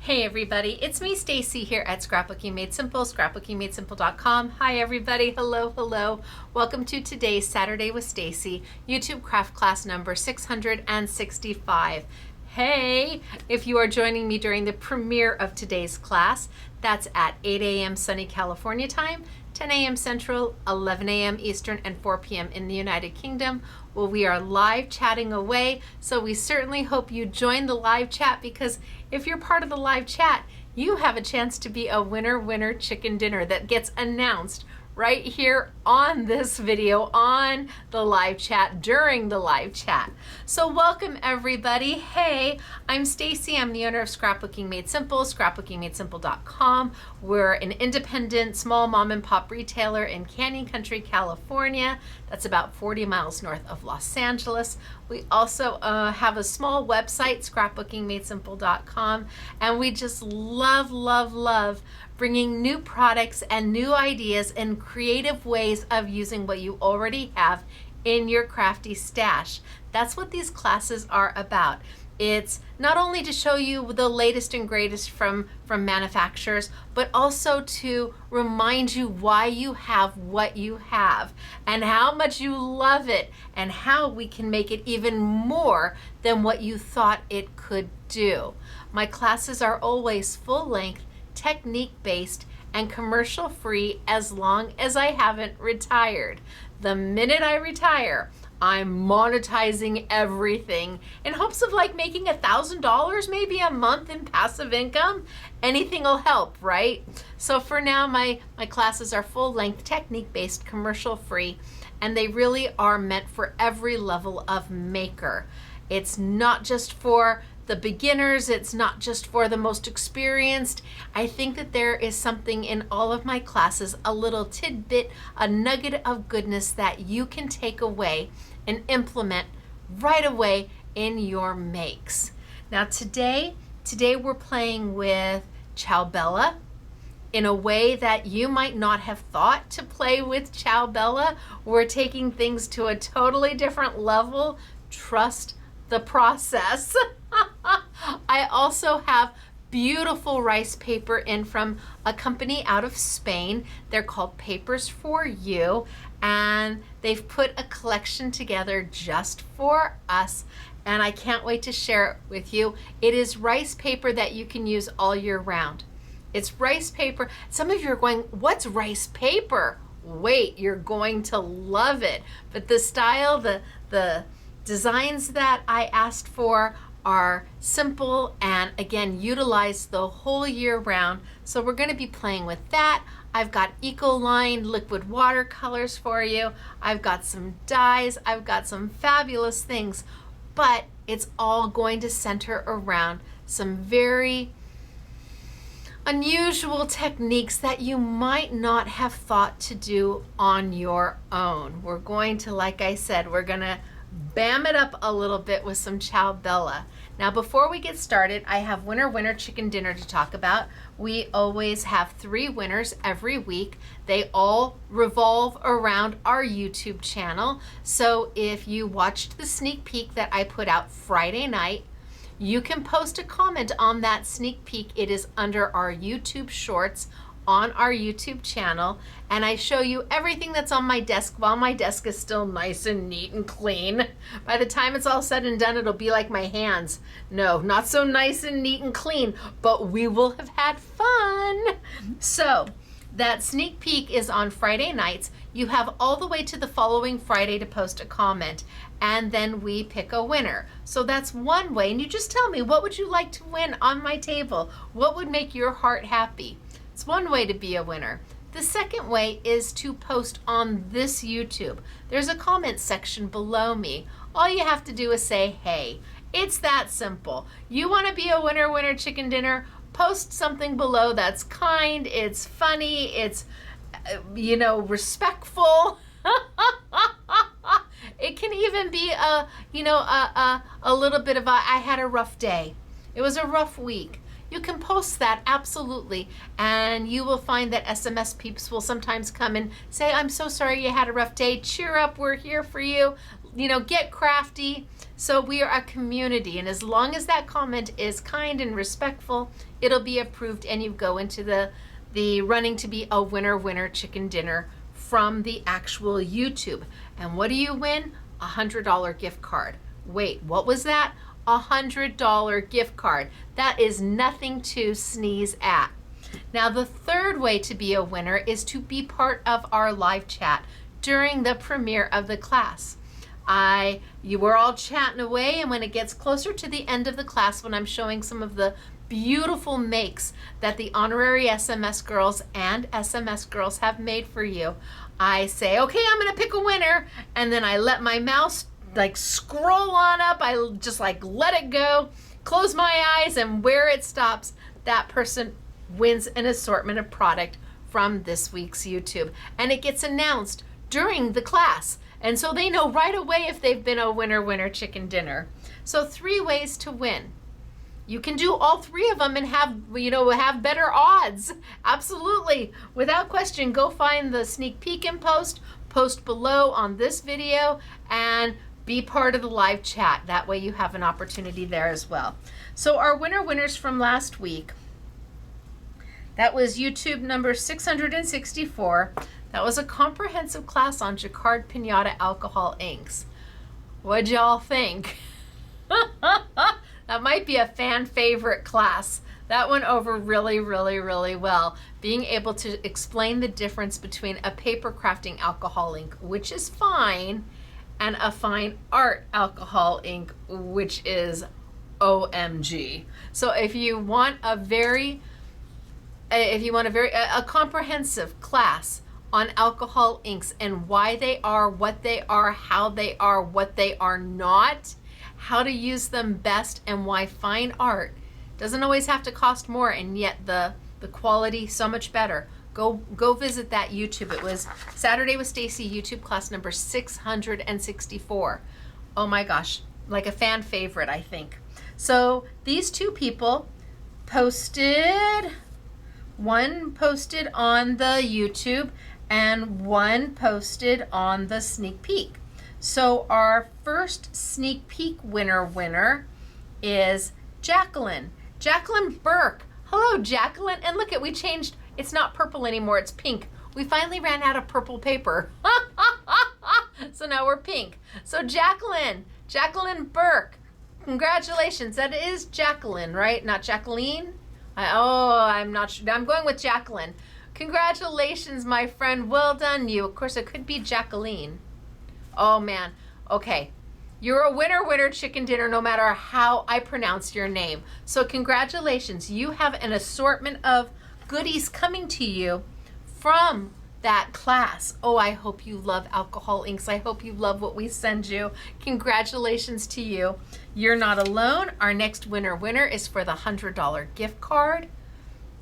Hey everybody, it's me Stacey here at Scrapbooking Made Simple, scrapbookingmadesimple.com. Hi everybody, hello. Welcome to today's Saturday with Stacey, YouTube craft class number 665. Hey, if you are joining me during the premiere of today's class, that's at 8 a.m. sunny California time, 10 a.m. Central, 11 a.m. Eastern, and 4 p.m. in the United Kingdom. Well, we are live chatting away, so we certainly hope you join the live chat, because if you're part of the live chat, you have a chance to be a winner chicken dinner that gets announced right here on this video, on the live chat, during the live chat. So welcome everybody. Hey, I'm Stacey. I'm the owner of Scrapbooking Made Simple, scrapbookingmadesimple.com. We're an independent small mom and pop retailer in Canyon Country, California. That's about 40 miles north of Los Angeles. We also have a small website, scrapbookingmadesimple.com, and we just love bringing new products and new ideas and creative ways of using what you already have in your crafty stash. That's what these classes are about. It's not only to show you the latest and greatest from manufacturers, but also to remind you why you have what you have and how much you love it and how we can make it even more than what you thought it could do. My classes are always full length, technique-based, and commercial-free as long as I haven't retired. The minute I retire, I'm monetizing everything in hopes of making $1,000 maybe a month in passive income. Anything will help, right? So for now, my classes are full-length, technique-based, commercial-free, and they really are meant for every level of maker. It's not just for the beginners, it's not just for the most experienced. I think that there is something in all of my classes, a little tidbit, a nugget of goodness that you can take away and implement right away in your makes. Now today we're playing with Ciao in a way that you might not have thought to play with Ciao. We're taking things to a totally different level. Trust the process. I also have beautiful rice paper in from a company out of Spain. They're called Papers for You, and they've put a collection together just for us, and I can't wait to share it with you. It is rice paper that you can use all year round. It's rice paper. Some of you are going, what's rice paper? Wait, you're going to love it. But the style, the designs that I asked for are simple and again utilize the whole year round. So we're going to be playing with that. I've got Ecoline liquid watercolors for you. I've got some dyes. I've got some fabulous things, but it's all going to center around some very unusual techniques that you might not have thought to do on your own. We're going to, like I said, we're going to bam it up a little bit with some Ciao. Now before we get started, I have winner chicken dinner to talk about. We always have 3 winners every week. They all revolve around our YouTube channel. So if you watched the sneak peek that I put out Friday night, you can post a comment on that sneak peek. It is under our YouTube shorts on our YouTube channel, and I show you everything that's on my desk while my desk is still nice and neat and clean. By the time it's all said and done, it'll be like my hands. No, not so nice and neat and clean, but we will have had fun. So that sneak peek is on Friday nights. You have all the way to the following Friday to post a comment, and then we pick a winner. So that's one way, and you just tell me, what would you like to win on my table? What would make your heart happy? It's one way to be a winner. The second way is to post on this YouTube. There's a comment section below me. All you have to do is say, hey. It's that simple. You want to be a winner chicken dinner? Post something below that's kind, it's funny, it's, respectful. It can even be a little bit of I had a rough day. It was a rough week. You can post that, absolutely, and you will find that SMS peeps will sometimes come and say, I'm so sorry you had a rough day. Cheer up, we're here for you. Get crafty. So we are a community, and as long as that comment is kind and respectful, it'll be approved, and you go into the running to be a winner chicken dinner from the actual YouTube. And what do you win? $100 gift card. Wait, what was that? $100 gift card. That is nothing to sneeze at. Now, the third way to be a winner is to be part of our live chat during the premiere of the class. You were all chatting away, and when it gets closer to the end of the class, when I'm showing some of the beautiful makes that the honorary SMS girls and SMS girls have made for you, I say, okay, I'm gonna pick a winner, and then I let my mouse like scroll on up. I just like let it go, close my eyes, and where it stops, that person wins an assortment of product from this week's YouTube. And it gets announced during the class. And so they know right away if they've been a winner chicken dinner. So 3 ways to win. You can do all 3 of them and have better odds. Absolutely. Without question, go find the sneak peek and post below on this video, and be part of the live chat. That way you have an opportunity there as well. So our winners from last week, that was YouTube number 664. That was a comprehensive class on Jacquard Pinata alcohol inks. What'd y'all think? That might be a fan favorite class. That went over really well. Being able to explain the difference between a paper crafting alcohol ink, which is fine, and a fine art alcohol ink, which is OMG. So if you want a very comprehensive class on alcohol inks and why they are, what they are, how they are, what they are not, how to use them best, and why fine art doesn't always have to cost more, and yet the quality so much better. Go visit that YouTube. It was Saturday with Stacey YouTube class number 664. Oh my gosh, like a fan favorite, I think. So these 2 people posted, one posted on the YouTube and one posted on the sneak peek. So our first sneak peek winner is Jacqueline Burke. Hello, Jacqueline. And look, we changed, it's not purple anymore, it's pink. We finally ran out of purple paper. So now we're pink. So Jacqueline Burke, congratulations. That is Jacqueline, right? Not Jacqueline? I'm not sure. I'm going with Jacqueline. Congratulations, my friend. Well done, you. Of course, it could be Jacqueline. Oh, man. Okay. You're a winner chicken dinner no matter how I pronounce your name. So congratulations. You have an assortment of goodies coming to you from that class. Oh, I hope you love alcohol inks. I hope you love what we send you. Congratulations to you. You're not alone. Our next winner is for the $100 gift card.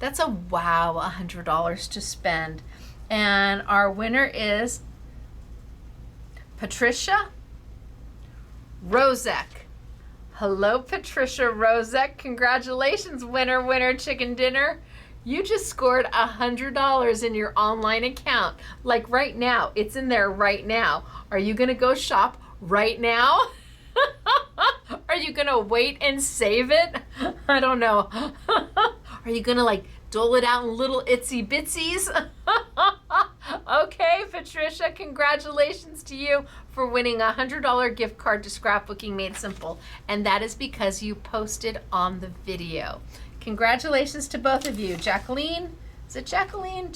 That's a wow, $100 to spend. And our winner is Patricia Rozek. Hello, Patricia Rozek. Congratulations, winner chicken dinner. You just scored $100 in your online account. Like right now, it's in there right now. Are you gonna go shop right now? Are you gonna wait and save it? I don't know. Are you gonna like dole it out in little itsy bitsies? Okay, Patricia, congratulations to you for winning a $100 gift card to Scrapbooking Made Simple. And that is because you posted on the video. Congratulations to both of you. Jacqueline, is it Jacqueline?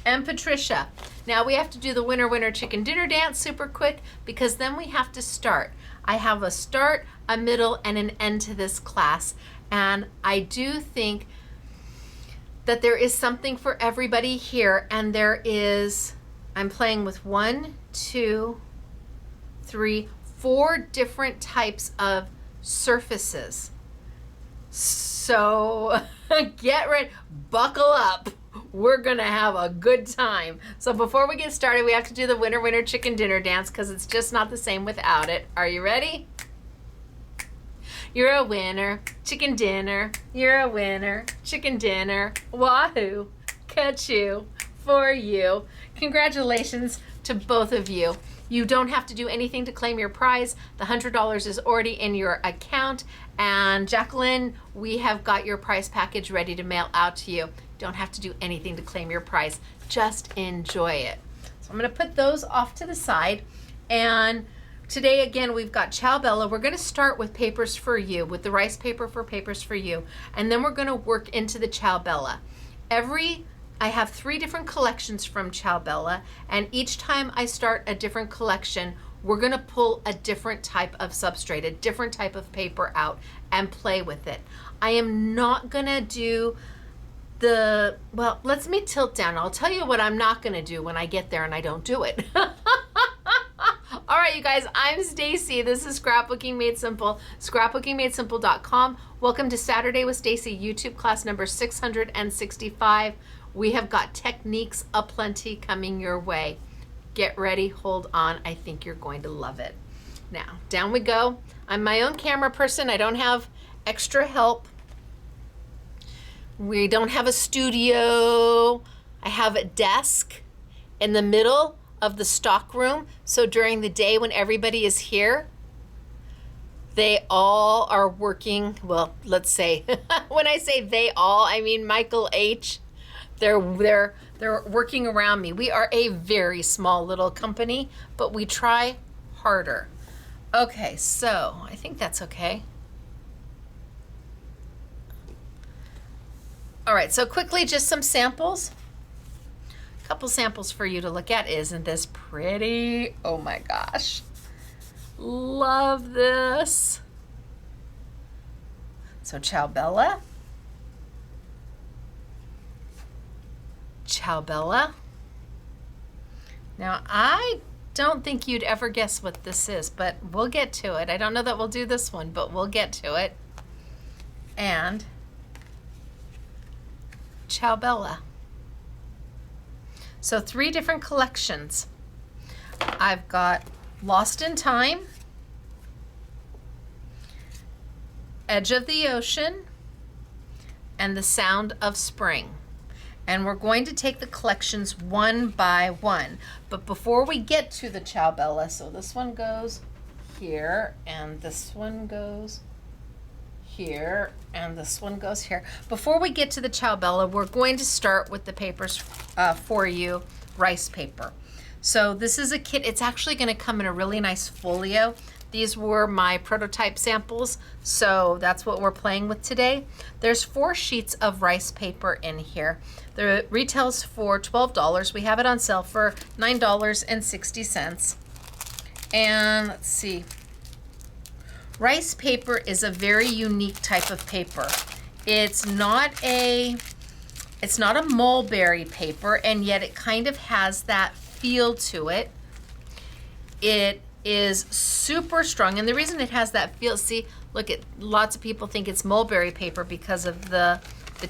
And Patricia. Now we have to do the winner chicken dinner dance super quick, because then we have to start. I have a start, a middle, and an end to this class. And I do think that there is something for everybody here, and I'm playing with 1, 2, 3, 4 different types of surfaces. So get ready, buckle up. We're gonna have a good time. So before we get started, we have to do the winner chicken dinner dance, because it's just not the same without it. Are you ready? You're a winner, chicken dinner. You're a winner, chicken dinner. Wahoo, ka-choo for you. Congratulations to both of you. You don't have to do anything to claim your prize. The $100 is already in your account. And Jacqueline, we have got your prize package ready to mail out to you. Don't have to do anything to claim your prize. Just enjoy it. So I'm going to put those off to the side. And today, again, we've got Ciao Bella. We're going to start with Papers for You, with the rice paper for Papers for You. And then we're going to work into the Ciao Bella. I have 3 different collections from Ciao Bella, and each time I start a different collection, we're gonna pull a different type of substrate, a different type of paper out and play with it. I am not gonna do well, let me tilt down. I'll tell you what I'm not gonna do when I get there and I don't do it. All right, you guys, I'm Stacey. This is Scrapbooking Made Simple, scrapbookingmadesimple.com. Welcome to Saturday with Stacey, YouTube class number 665. We have got techniques aplenty coming your way. Get ready, hold on. I think you're going to love it. Now, down we go. I'm my own camera person. I don't have extra help. We don't have a studio. I have a desk in the middle of the stock room. So during the day when everybody is here, they all are working. Well, let's say, when I say they all, I mean Michael H. They're working around me. We are a very small little company, but we try harder. Okay, so I think that's okay. All right, so quickly, just some samples. A couple samples for you to look at. Isn't this pretty? Oh my gosh. Love this. So Ciao Bella. Ciao Bella. Now, I don't think you'd ever guess what this is, but we'll get to it. I don't know that we'll do this one, but we'll get to it. And Ciao Bella. So 3 different collections. I've got Lost in Time, Edge of the Ocean, and The Sound of Spring. And we're going to take the collections one by one. But before we get to the Ciao Bella, so this one goes here, and this one goes here, and this one goes here. Before we get to the Ciao Bella, we're going to start with the Papers for You rice paper. So this is a kit. It's actually going to come in a really nice folio. These were my prototype samples, so that's what we're playing with today. There's 4 sheets of rice paper in here. The retails for $12. We have it on sale for $9.60. And let's see. Rice paper is a very unique type of paper. It's not a mulberry paper, and yet it kind of has that feel to it. It is super strong, and the reason it has that feel, see, look at, lots of people think it's mulberry paper because of the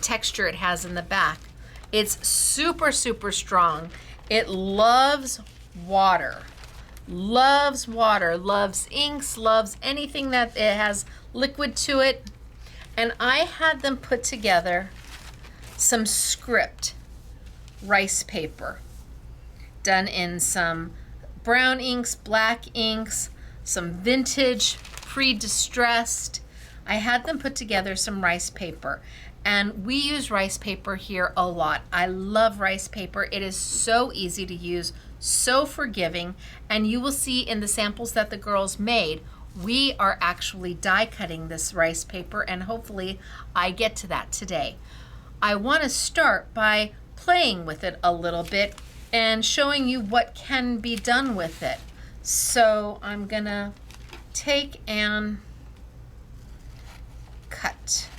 texture it has in the back. It's super, super strong. It loves water, loves inks, loves anything that it has liquid to it. And I had them put together some script rice paper done in some brown inks, black inks, some vintage pre-distressed. I had them put together some rice paper, and we use rice paper here a lot. I love rice paper. It is so easy to use, so forgiving, and you will see in the samples that the girls made, we are actually die cutting this rice paper, and hopefully I get to that today. I want to start by playing with it a little bit and showing you what can be done with it. So I'm gonna take and cut.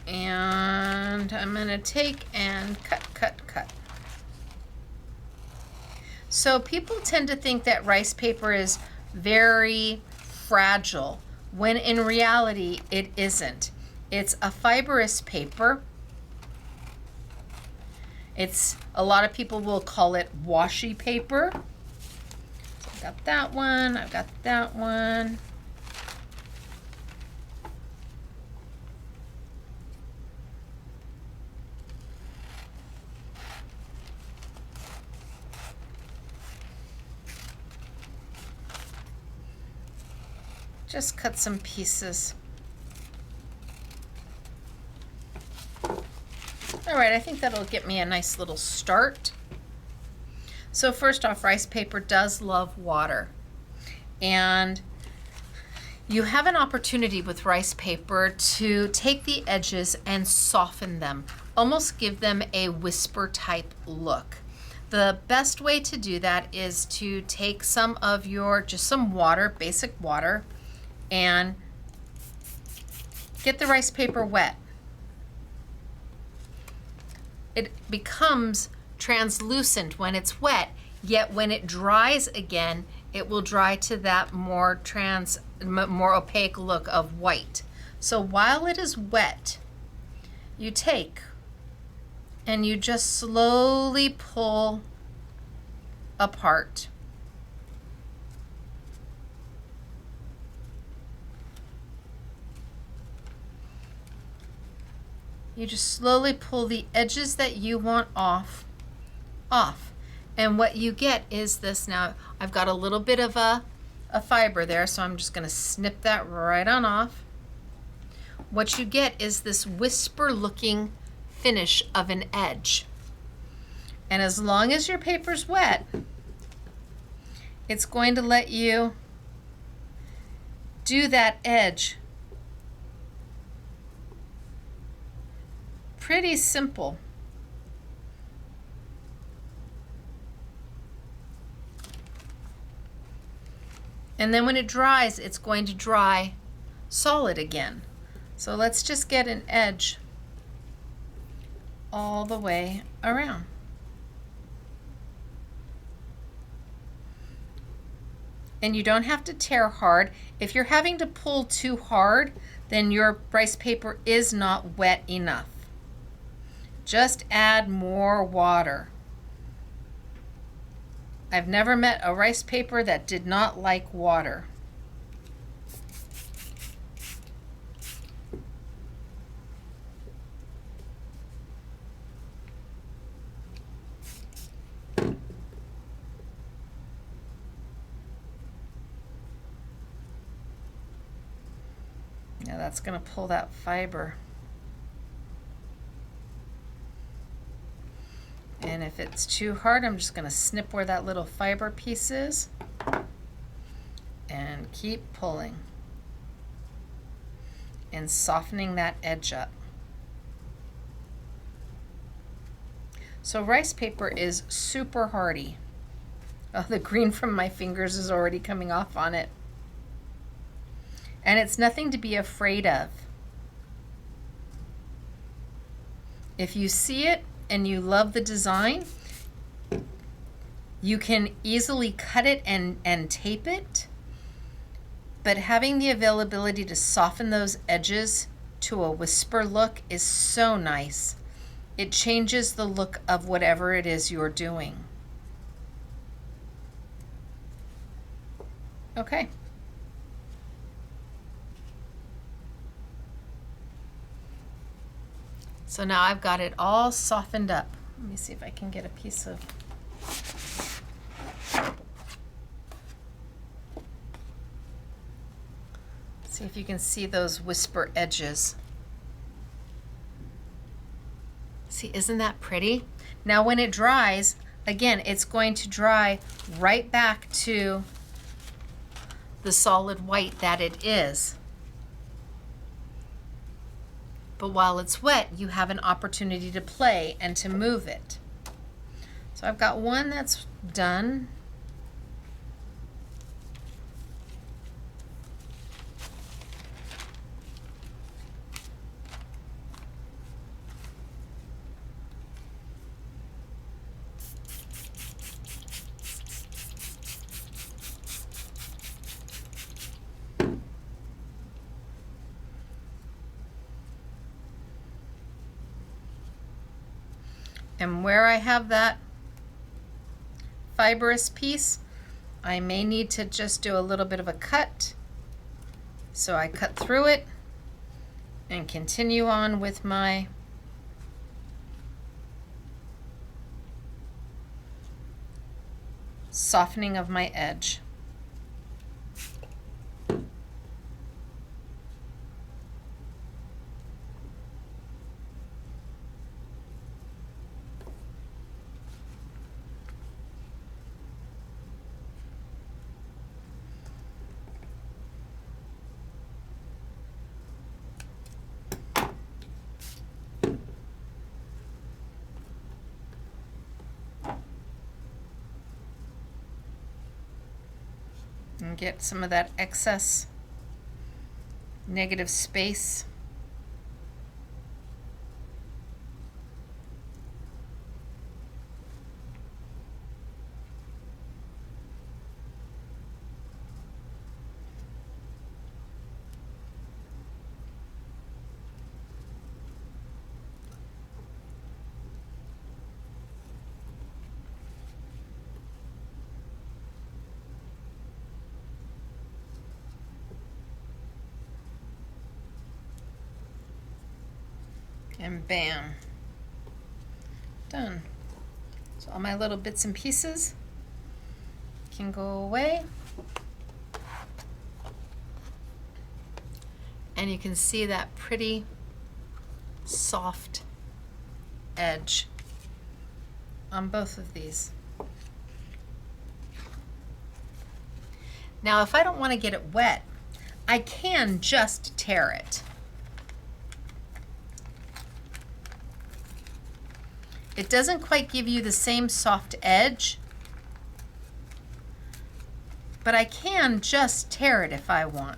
And I'm gonna take and cut. So people tend to think that rice paper is very fragile, when in reality it isn't. It's a fibrous paper. A lot of people will call it washi paper. So I've got that one, I've got that one. just cut some pieces. All right, I think that'll get me a nice little start. So first off, rice paper does love water. And you have an opportunity with rice paper to take the edges and soften them, almost give them a whisper type look. The best way to do that is to take some of your, just some water, basic water, and get the rice paper wet. It becomes translucent when it's wet, yet when it dries again, it will dry to that more opaque look of white. So while it is wet, you take and you just slowly pull apart. You just slowly pull the edges that you want off. And what you get is this. Now I've got a little bit of a fiber there, so I'm just going to snip that right on off. What you get is this whisper looking finish of an edge. And as long as your paper's wet, it's going to let you do that edge. Pretty simple. And then when it dries, it's going to dry solid again. So let's just get an edge all the way around. And you don't have to tear hard. If you're having to pull too hard, then your rice paper is not wet enough. Just add more water. I've never met a rice paper that did not like water. Now that's going to pull that fiber. And if it's too hard, I'm just going to snip where that little fiber piece is and keep pulling and softening that edge up. So rice paper is super hardy. Oh, the green from my fingers is already coming off on it. And it's nothing to be afraid of. If you see it and you love the design, you can easily cut it and tape it. But having the availability to soften those edges to a whisper look is so nice. It changes the look of whatever it is you're doing. Okay. So now I've got it all softened up. Let me see if I can get a piece of... See if you can see those whisper edges. See, isn't that pretty? Now when it dries, again, it's going to dry right back to the solid white that it is. But while it's wet, you have an opportunity to play and to move it. So I've got one that's done. And where I have that fibrous piece, I may need to just do a little bit of a cut. So I cut through it and continue on with my softening of my edge. and get some of that excess negative space. And bam, done. So all my little bits and pieces can go away. And you can see that pretty soft edge on both of these. Now, if I don't want to get it wet, I can just tear it. It doesn't quite give you the same soft edge, but I can just tear it if I want.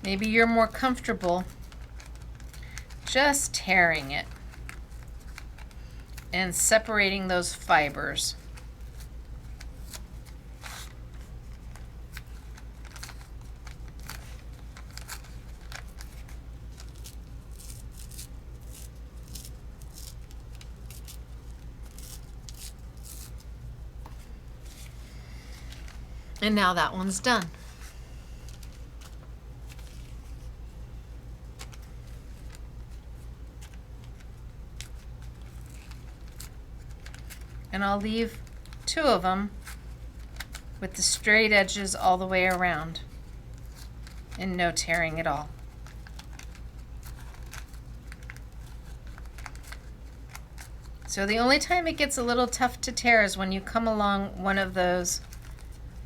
Maybe you're more comfortable just tearing it and separating those fibers. And now that one's done. And I'll leave 2 of them with the straight edges all the way around and no tearing at all. So the only time it gets a little tough to tear is when you come along one of those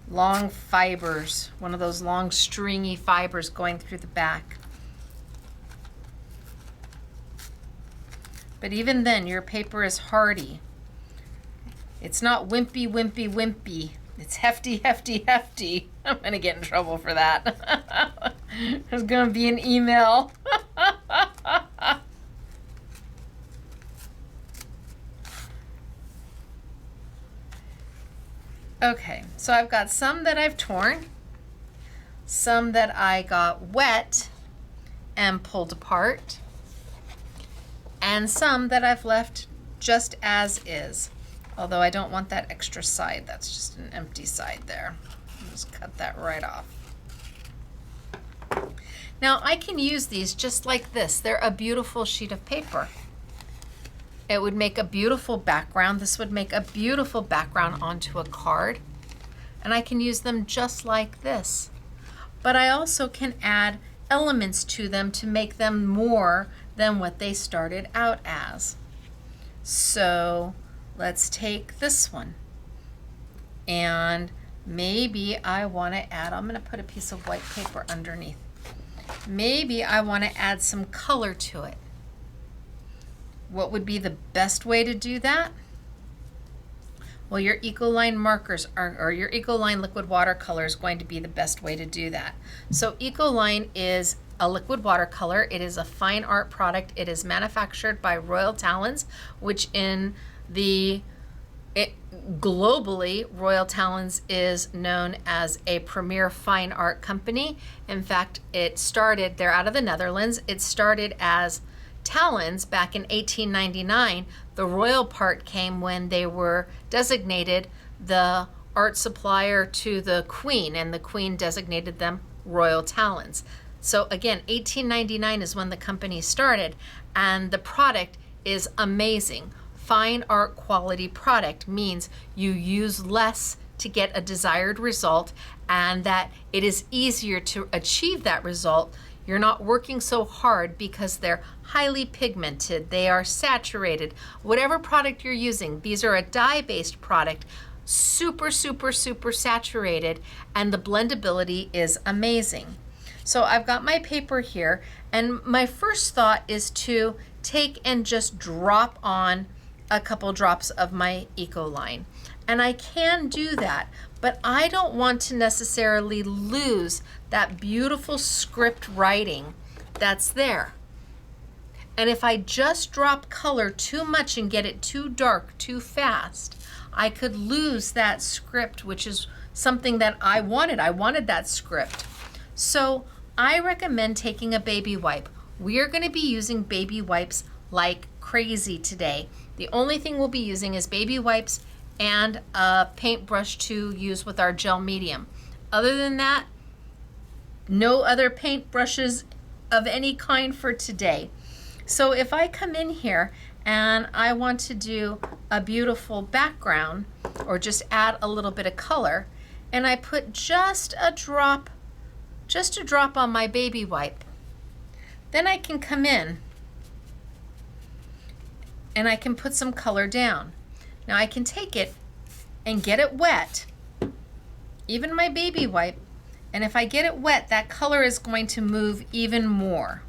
long fibers, one of those long stringy fibers going through the back. But even then, your paper is hardy. It's not wimpy, wimpy, wimpy. It's hefty, hefty, hefty. I'm going to get in trouble for that. There's going to be an email. Okay, so I've got some that I've torn, some that I got wet and pulled apart, and some that I've left just as is. Although I don't want that extra side, that's just an empty side there. I'll just cut that right off. Now I can use these just like this. They're a beautiful sheet of paper. It would make a beautiful background. This would make a beautiful background onto a card. And I can use them just like this. But I also can add elements to them to make them more than what they started out as. So let's take this one, and maybe I want to add, I'm going to put a piece of white paper underneath. Maybe I want to add some color to it. What would be the best way to do that? Well, your Ecoline markers or your Ecoline liquid watercolor is going to be the best way to do that. So Ecoline is a liquid watercolor. It is a fine art product. It is manufactured by Royal Talens, which globally, Royal Talens is known as a premier fine art company. In fact, they're out of the Netherlands. It started as Talens back in 1899. The royal part came when they were designated the art supplier to the Queen, and the Queen designated them Royal Talens. So again, 1899 is when the company started, and the product is amazing. Fine art quality product means you use less to get a desired result, and that it is easier to achieve that result. You're not working so hard because they're highly pigmented, they are saturated. Whatever product you're using, these are a dye-based product, super, super, super saturated, and the blendability is amazing. So I've got my paper here, and my first thought is to take and just drop on a couple drops of my Ecoline. And I can do that, but I don't want to necessarily lose that beautiful script writing that's there. And if I just drop color too much and get it too dark too fast, I could lose that script, which is something that I wanted. I wanted that script. So I recommend taking a baby wipe. We are going to be using baby wipes like crazy today. The only thing we'll be using is baby wipes and a paintbrush to use with our gel medium. Other than that, no other paintbrushes of any kind for today. So if I come in here and I want to do a beautiful background or just add a little bit of color, and I put just a drop on my baby wipe, then I can come in and I can put some color down. Now I can take it and get it wet, even my baby wipe, and if I get it wet, that color is going to move even more.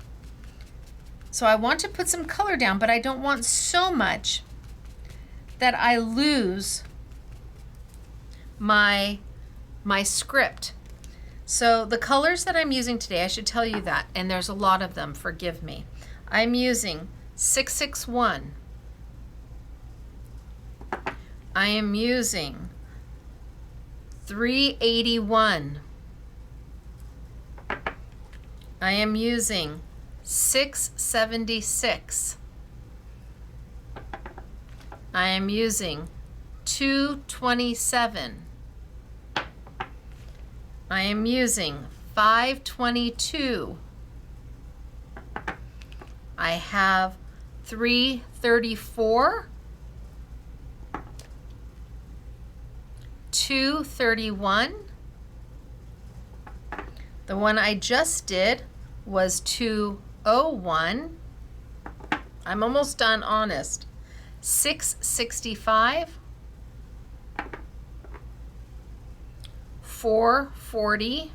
So I want to put some color down, but I don't want so much that I lose my script. So the colors that I'm using today, I should tell you that, and there's a lot of them, forgive me. I'm using 661. I am using 381. I am using 676. I am using 227. I am using 522. I have 334, 231. The one I just did was 201. I'm almost done, honest. 665. 440,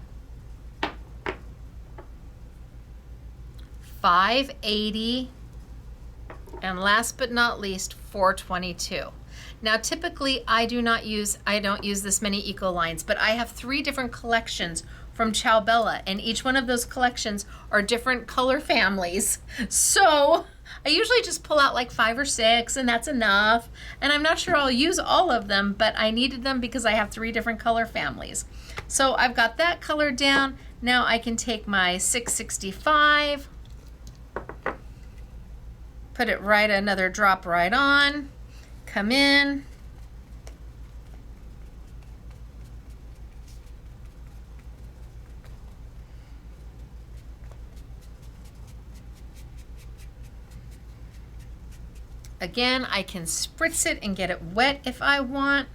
580, and last but not least, 422. Now typically I don't use this many Ecolines, but I have 3 different collections from Ciao, and each one of those collections are different color families. So I usually just pull out like 5 or 6 and that's enough. And I'm not sure I'll use all of them, but I needed them because I have 3 different color families. So I've got that color down. Now I can take my 665, put it right, another drop right on, come in, again, I can spritz it and get it wet if I want.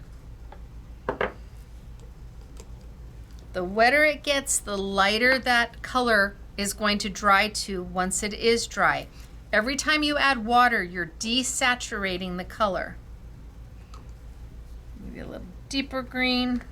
The wetter it gets, the lighter that color is going to dry to once it is dry. Every time you add water, you're desaturating the color. Maybe a little deeper green.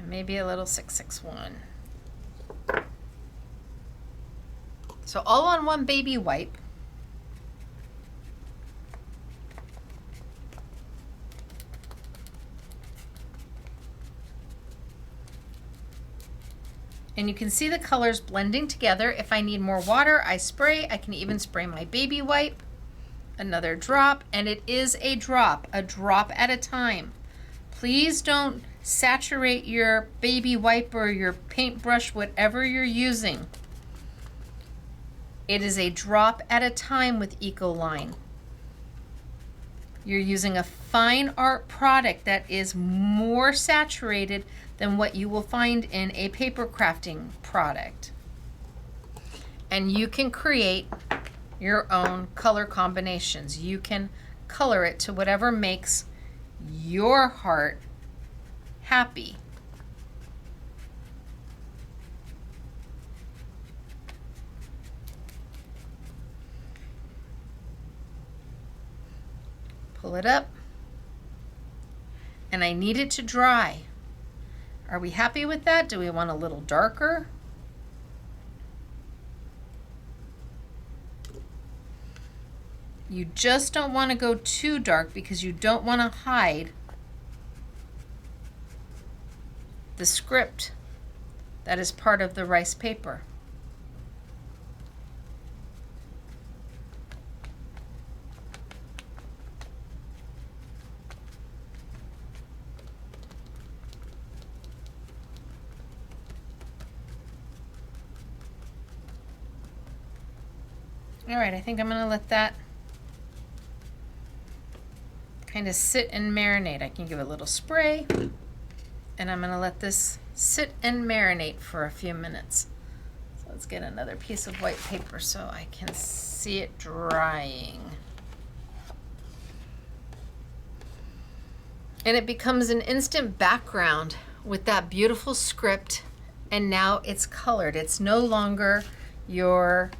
Maybe a little 661. So all on one baby wipe. And you can see the colors blending together. If I need more water, I spray. I can even spray my baby wipe. Another drop, and it is a drop at a time. Please don't saturate your baby wipe or your paintbrush, whatever you're using. It is a drop at a time with Ecoline. You're using a fine art product that is more saturated than what you will find in a paper crafting product. And you can create your own color combinations. You can color it to whatever makes your heart happy. Pull it up. And I need it to dry. Are we happy with that? Do we want a little darker? You just don't want to go too dark because you don't want to hide the script that is part of the rice paper. All right, I think I'm going to let that kind of sit and marinate. I can give it a little spray, and I'm going to let this sit and marinate for a few minutes. So let's get another piece of white paper so I can see it drying. And it becomes an instant background with that beautiful script, and now it's colored. It's no longer your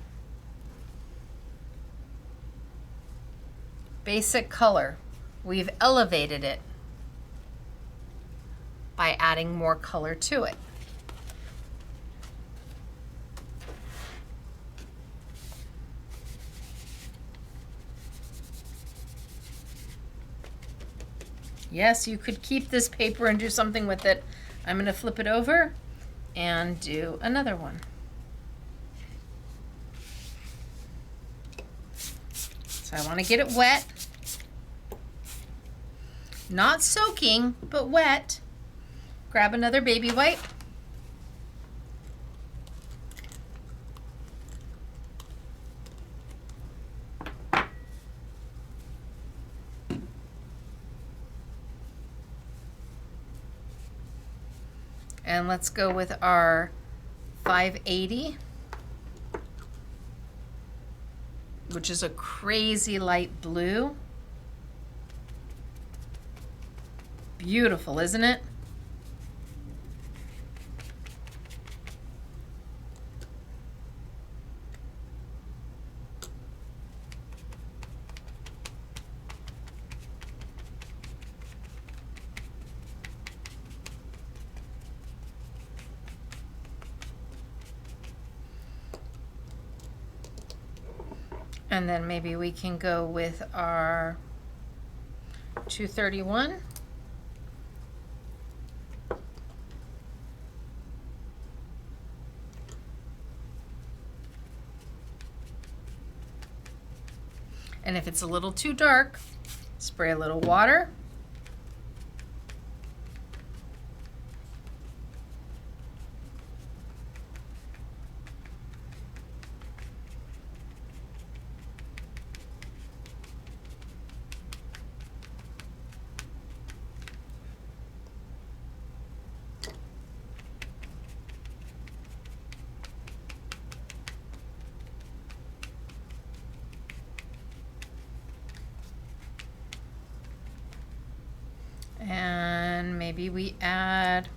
basic color. We've elevated it by adding more color to it. Yes, you could keep this paper and do something with it. I'm going to flip it over and do another one. So I want to get it wet. Not soaking, but wet. Grab another baby wipe. And let's go with our 580, which is a crazy light blue. Beautiful, isn't it? And then maybe we can go with our 231. And if it's a little too dark, spray a little water. And maybe we add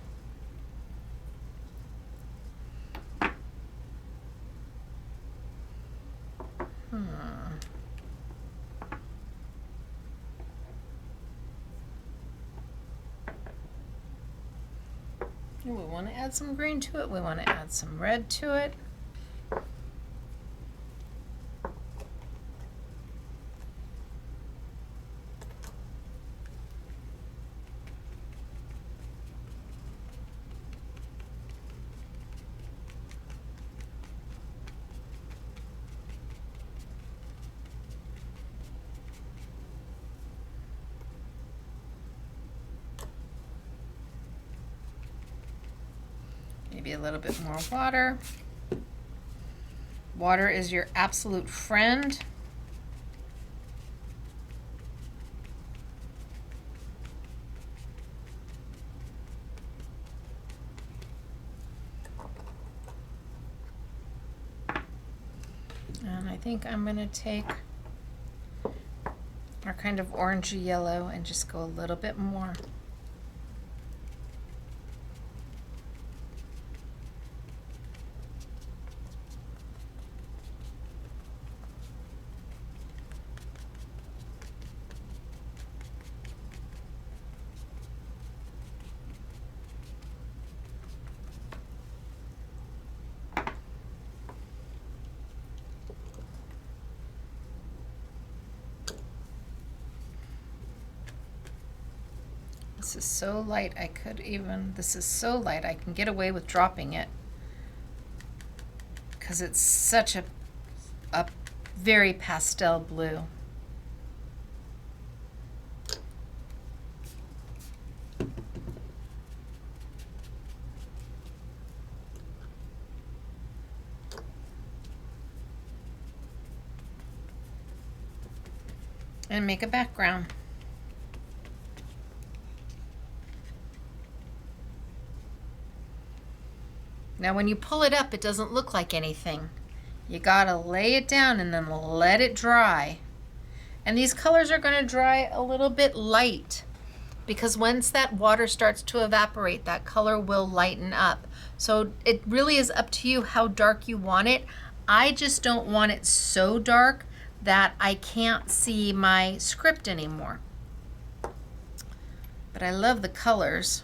we want to add some green to it. We want to add some red to it. Maybe a little bit more water. Water is your absolute friend. I think I'm going to take our kind of orangey yellow and just go a little bit more. This is so light this is so light I can get away with dropping it because it's such a very pastel blue. And make a background. Now when you pull it up, it doesn't look like anything. You gotta lay it down and then let it dry. And these colors are gonna dry a little bit light because once that water starts to evaporate, that color will lighten up. So it really is up to you how dark you want it. I just don't want it so dark that I can't see my script anymore. But I love the colors.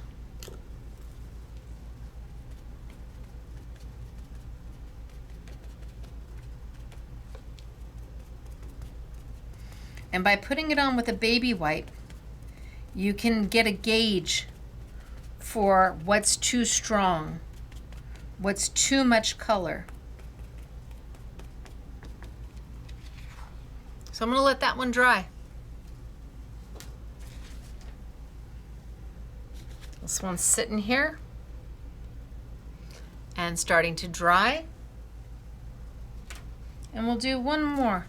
And by putting it on with a baby wipe, you can get a gauge for what's too strong, what's too much color. So I'm going to let that one dry. This one's sitting here and starting to dry. And we'll do one more.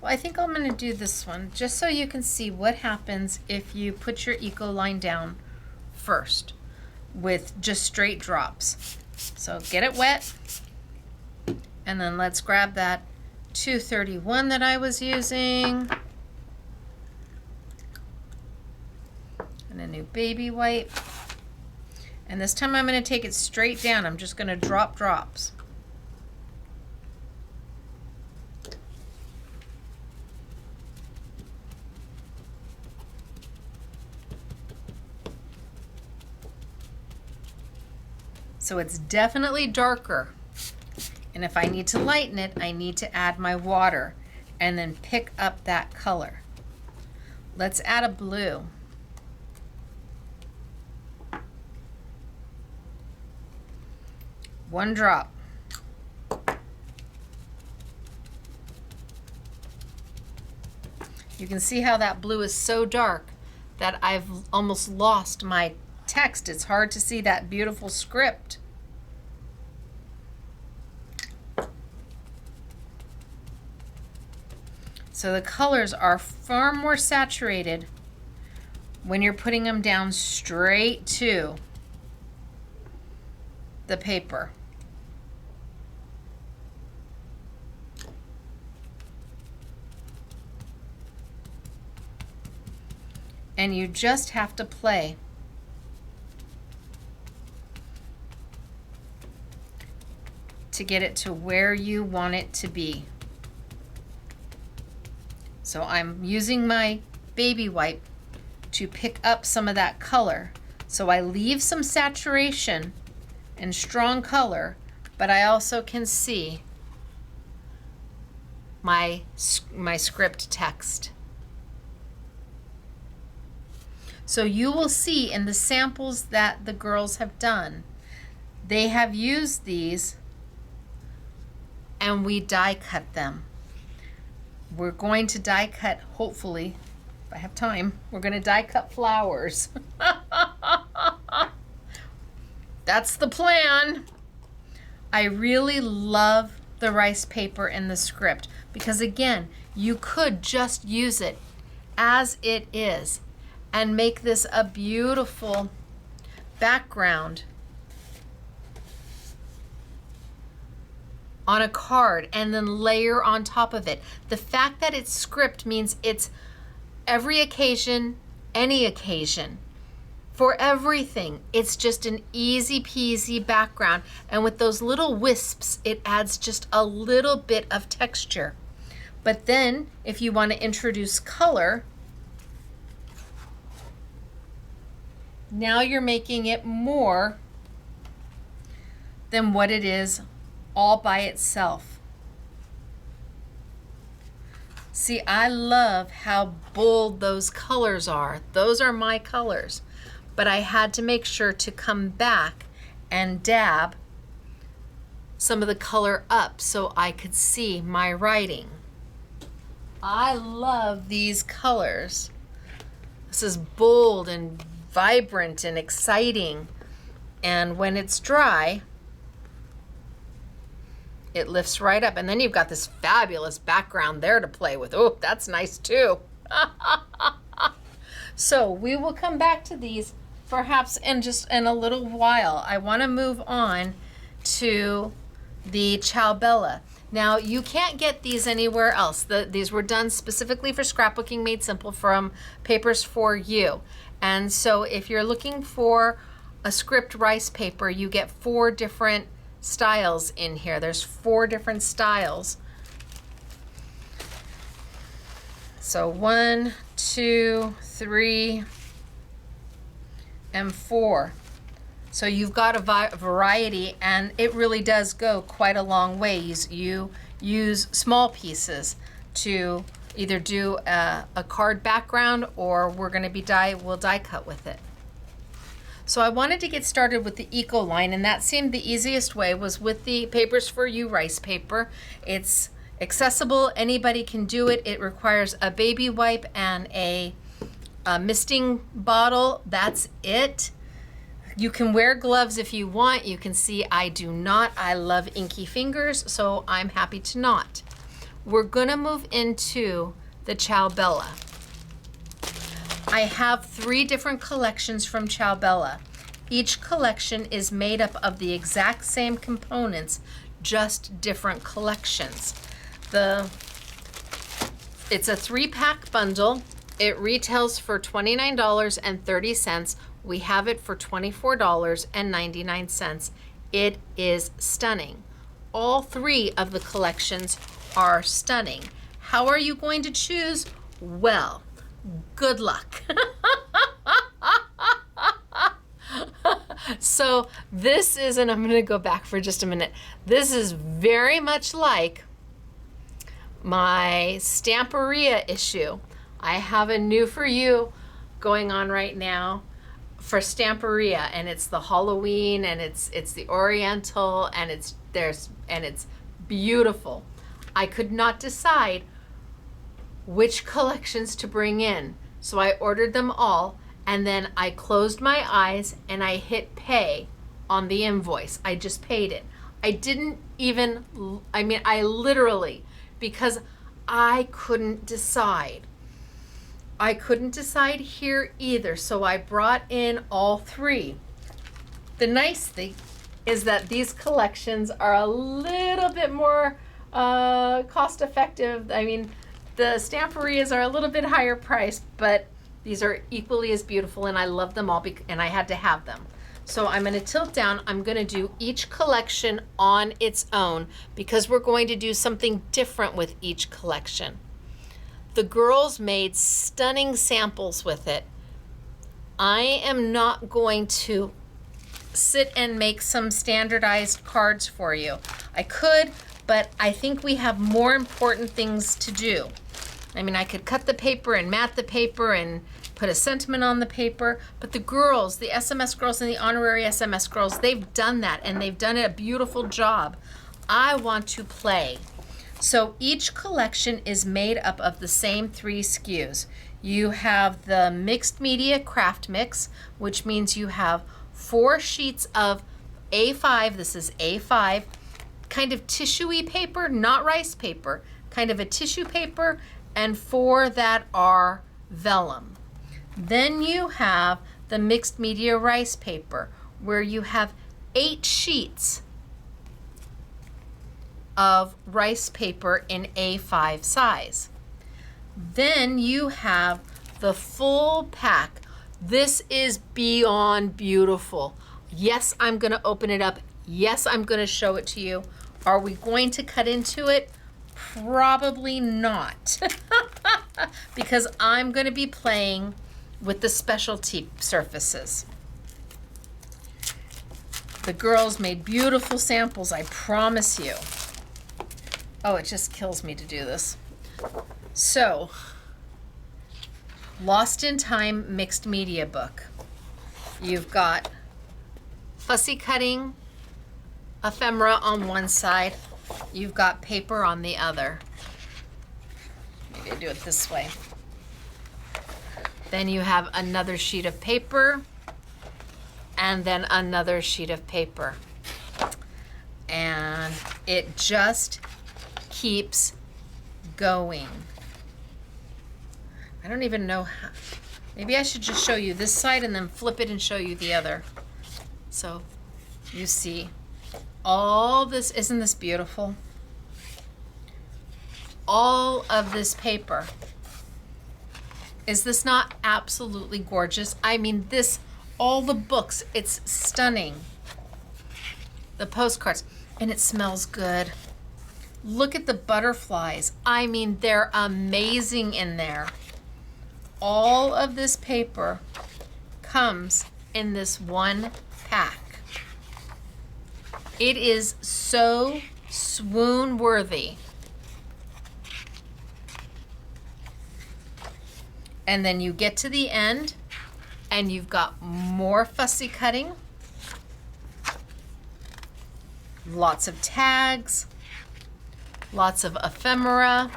Well, I think I'm going to do this one just so you can see what happens if you put your Ecoline down first with just straight drops. So get it wet, and then let's grab that 231 that I was using and a new baby wipe. And this time I'm going to take it straight down. I'm just going to drop drops. So it's definitely darker. And if I need to lighten it, I need to add my water and then pick up that color. Let's add a blue. One drop. You can see how that blue is so dark that I've almost lost my text. It's hard to see that beautiful script. So the colors are far more saturated when you're putting them down straight to the paper. And you just have to play. To get it to where you want it to be. So I'm using my baby wipe to pick up some of that color. So I leave some saturation and strong color, but I also can see my script text. So you will see in the samples that the girls have done, they have used these and we die cut them. We're going to die cut, hopefully, if I have time, we're going to die cut flowers. That's the plan. I really love the rice paper in the script because, again, you could just use it as it is and make this a beautiful background on a card and then layer on top of it. The fact that it's script means it's every occasion, any occasion, for everything. It's just an easy peasy background. And with those little wisps, it adds just a little bit of texture. But then if you want to introduce color, now you're making it more than what it is all by itself. See, I love how bold those colors are. Those are my colors. But I had to make sure to come back and dab some of the color up so I could see my writing. I love these colors. This is bold and vibrant and exciting. And when it's dry, it lifts right up. And then you've got this fabulous background there to play with. Oh, that's nice too. So we will come back to these perhaps in a little while. I want to move on to the Ciao Bella. Now you can't get these anywhere else. These were done specifically for Scrapbooking Made Simple from Papers for You. And so if you're looking for a script rice paper, you get 4 different styles in here. There's 4 different styles. So 1, 2, 3, and 4. So you've got a variety, and it really does go quite a long ways. You use small pieces to either do a card background, or we'll die cut with it. So I wanted to get started with the Ecoline, and that seemed the easiest way was with the Papers for You rice paper. It's accessible, anybody can do it. It requires a baby wipe and a misting bottle. That's it. You can wear gloves if you want. You can see I do not. I love inky fingers, so I'm happy to not. We're gonna move into the Ciao Bella. I have 3 different collections from Ciao Bella. Each collection is made up of the exact same components, just different collections. It's a 3-pack bundle. It retails for $29.30. We have it for $24.99. It is stunning. All 3 of the collections are stunning. How are you going to choose? Well, good luck. So this is, and I'm going to go back for just a minute. This is very much like my Stamperia issue. I have a new for you going on right now for Stamperia, and it's the Halloween, and it's the Oriental, and it's beautiful. I could not decide which collections to bring in, so I ordered them all, and then I closed my eyes and I hit pay on the invoice. I just paid it. I didn't even, I literally, because I couldn't decide. I couldn't decide here either, so I brought in all 3. The nice thing is that these collections are a little bit more cost effective. I mean, the Stamperias are a little bit higher priced, but these are equally as beautiful, and I love them all, and I had to have them. So I'm going to tilt down. I'm going to do each collection on its own because we're going to do something different with each collection. The girls made stunning samples with it. I am not going to sit and make some standardized cards for you. I could, but I think we have more important things to do. I mean, I could cut the paper and mat the paper and put a sentiment on the paper, but the girls, the SMS girls and the honorary SMS girls, they've done that, and they've done a beautiful job. I want to play. So each collection is made up of the same 3 SKUs. You have the mixed media craft mix, which means you have 4 sheets of A5, this is A5, kind of tissue-y paper, not rice paper, kind of a tissue paper, and 4 that are Vellum. Then you have the mixed media rice paper, where you have 8 sheets of rice paper in A5 size. Then you have the full pack. This is beyond beautiful. Yes, I'm gonna open it up. Yes, I'm gonna show it to you. Are we going to cut into it? Probably not, because I'm gonna be playing with the specialty surfaces. The girls made beautiful samples, I promise you. Oh, it just kills me to do this. So, Lost in Time mixed media book. You've got fussy cutting ephemera on one side. You've got paper on the other. Maybe I do it this way. Then you have another sheet of paper, and then another sheet of paper. And it just keeps going. I don't even know how. Maybe I should just show you this side and then flip it and show you the other. So you see all this. Isn't this beautiful? All of this paper. Is this not absolutely gorgeous? I mean, this, all the books, it's stunning. The postcards, and it smells good. Look at the butterflies. I mean, they're amazing in there. All of this paper comes in this one pack. It is so swoon worthy. And then you get to the end and you've got more fussy cutting, lots of tags, lots of ephemera,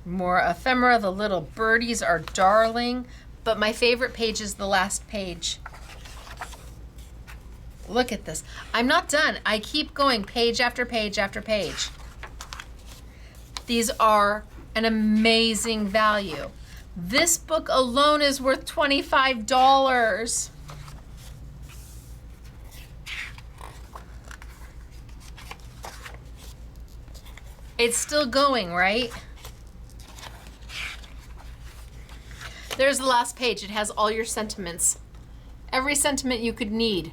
more ephemera. The little birdies are darling, but my favorite page is the last page. Look at this. I'm not done. I keep going page after page after page. These are an amazing value. This book alone is worth $25. It's still going, right? There's the last page. It has all your sentiments. Every sentiment you could need.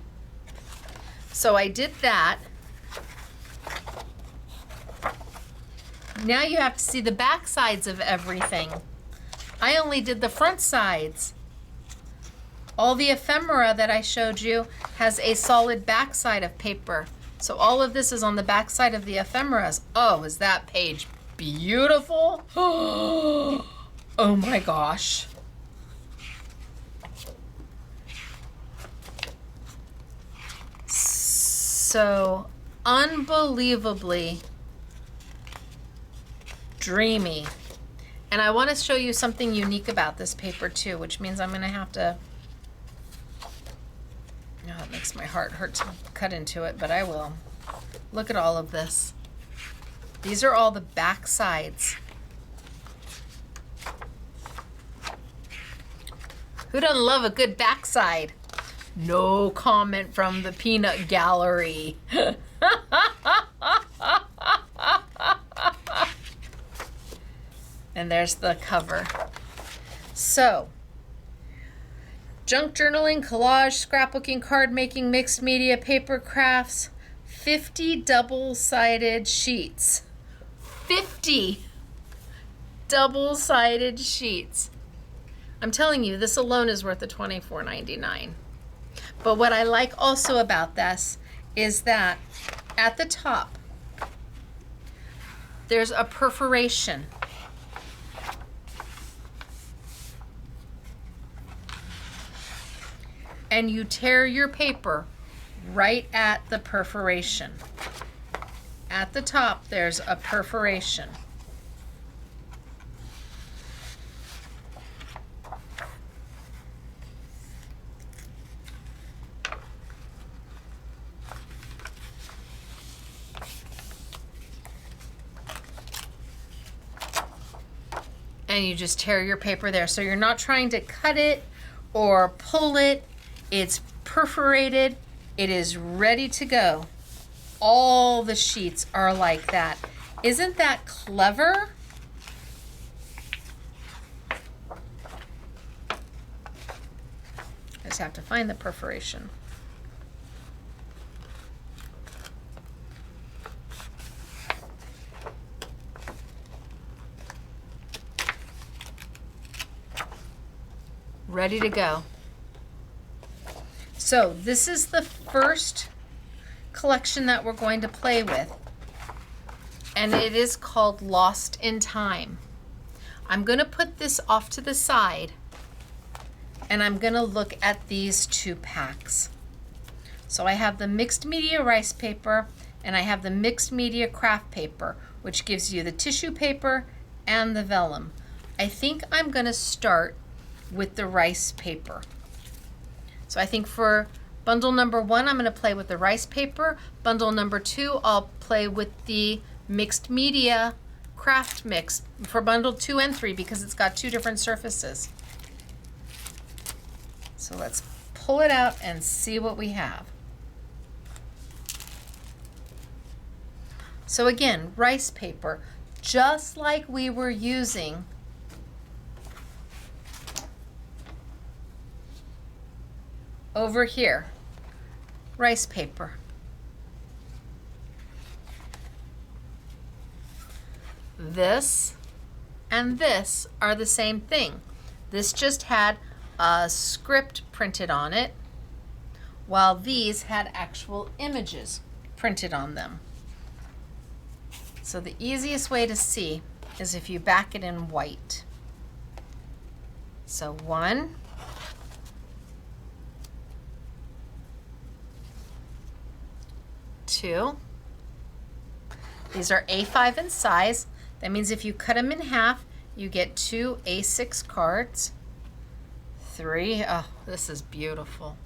So I did that. Now you have to see the back sides of everything. I only did the front sides. All the ephemera that I showed you has a solid back side of paper. So all of this is on the back side of the ephemeras. Oh, is that page beautiful? Oh my gosh. So unbelievably dreamy. And I want to show you something unique about this paper too, which means I'm going to have to, oh, it makes my heart hurt to cut into it, but I will. Look at all of this. These are all the back sides. Who doesn't love a good backside? No comment from the peanut gallery. And there's the cover. So, junk journaling, collage, scrapbooking, card making, mixed media, paper crafts, 50 double-sided sheets. 50 double-sided sheets. I'm telling you, this alone is worth the $24.99. But what I like also about this is that at the top, there's a perforation. And you tear your paper right at the perforation. At the top, there's a perforation. and you just tear your paper there. So you're not trying to cut it or pull it. It's perforated. It is ready to go. All the sheets are like that. Isn't that clever? I just have to find the perforation. Ready to go. So this is the first collection that we're going to play with, and it is called Lost in Time. I'm going to put this off to the side, and I'm going to look at these two packs. So I have the mixed media rice paper, and I have the mixed media craft paper, which gives you the tissue paper and the vellum. I think I'm going to start with the rice paper. So I think for bundle number 1, I'm going to play with the rice paper. Bundle number 2, I'll play with the mixed media craft mix for bundle 2 and 3 because it's got 2 different surfaces. So let's pull it out and see what we have. So again, rice paper, just like we were using over here, rice paper. This and this are the same thing. This just had a script printed on it, while these had actual images printed on them. So the easiest way to see is if you back it in white. So 1, 2. These are A5 in size. That means if you cut them in half, you get 2 A6 cards. 3. Oh, this is beautiful.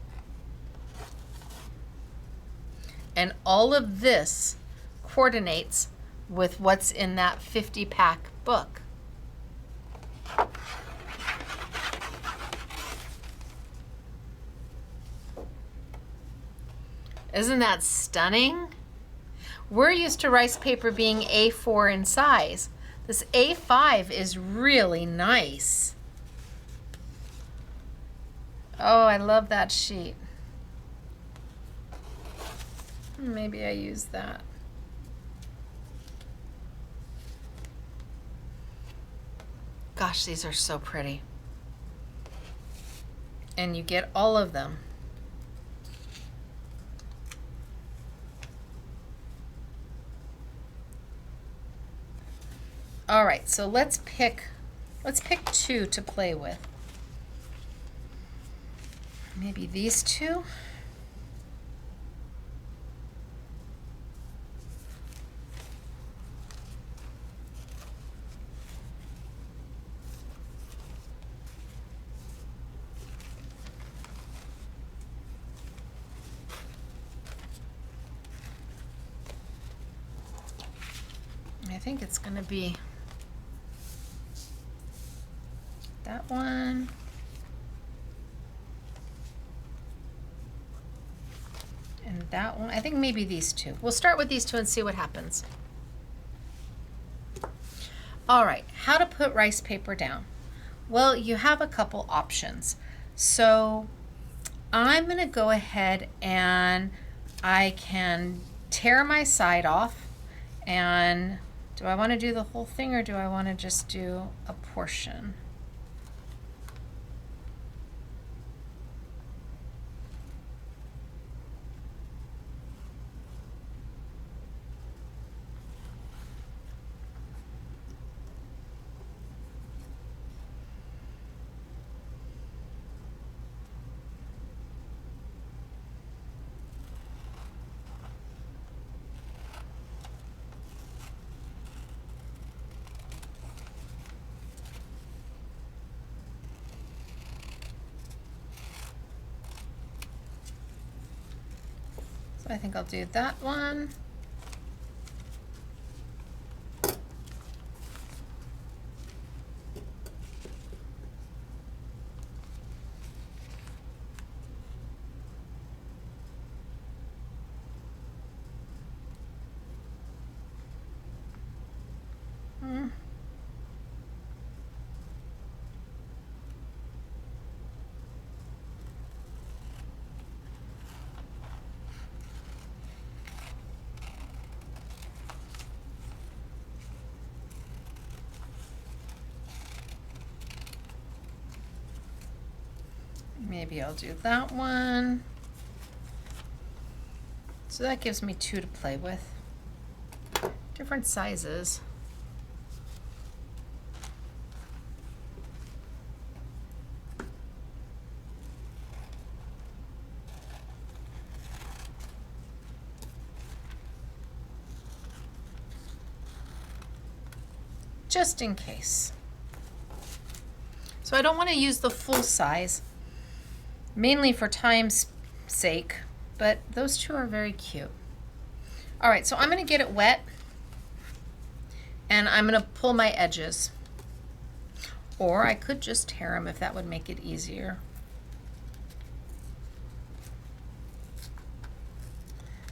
And all of this coordinates with what's in that 50-pack book. Isn't that stunning? We're used to rice paper being A4 in size. This A5 is really nice. Oh, I love that sheet. Maybe I use that. Gosh, these are so pretty. And you get all of them. All right, so let's pick 2 to play with. Maybe these 2. I think it's going to be that one. And that one. I think maybe these 2. We'll start with these 2 and see what happens. All right, how to put rice paper down. Well, you have a couple options. So I'm going to go ahead and I can tear my side off. And do I want to do the whole thing or do I want to just do a portion? So I think I'll do that one. Maybe I'll do that one. So that gives me 2 to play with. Different sizes. Just in case. So I don't want to use the full size, mainly for time's sake, but those 2 are very cute. All right, so I'm going to get it wet, and I'm going to pull my edges. Or I could just tear them if that would make it easier.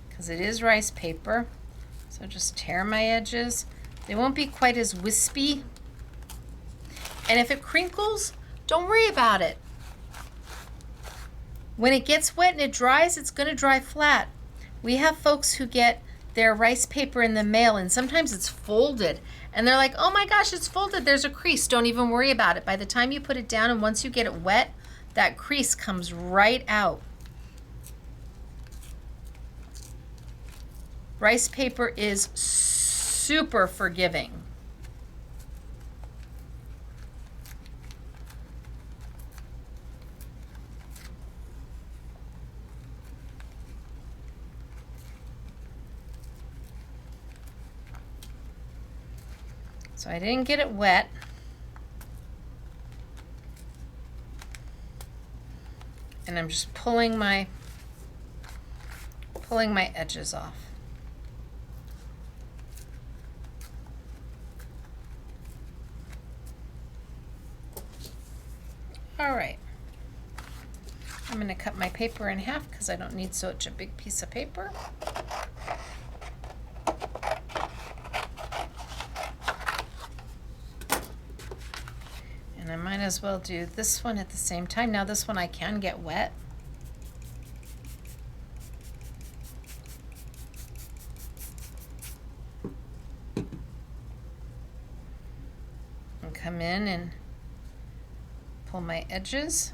Because it is rice paper, so just tear my edges. They won't be quite as wispy. And if it crinkles, don't worry about it. When it gets wet and it dries, it's going to dry flat. We have folks who get their rice paper in the mail and sometimes it's folded. And they're like, oh my gosh, it's folded. There's a crease. Don't even worry about it. By the time you put it down and once you get it wet, that crease comes right out. Rice paper is super forgiving. So I didn't get it wet. And I'm just pulling my edges off. All right. I'm going to cut my paper in half because I don't need such a big piece of paper. And I might as well do this one at the same time. Now this one I can get wet. And come in and pull my edges.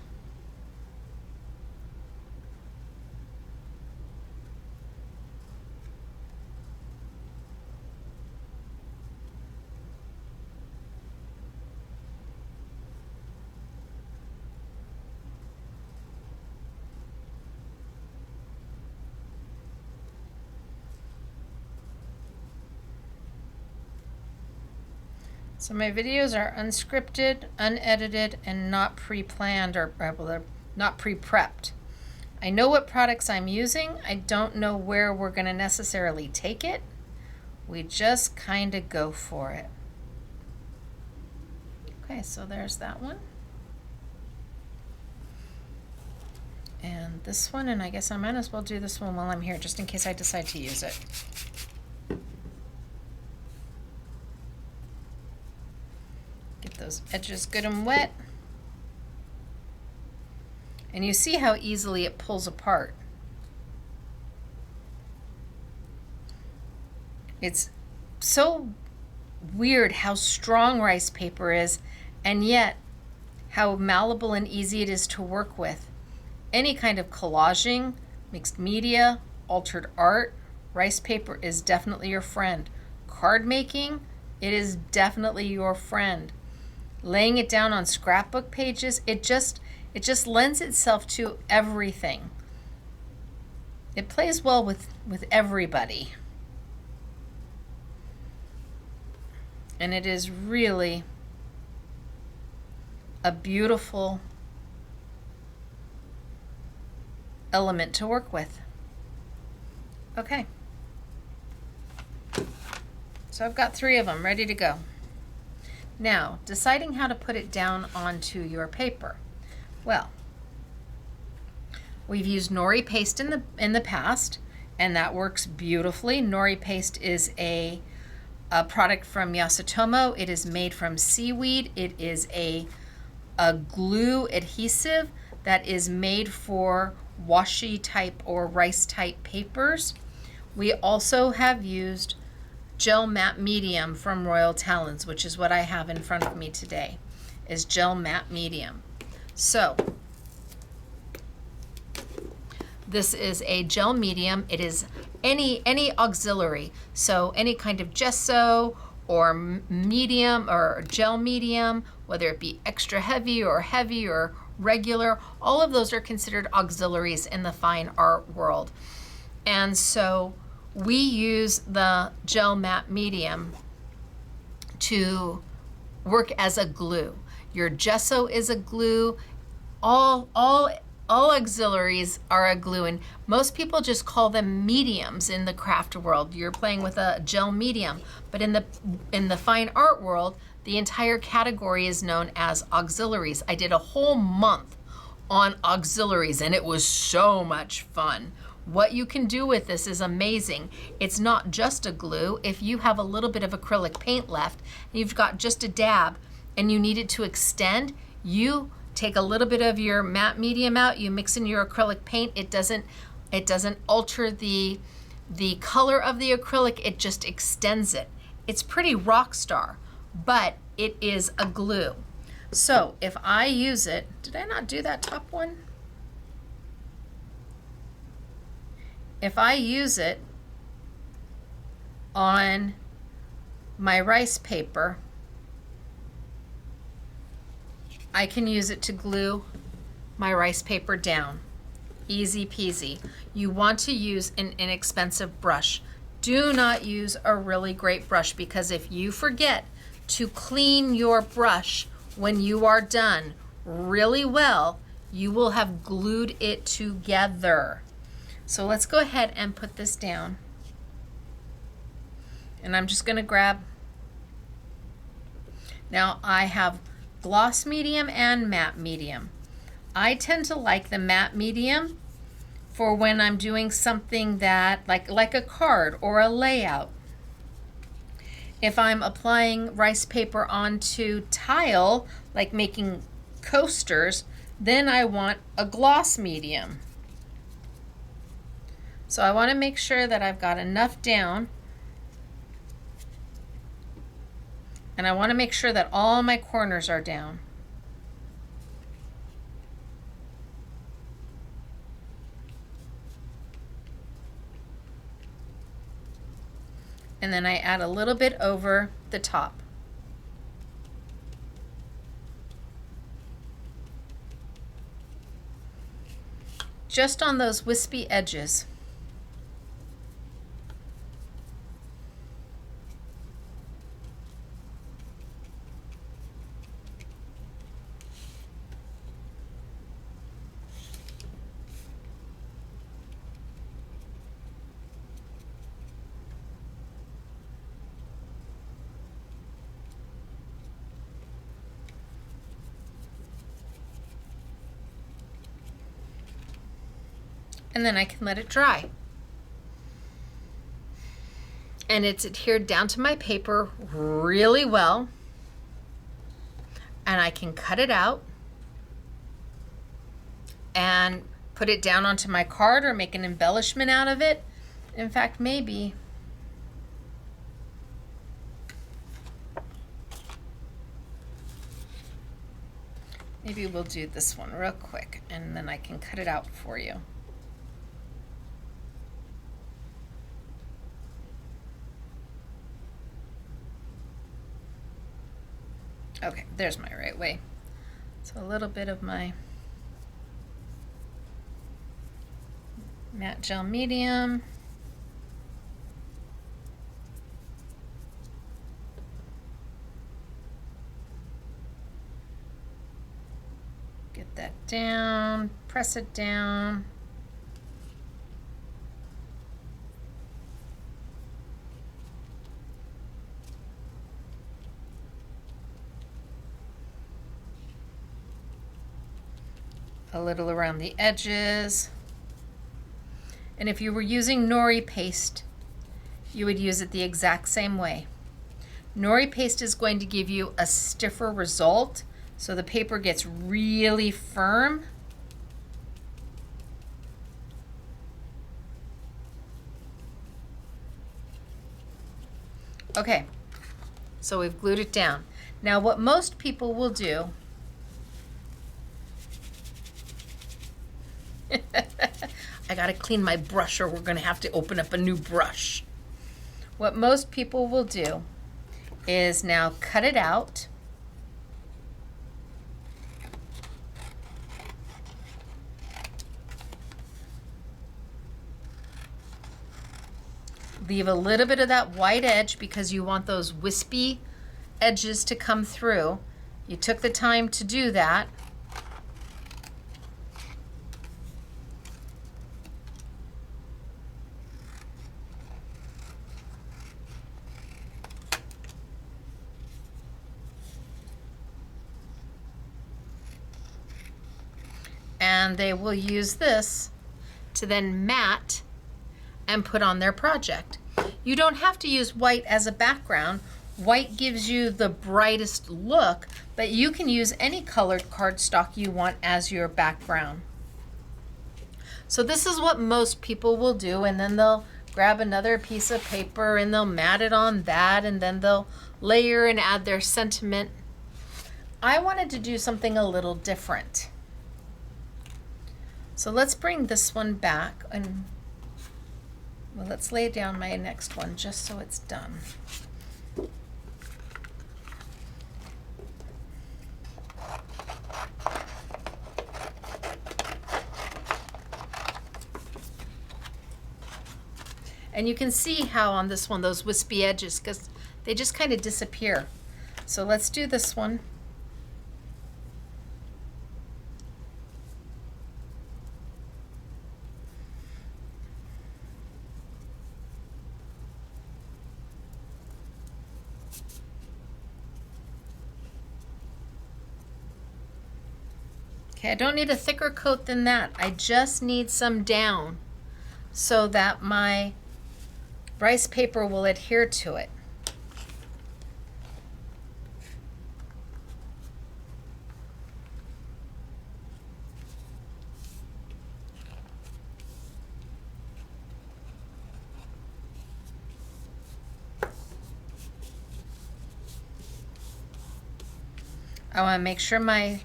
So my videos are unscripted, unedited, and not pre-planned or they're not pre-prepped. I know what products I'm using. I don't know where we're going to necessarily take it. We just kind of go for it. Okay, so there's that one. And this one, and I guess I might as well do this one while I'm here, just in case I decide to use it. Get those edges good and wet. And you see how easily it pulls apart. It's so weird how strong rice paper is, and yet how malleable and easy it is to work with. Any kind of collaging, mixed media, altered art, rice paper is definitely your friend. Card making, it is definitely your friend. Laying it down on scrapbook pages, it just lends itself to everything. It plays well with everybody. And it is really a beautiful element to work with. Okay. So I've got 3 of them ready to go. Now, deciding how to put it down onto your paper. Well, we've used nori paste in the past, and that works beautifully. Nori paste is a a product from Yasutomo. It is made from seaweed. It is a glue adhesive that is made for washi type or rice type papers. We also have used gel matte medium from Royal Talons, which is what I have in front of me today, is gel matte medium. So this is a gel medium. It is any auxiliary, so any kind of gesso or medium or gel medium, whether it be extra heavy or regular, all of those are considered auxiliaries in the fine art world. And so we use the gel matte medium to work as a glue. Your gesso is a glue. All auxiliaries are a glue, and most people just call them mediums in the craft world. You're playing with a gel medium, but in the fine art world, the entire category is known as auxiliaries. I did a whole month on auxiliaries, and it was so much fun. What you can do with this is amazing. It's not just a glue. If you have a little bit of acrylic paint left, and you've got just a dab, and you need it to extend, you take a little bit of your matte medium out, you mix in your acrylic paint. It doesn't alter the color of the acrylic, it just extends it. It's pretty rock star, but it is a glue. So if I use it, did I not do that top one? If I use it on my rice paper, I can use it to glue my rice paper down. Easy peasy. You want to use an inexpensive brush. Do not use a really great brush, because if you forget to clean your brush when you are done really well, you will have glued it together. So let's go ahead and put this down. And I'm just going to grab, now I have gloss medium and matte medium. I tend to like the matte medium for when I'm doing something that like a card or a layout. If I'm applying rice paper onto tile, like making coasters, then I want a gloss medium. So I want to make sure that I've got enough down, and I want to make sure that all my corners are down. And then I add a little bit over the top. Just on those wispy edges. And then I can let it dry. And it's adhered down to my paper really well. And I can cut it out and put it down onto my card or make an embellishment out of it. In fact, maybe we'll do this one real quick, and then I can cut it out for you. Okay, there's my right way. So a little bit of my matte gel medium. Get that down, press it down. A little around the edges. And if you were using nori paste, you would use it the exact same way. Nori paste is going to give you a stiffer result, so the paper gets really firm. Okay, so we've glued it down. Now what most people will do, I gotta clean my brush or we're gonna have to open up a new brush. What most people will do is now cut it out. Leave a little bit of that white edge because you want those wispy edges to come through. You took the time to do that. And they will use this to then mat and put on their project. You don't have to use white as a background. White gives you the brightest look, but you can use any colored cardstock you want as your background. So this is what most people will do, and then they'll grab another piece of paper and they'll mat it on that, and then they'll layer and add their sentiment. I wanted to do something a little different. So let's bring this one back and well, let's lay down my next one just so it's done. And you can see how on this one, those wispy edges, because they just kind of disappear. So let's do this one. Okay, I don't need a thicker coat than that. I just need some down so that my rice paper will adhere to it. I want to make sure my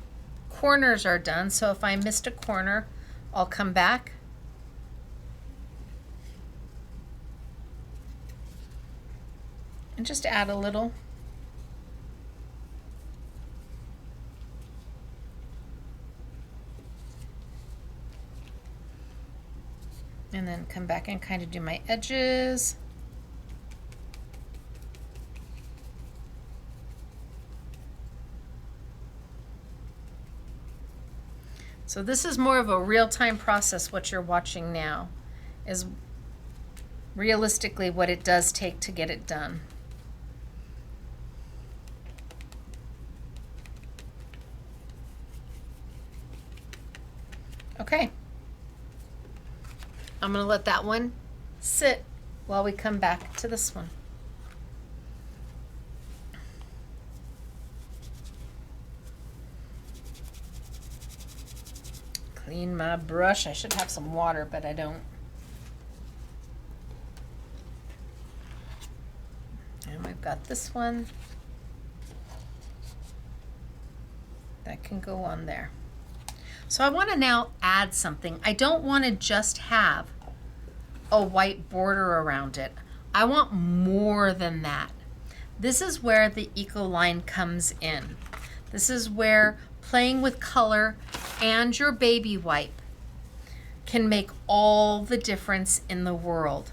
corners are done, so if I missed a corner, I'll come back. And just add a little. And then come back and kind of do my edges. So this is more of a real-time process. What you're watching now is realistically what it does take to get it done. Okay. I'm going to let that one sit while we come back to this one. Clean my brush. I should have some water, but I don't. And we've got this one. That can go on there. So I want to now add something. I don't want to just have a white border around it. I want more than that. This is where the Ecoline comes in. This is where playing with color and your baby wipe can make all the difference in the world.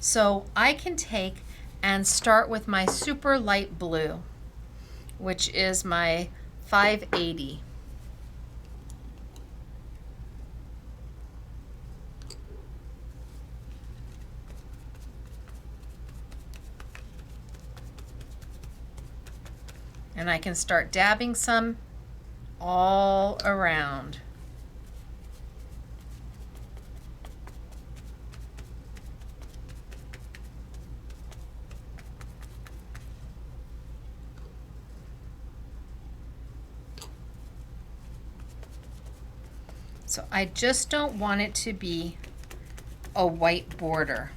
So I can take and start with my super light blue, which is my 580. And I can start dabbing some all around. So I just don't want it to be a white border.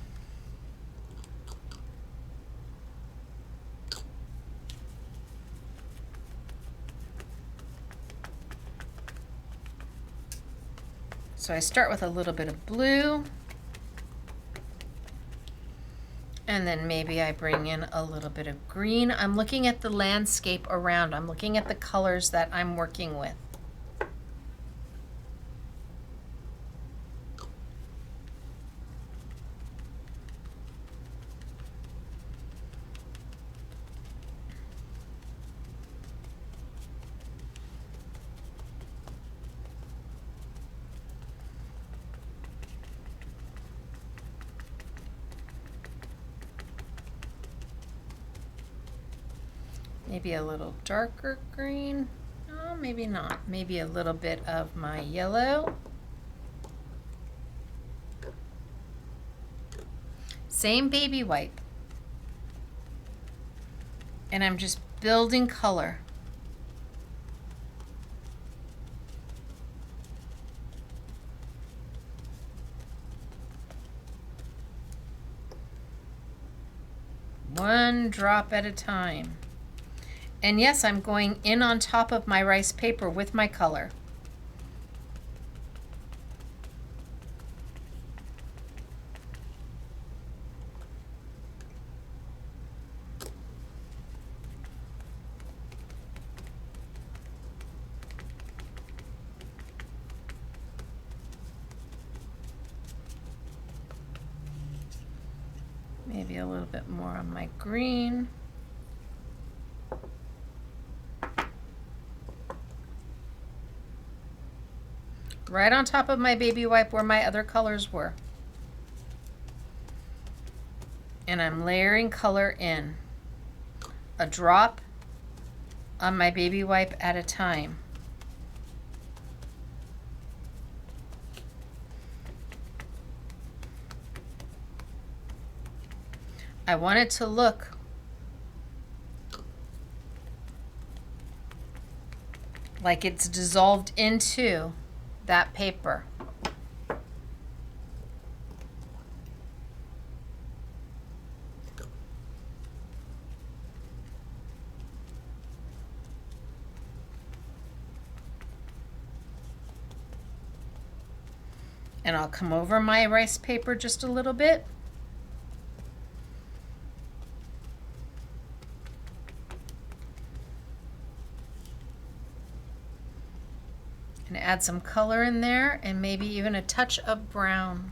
So I start with a little bit of blue, and then maybe I bring in a little bit of green. I'm looking at the landscape around. I'm looking at the colors that I'm working with. Maybe a little darker green. Oh, maybe not. Maybe a little bit of my yellow. Same baby wipe. And I'm just building color. One drop at a time. And yes, I'm going in on top of my rice paper with my color. Maybe a little bit more on my green. Right on top of my baby wipe where my other colors were. And I'm layering color in. A drop on my baby wipe at a time. I want it to look like it's dissolved into that paper. And I'll come over my rice paper just a little bit. And add some color in there, and maybe even a touch of brown.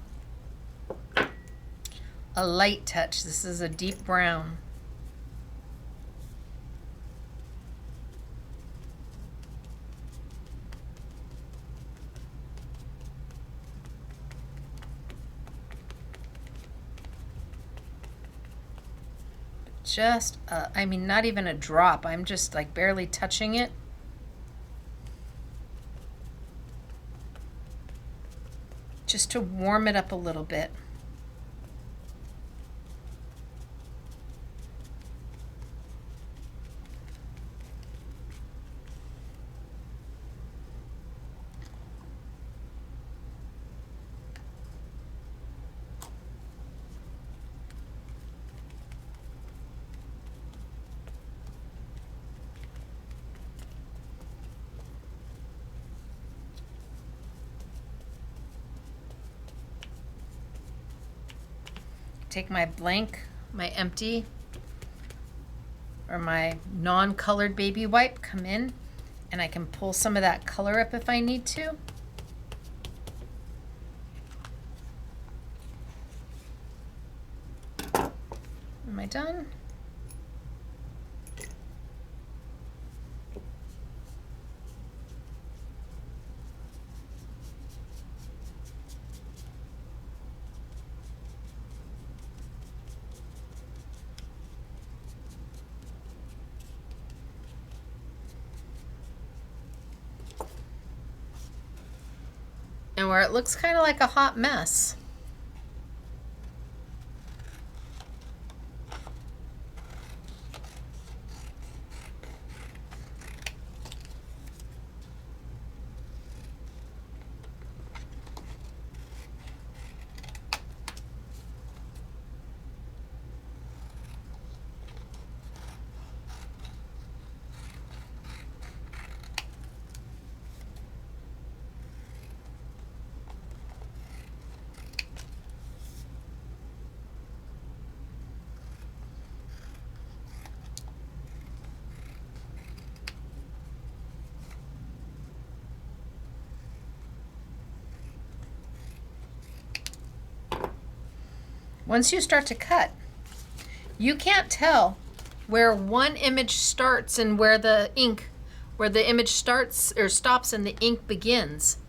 A light touch. This is a deep brown. Just, I mean, not even a drop. I'm just like barely touching it. Just to warm it up a little bit. Take my blank, my empty, or my non-colored baby wipe, come in, and I can pull some of that color up if I need to. Am I done? And where it looks kind of like a hot mess. once you start to cut, you can't tell where one image starts and where the image starts or stops and the ink begins.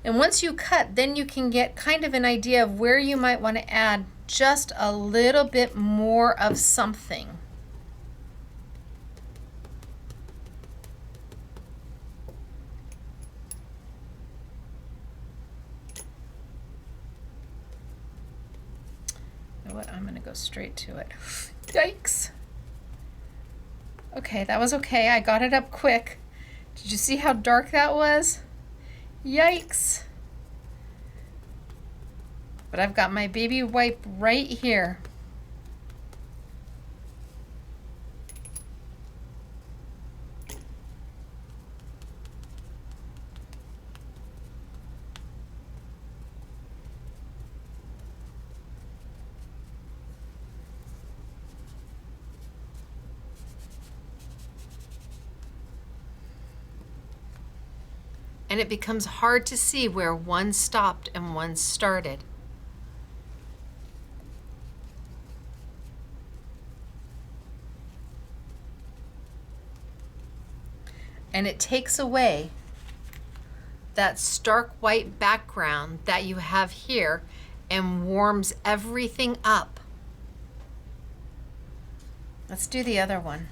And once you cut, then you can get kind of an idea of where you might want to add just a little bit more of something. You know what? I'm going to go straight to it. Yikes. Okay, that was okay. I got it up quick. Did you see how dark that was? Yikes. But I've got my baby wipe right here. And it becomes hard to see where one stopped and one started. And it takes away that stark white background that you have here and warms everything up. Let's do the other one.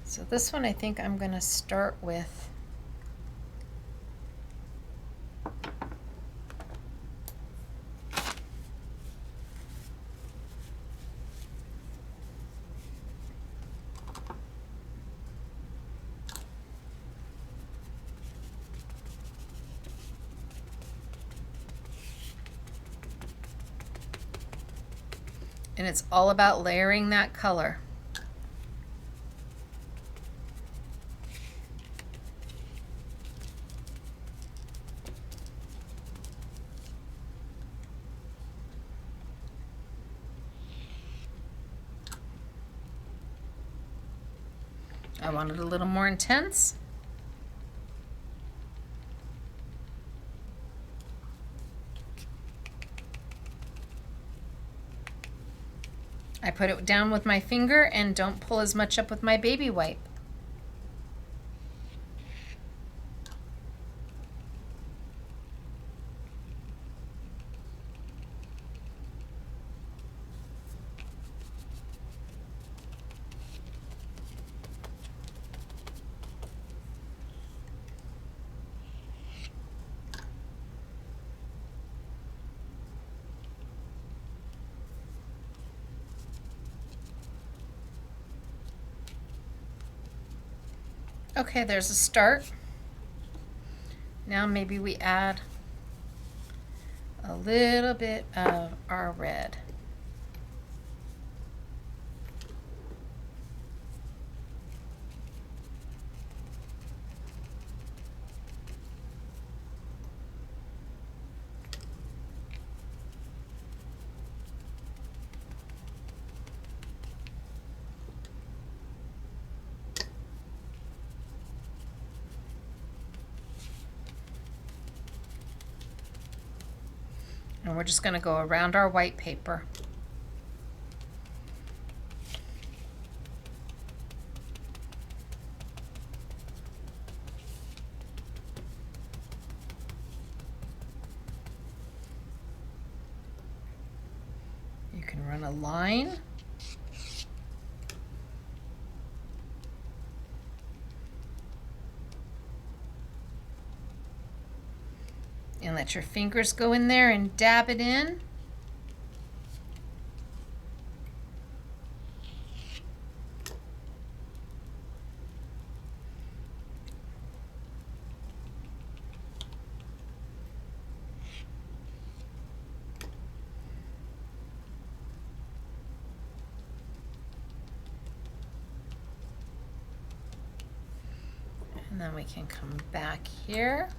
So this one I think I'm going to start with and it's all about layering that color. I want it a little more intense. I put it down with my finger and don't pull as much up with my baby wipe. Okay, there's a start. Now maybe we add a little bit of our red. And we're just going to go around our white paper. You can run a line. And let your fingers go in there and dab it in. And then we can come back here.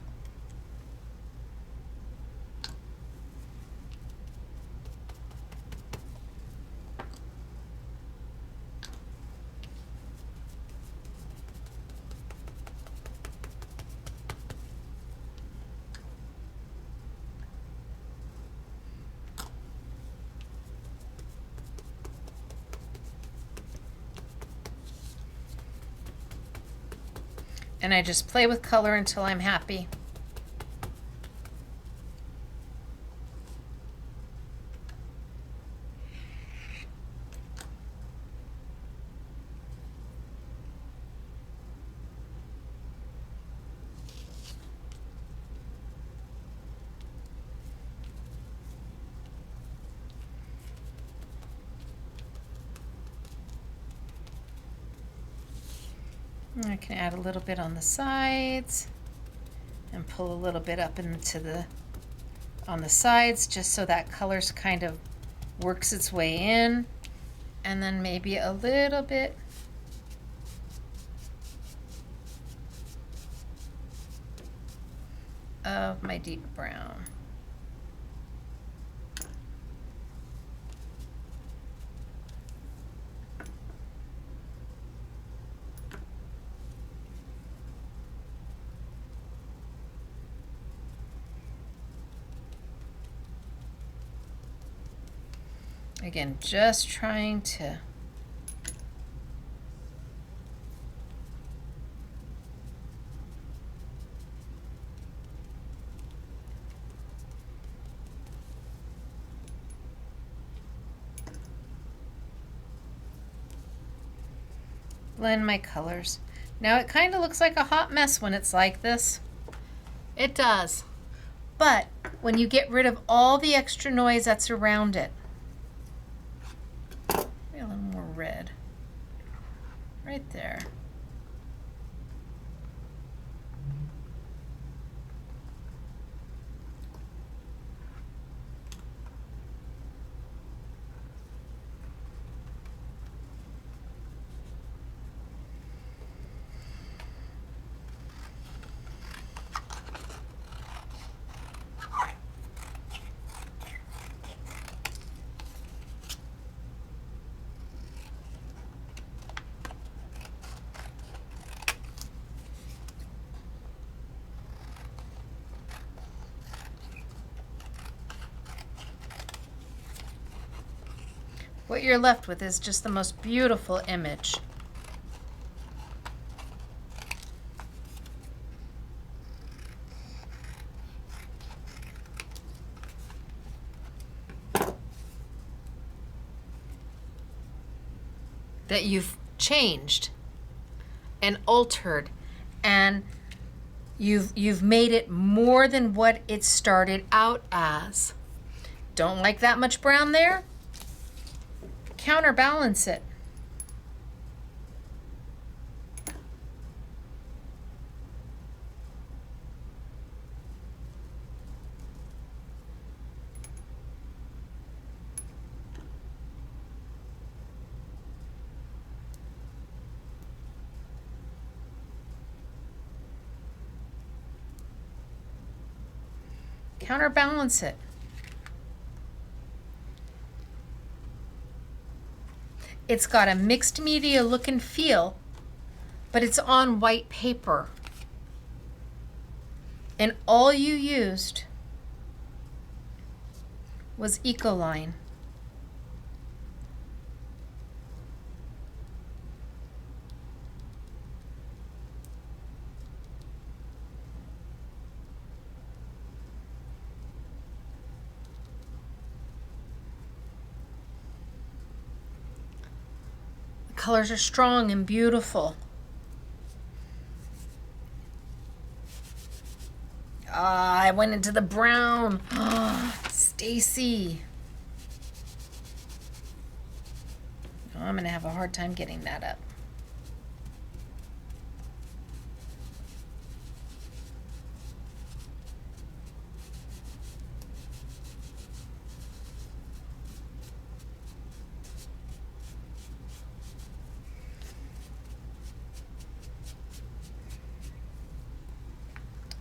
And I just play with color until I'm happy. I can add a little bit on the sides and pull a little bit up into on the sides just so that color's kind of works its way in. And then maybe a little bit of my deep brown. Again, just trying to blend my colors. Now it kind of looks like a hot mess when it's like this. It does. But when you get rid of all the extra noise that's around it, maybe a little more red right there. What you're left with is just the most beautiful image. That you've changed and altered, and you've made it more than what it started out as. Don't like that much brown there? Counterbalance it. Counterbalance it. It's got a mixed media look and feel, but it's on white paper. And all you used was Ecoline. Colors are strong and beautiful. Ah, I went into the brown. Stacey. Oh, I'm going to have a hard time getting that up.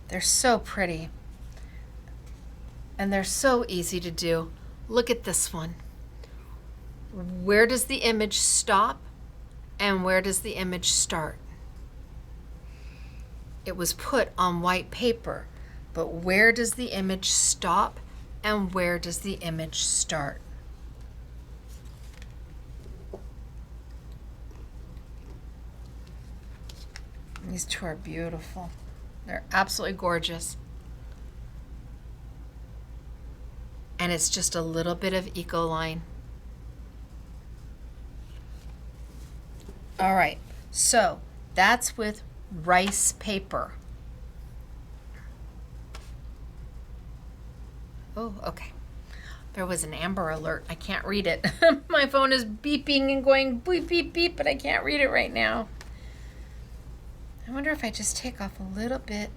They're so pretty. And they're so easy to do. Look at this one. Where does the image stop and where does the image start? It was put on white paper, but where does the image stop and where does the image start? These two are beautiful. They're absolutely gorgeous. And it's just a little bit of Ecoline. All right, so that's with rice paper. Oh, okay. There was an Amber Alert. I can't read it. My phone is beeping and going beep, beep, beep, but I can't read it right now. I wonder if I just take off a little bit.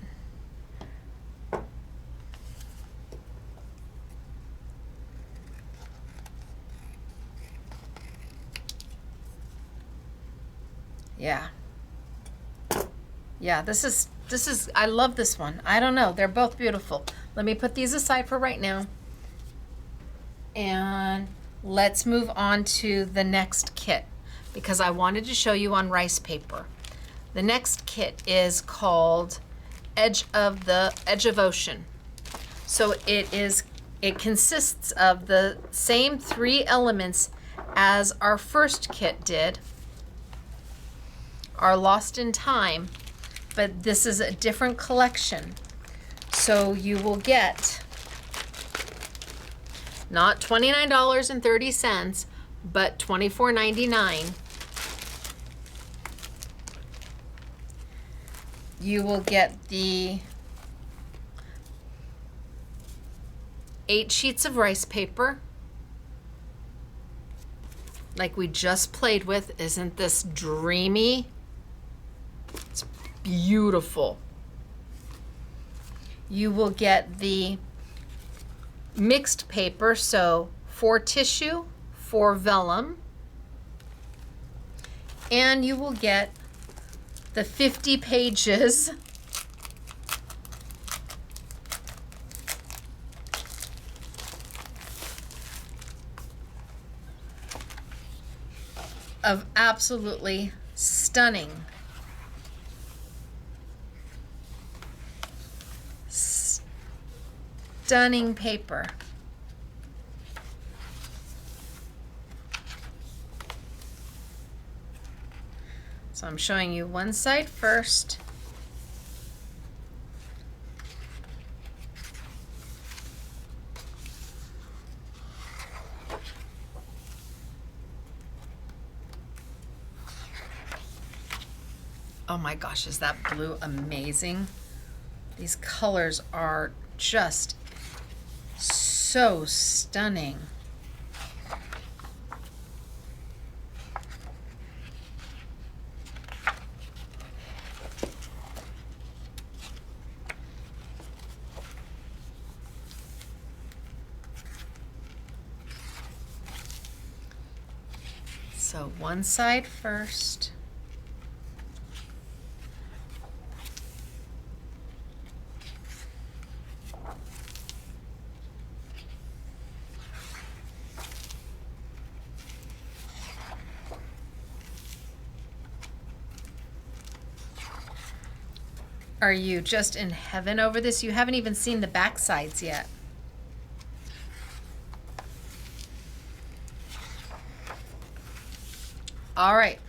Yeah. Yeah, this is, I love this one. I don't know, they're both beautiful. Let me put these aside for right now. And let's move on to the next kit because I wanted to show you on rice paper. The next kit is called Edge of Ocean. So it consists of the same 3 elements as our first kit did, our Lost in Time, but this is a different collection. So you will get not $29.30, but $24.99. You will get the 8 sheets of rice paper, like we just played with. Isn't this dreamy? It's beautiful. You will get the mixed paper, so 4 tissue, 4 vellum, and you will get the 50 pages of absolutely stunning paper. So I'm showing you one side first. Oh my gosh, is that blue amazing? These colors are just so stunning. So one side first. Are you just in heaven over this? You haven't even seen the back sides yet. All right.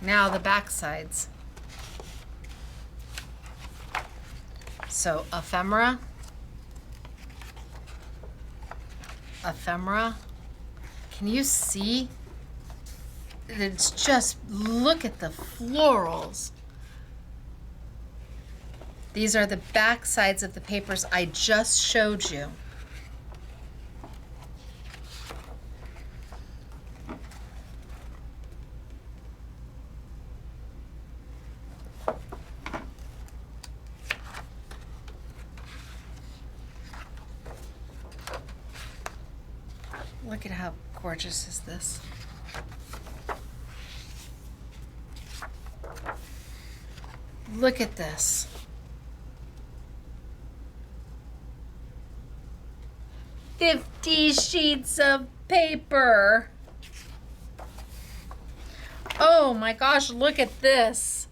Now the back sides. So ephemera. Can you see? It's just, look at the florals. These are the back sides of the papers I just showed you. Look at how gorgeous is this. Look at this. $50 sheets of paper. Oh my gosh, look at this.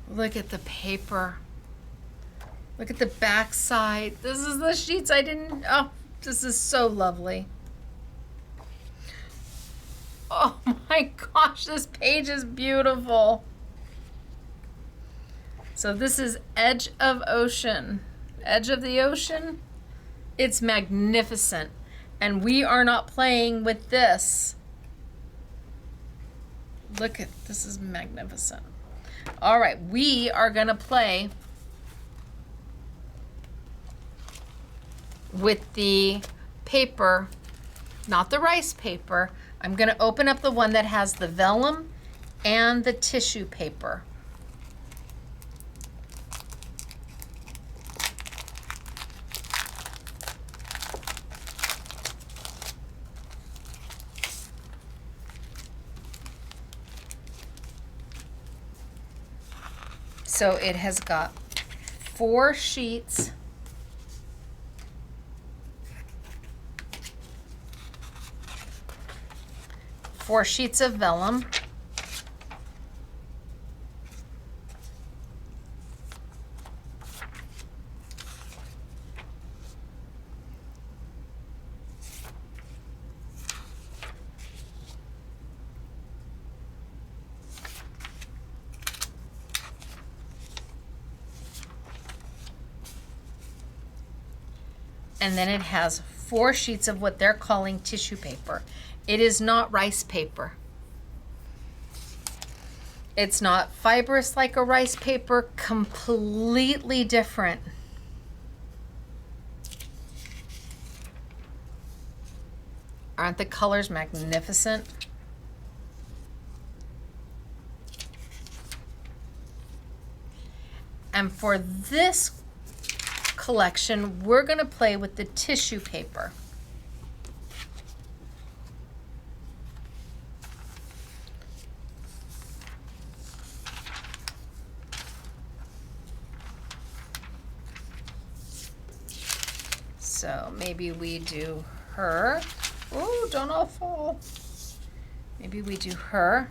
Look at the paper. Look at the back side. This is the sheets I didn't, oh, this is so lovely. Oh my gosh, this page is beautiful. So this is Edge of Ocean. Edge of the Ocean. It's magnificent. And we are not playing with this. Look at, this is magnificent. All right, we are gonna play with the paper, not the rice paper. I'm gonna open up the one that has the vellum and the tissue paper. So it has got 4 sheets. Four sheets of vellum. And then it has 4 sheets of what they're calling tissue paper. It is not rice paper. It's not fibrous like a rice paper, completely different. Aren't the colors magnificent? And for this collection, we're going to play with the tissue paper. So maybe we do her. Oh, don't all fall. Maybe we do her.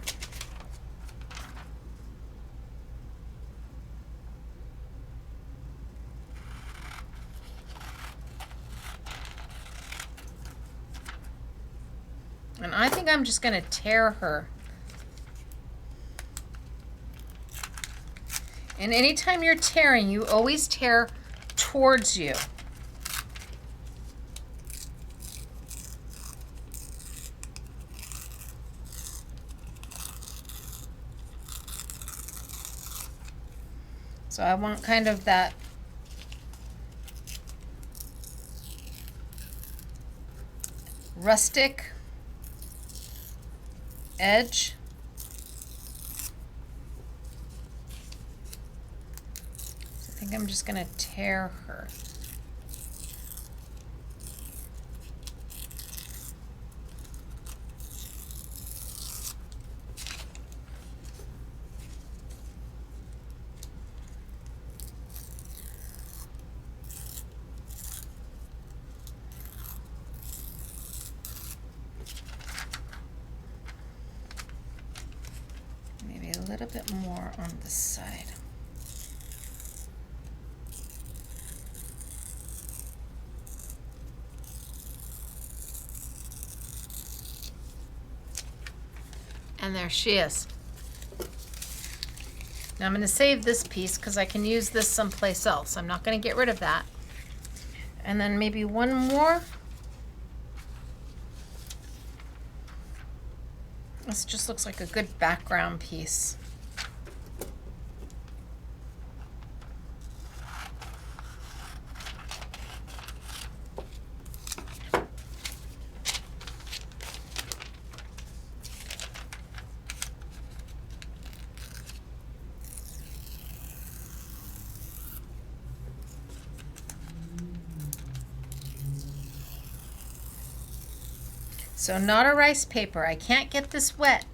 And I think I'm just going to tear her. And anytime you're tearing, you always tear towards you. So I want kind of that rustic edge. So I think I'm just going to tear her. A little bit more on this side. And there she is. Now I'm going to save this piece because I can use this someplace else. I'm not going to get rid of that. And then maybe one more. This just looks like a good background piece. So not a rice paper. I can't get this wet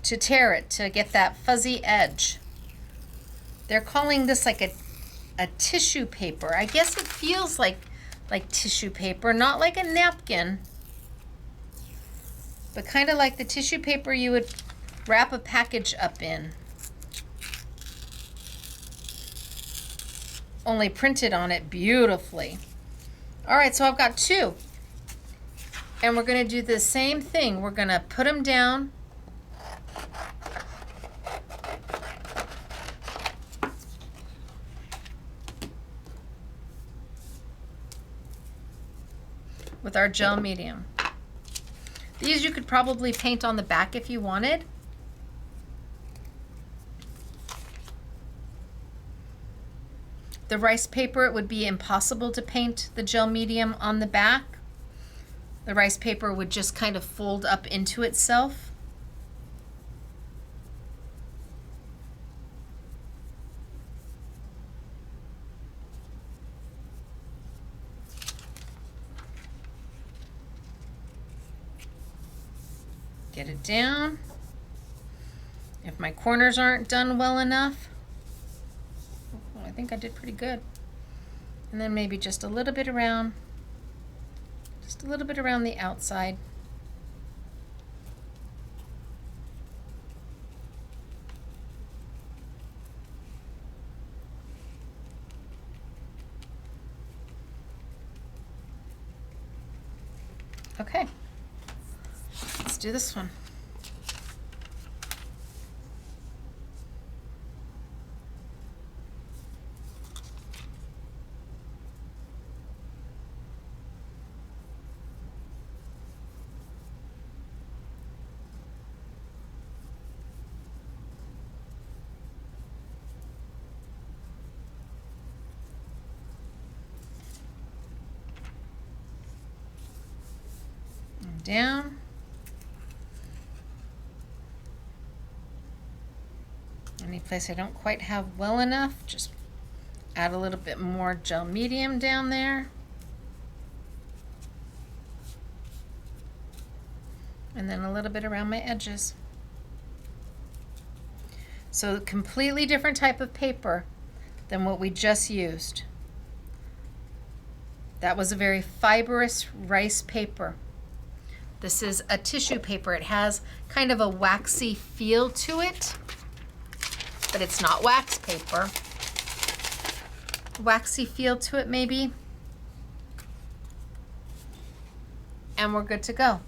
to tear it, to get that fuzzy edge. they're calling this like a tissue paper. I guess it feels like tissue paper, not like a napkin, but kind of like the tissue paper you would wrap a package up in. Only printed on it beautifully. All right, so I've got two. And we're going to do the same thing. We're going to put them down. With our gel medium. These you could probably paint on the back if you wanted. The rice paper, it would be impossible to paint the gel medium on the back. The rice paper would just kind of fold up into itself. Get it down. If my corners aren't done well enough, I think I did pretty good. And then maybe just a little bit around, the outside. Okay, let's do this one. Down. Any place I don't quite have well enough, just add a little bit more gel medium down there. And then a little bit around my edges. So a completely different type of paper than what we just used. That was a very fibrous rice paper. This is a tissue paper. It has kind of a waxy feel to it, but it's not wax paper. Waxy feel to it maybe. And we're good to go.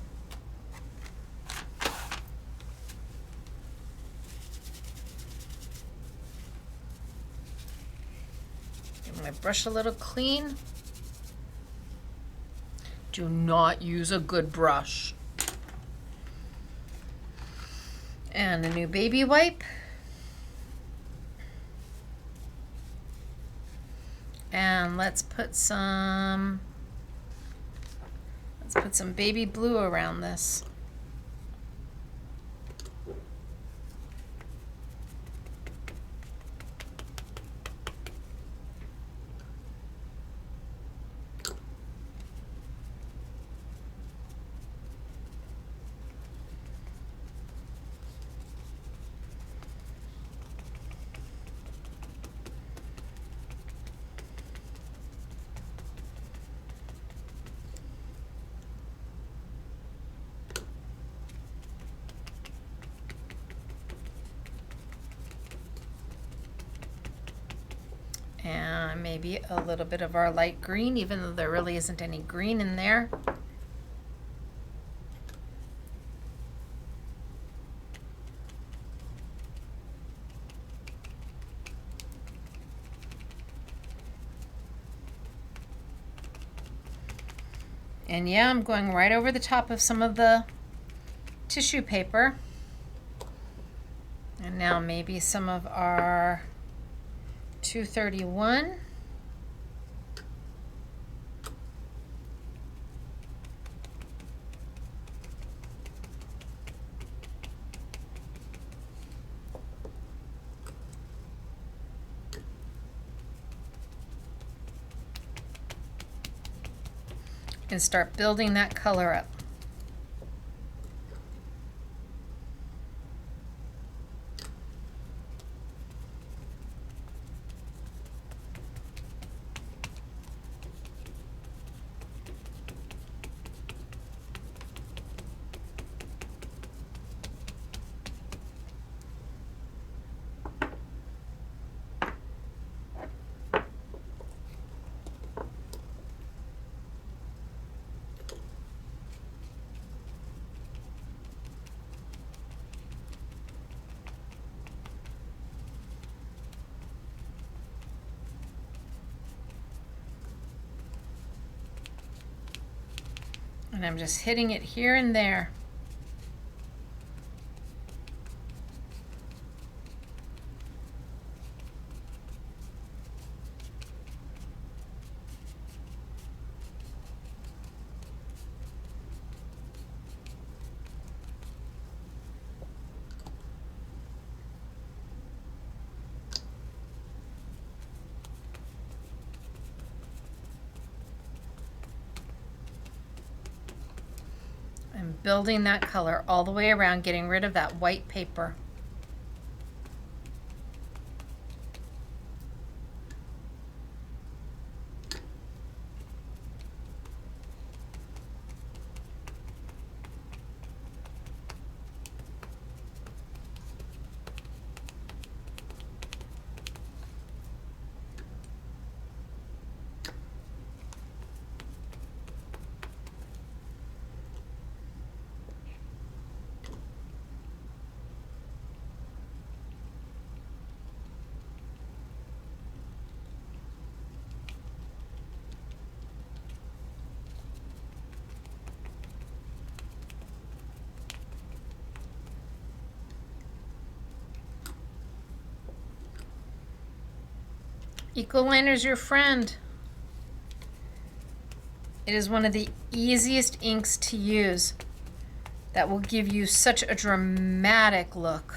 Give my brush a little clean. Do not use a good brush. And a new baby wipe. And let's put some baby blue around this. And maybe a little bit of our light green, even though there really isn't any green in there. And yeah, I'm going right over the top of some of the tissue paper. And now maybe some of our 231. And start building that color up. And I'm just hitting it here and there. I'm building that color all the way around, getting rid of that white paper. Ecoline is your friend. It is one of the easiest inks to use that will give you such a dramatic look.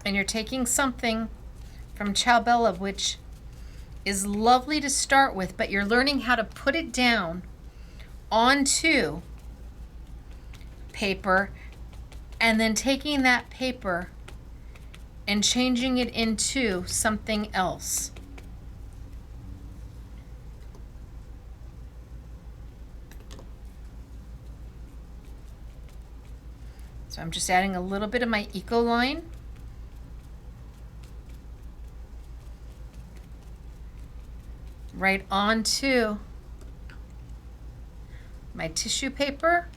And you're taking something from Ciao, Vellum, which is lovely to start with, but you're learning how to put it down onto paper and then taking that paper and changing it into something else. So I'm just adding a little bit of my Ecoline. Right onto my tissue paper.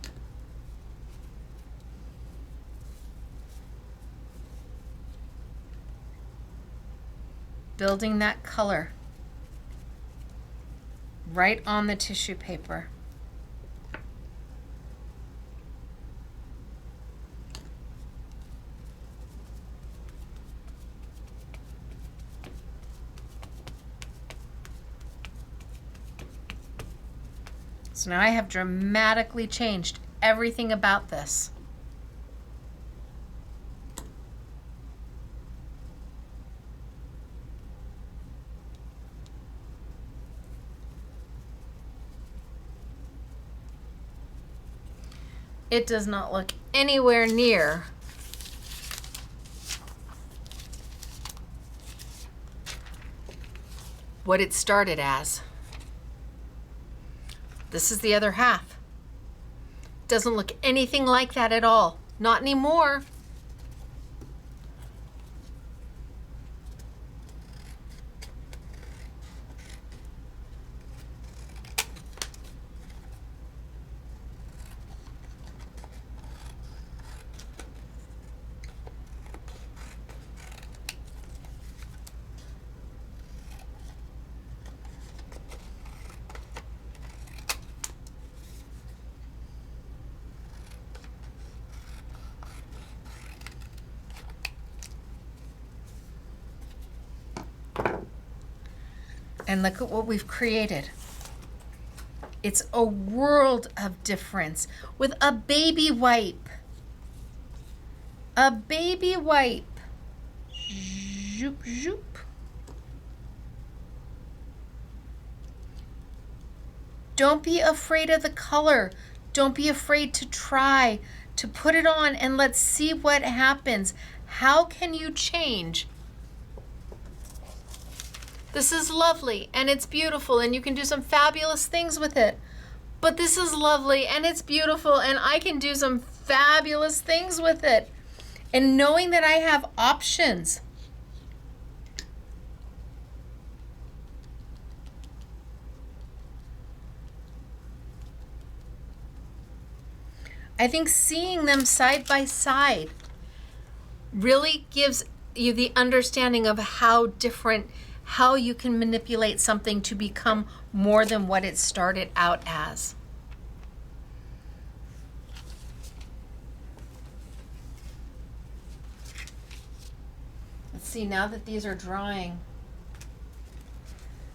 Building that color right on the tissue paper. So now I have dramatically changed everything about this. It does not look anywhere near what it started as. This is the other half. Doesn't look anything like that at all. Not anymore. And look at what we've created. It's a world of difference with a baby wipe. A baby wipe. Zoop, zoop. Don't be afraid of the color. Don't be afraid to try to put it on and let's see what happens. How can you change This is lovely and it's beautiful and you can do some fabulous things with it. But this is lovely and it's beautiful and I can do some fabulous things with it. And knowing that I have options. I think seeing them side by side really gives you the understanding of how different, how you can manipulate something to become more than what it started out as. Let's see, now that these are drying.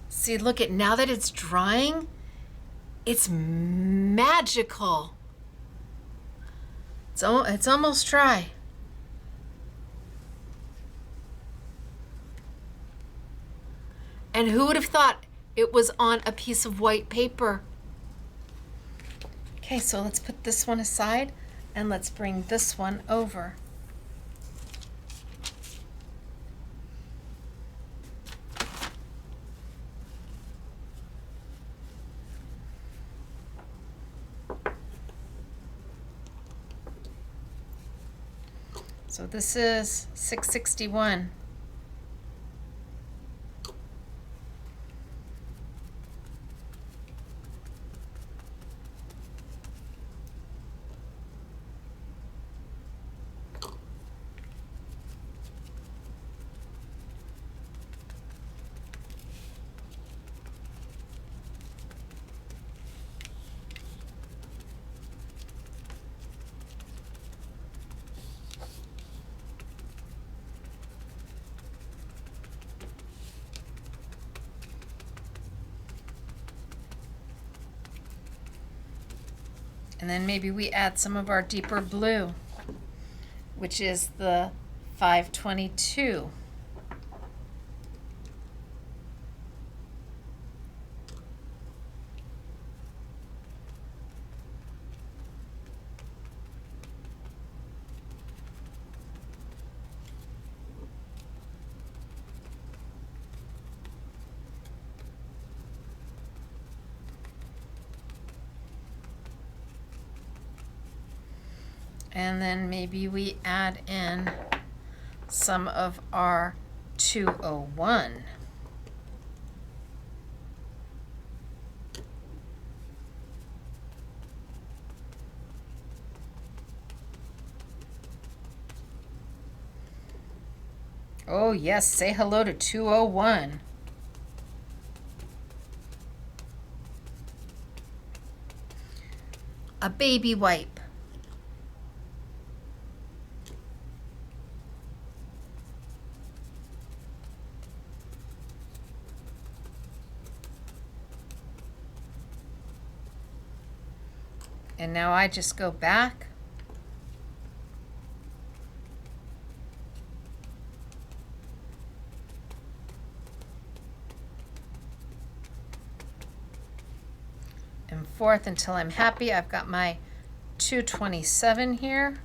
See, look at, now that it's drying, it's magical. It's almost dry. And who would have thought it was on a piece of white paper? Okay, so let's put this one aside and let's bring this one over. So this is 661. And then maybe we add some of our deeper blue, which is the 522. And then maybe we add in some of our 201. Oh yes, say hello to 201. A baby wipe. And now I just go back and forth until I'm happy. I've got my 227 here.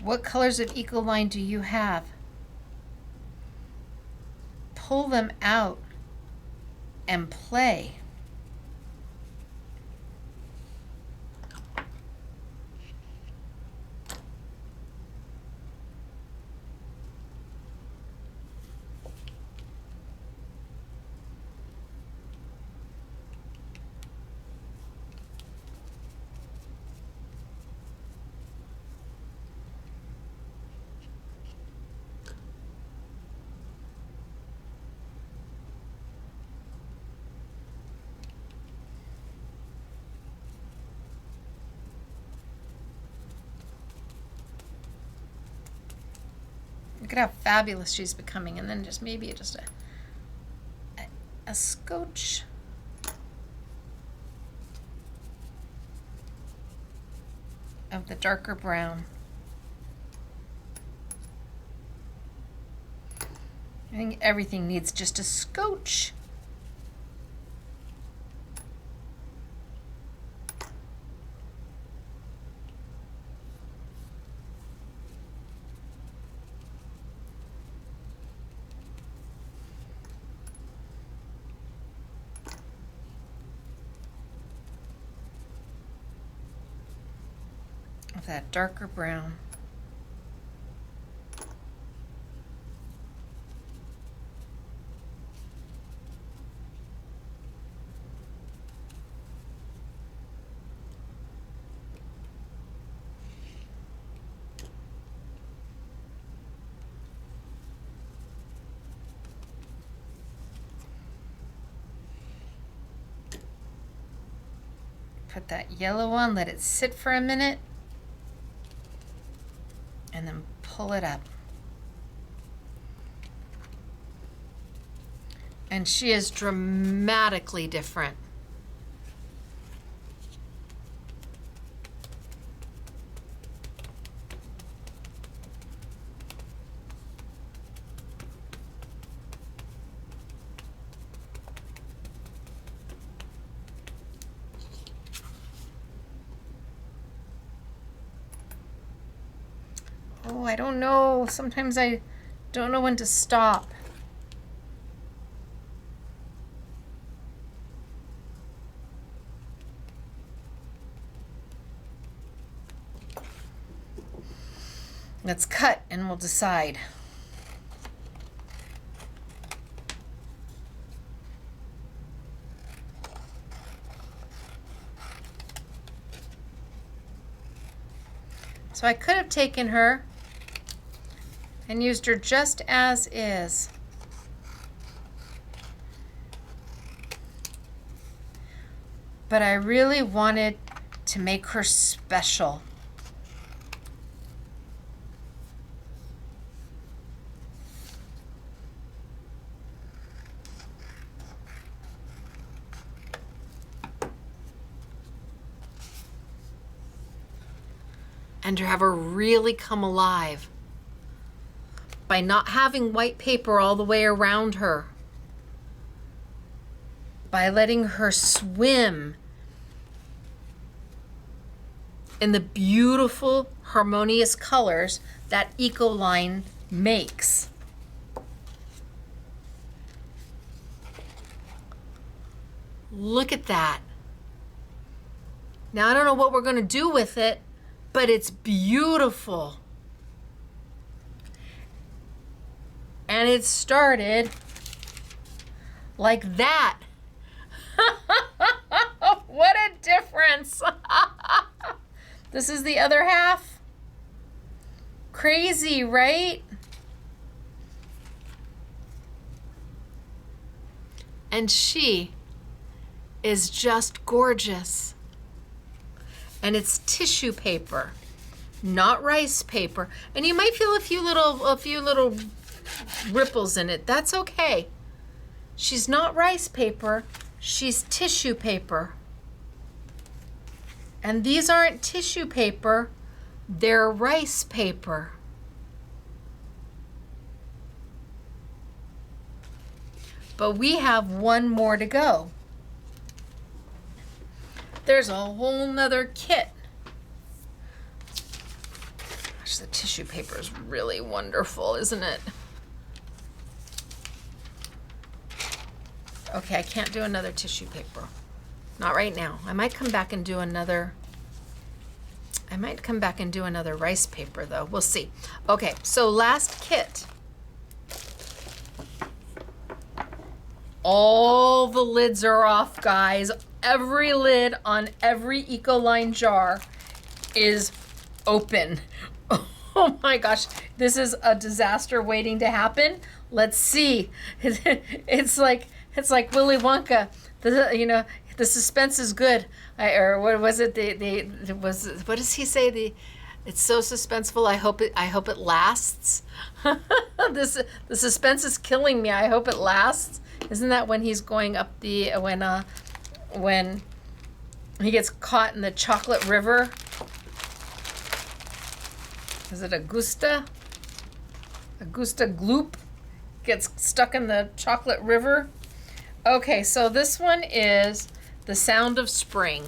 What colors of Ecoline do you have? Pull them out and play. Look at how fabulous she's becoming. And then just maybe just a scotch. Of the darker brown. I think everything needs just a scotch. Of that darker brown. Put that yellow on, let it sit for a minute, and then pull it up. And she is dramatically different. Oh, I don't know. Sometimes I don't know when to stop. Let's cut and we'll decide. So I could have taken her and used her just as is. But I really wanted to make her special. And to have her really come alive by not having white paper all the way around her, by letting her swim in the beautiful harmonious colors that Ecoline makes. Look at that. Now I don't know what we're going to do with it, but it's beautiful. And it started like that. What a difference. This is the other half. Crazy, right? And she is just gorgeous. And it's tissue paper, not rice paper. And you might feel a few little ripples in it. That's okay. She's not rice paper, she's tissue paper. And these aren't tissue paper, they're rice paper. But we have one more to go. There's a whole nother kit. Gosh, the tissue paper is really wonderful, isn't it? Okay, I can't do another tissue paper. Not right now. I might come back and do another rice paper though. We'll see. Okay, so last kit. All the lids are off, guys. Every lid on every Ecoline jar is open. Oh my gosh, this is a disaster waiting to happen. Let's see. It's like Willy Wonka. The suspense is good. Or what was it? What does he say? It's so suspenseful. I hope it lasts. The suspense is killing me. I hope it lasts. Isn't that when he's going up the when he gets caught in the chocolate river? Is it Augusta? Augusta Gloop gets stuck in the chocolate river. Okay, so this one is The Sound of Spring.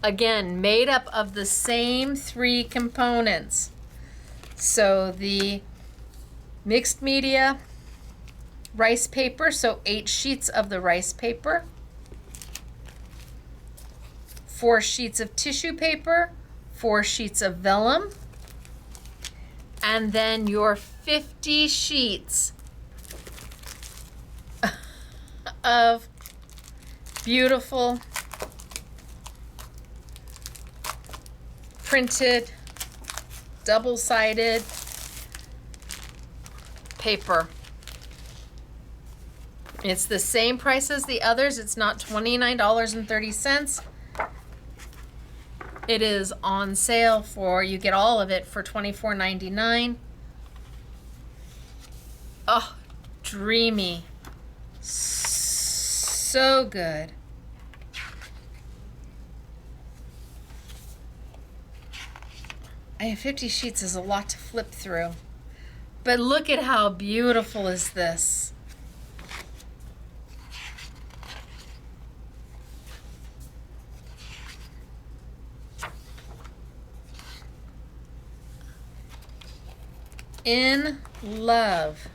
Again, made up of the same 3 components. So the mixed media rice paper, so 8 sheets of the rice paper, 4 sheets of tissue paper, 4 sheets of vellum, and then your 50 sheets of beautiful printed double-sided paper. It's the same price as the others. It's not $29.30. It is on sale for, you get all of it for $24.99. Oh, dreamy. So good. I have 50 sheets is a lot to flip through. But look at how beautiful is this. In love.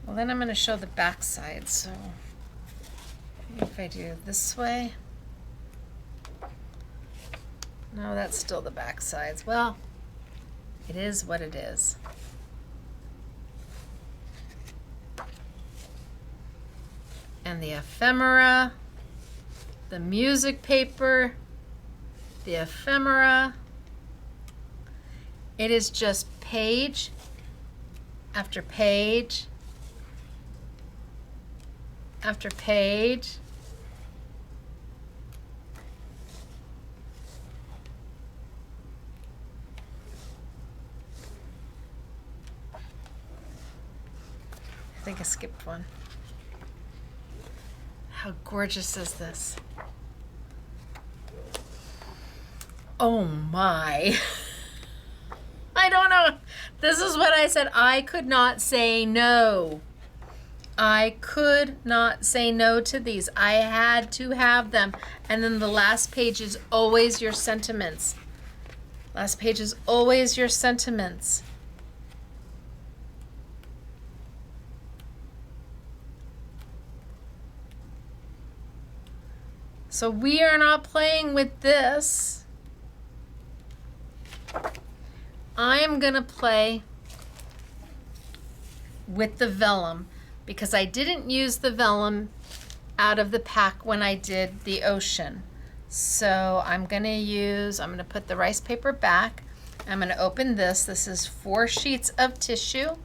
Well, then I'm going to show the back side. So if I do this way. No, that's still the back sides. Well, it is what it is. And the ephemera, the music paper, the ephemera. It is just page after page after page. I think I skipped one. How gorgeous is this? Oh my. I don't know. This is what I said. I could not say no. I could not say no to these. I had to have them. And then the last page is always your sentiments. Last page is always your sentiments. So we are not playing with this. I am going to play with the vellum because I didn't use the vellum out of the pack when I did the ocean. So I'm going to put the rice paper back. I'm going to open this. This is 4 sheets of tissue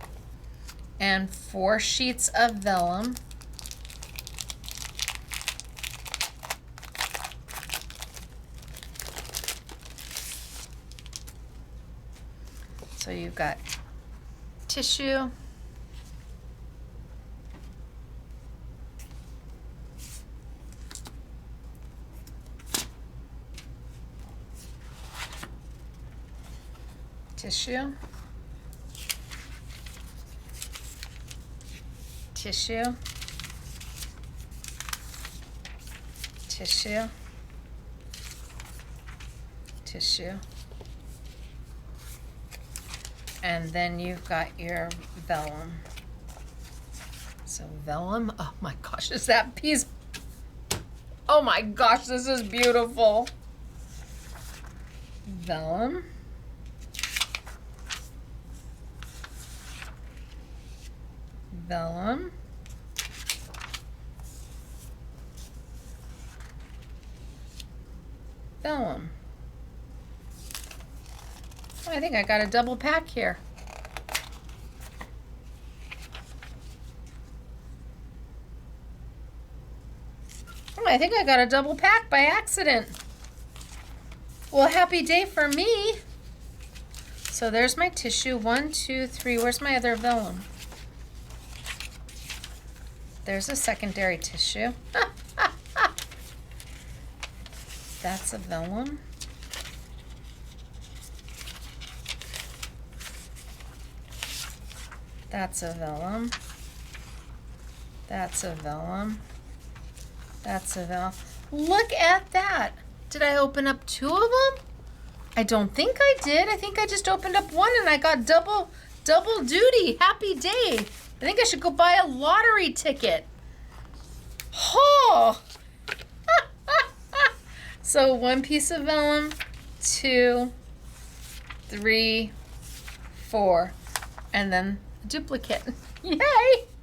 and 4 sheets of vellum. So you've got tissue, tissue, tissue, tissue, tissue. And then you've got your vellum. So vellum, oh my gosh, is that piece, oh my gosh, this is beautiful. Vellum. Vellum. Vellum. I think I got a double pack here. Oh, I think I got a double pack by accident. Well, happy day for me. So there's my tissue. 1, 2, 3. Where's my other vellum? There's a secondary tissue. That's a vellum. That's a vellum. That's a vellum. That's a vellum. Look at that. Did I open up 2 of them? I don't think I did. I think I just opened up 1 and I got double duty. Happy day. I think I should go buy a lottery ticket. Oh! So 1 piece of vellum, 2, 3, 4, and then a duplicate. Yay!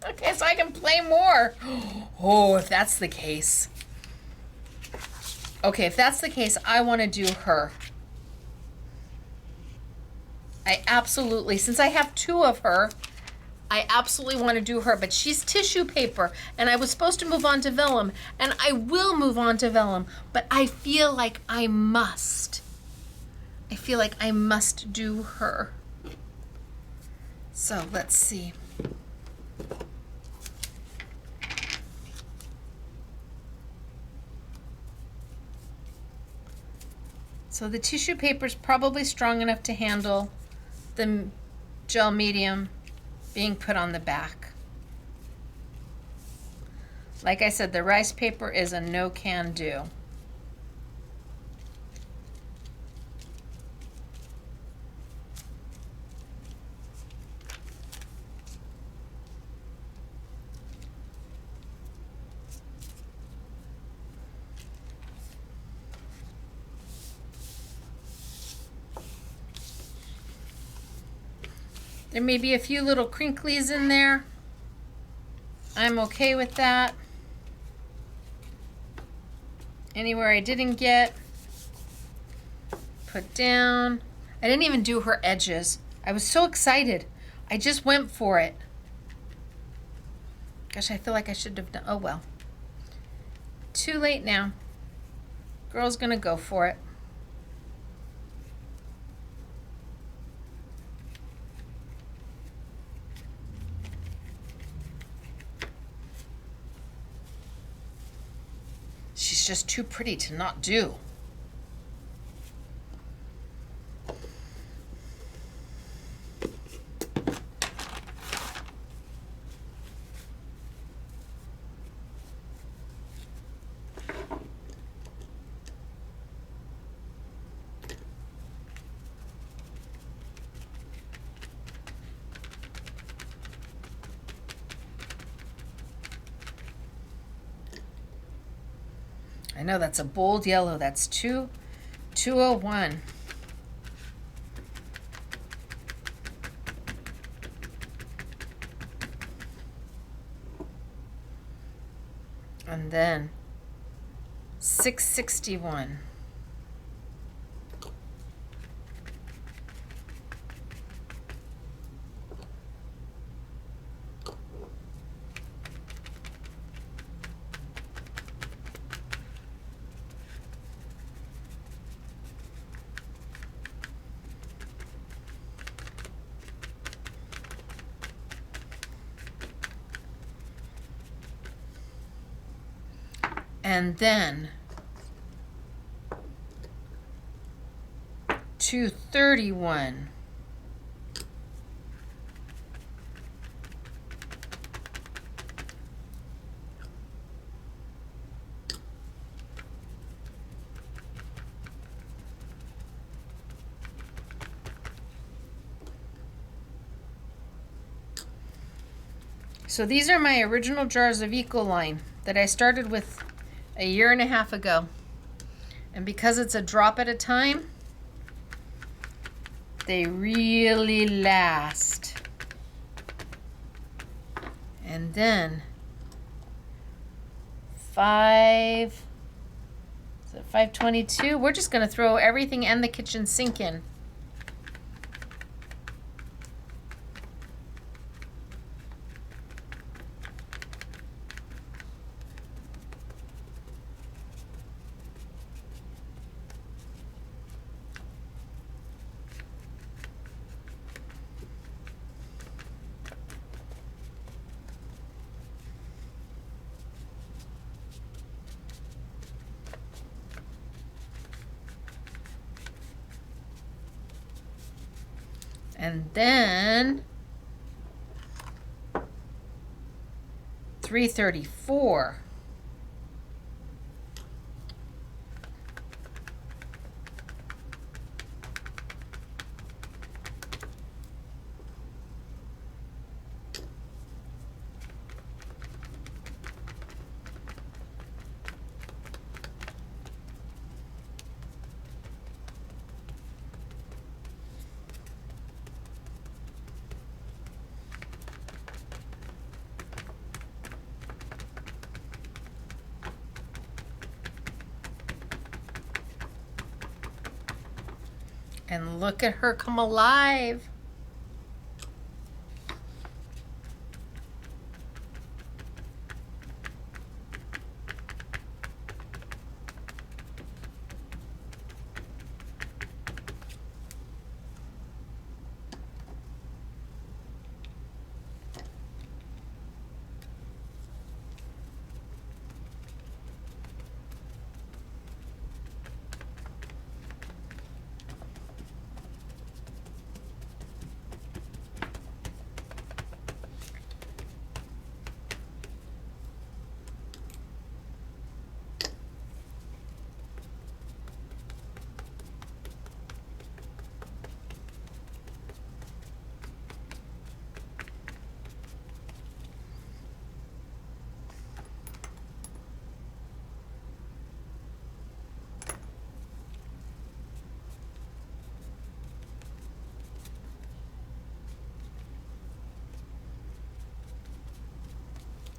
Okay, so I can play more. Oh, if that's the case. Okay, if that's the case, I want to do her. I absolutely, since I have 2 of her, I absolutely want to do her, but she's tissue paper, and I was supposed to move on to vellum, and I will move on to vellum, but I feel like I must. I feel like I must do her. So let's see. So the tissue paper is probably strong enough to handle the gel medium being put on the back. Like I said, the rice paper is a no can do. There may be a few little crinklies in there. I'm okay with that. Anywhere I didn't get, put down. I didn't even do her edges. I was so excited. I just went for it. Gosh, I feel like I should have done, oh well. Too late now. Girl's gonna go for it. She's just too pretty to not do. I know that's a bold yellow. That's 201. And then 661. And then 231. So these are my original jars of Ecoline that I started with a year and a half ago. And because it's a drop at a time, they really last. And then 522. We're just going to throw everything and the kitchen sink in. And then 334. And look at her come alive.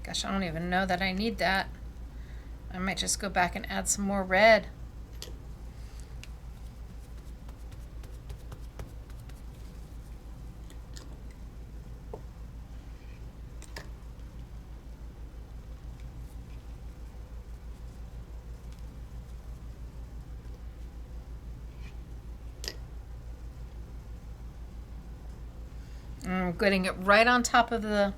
Gosh, I don't even know that I need that. I might just go back and add some more red. And I'm getting it right on top of the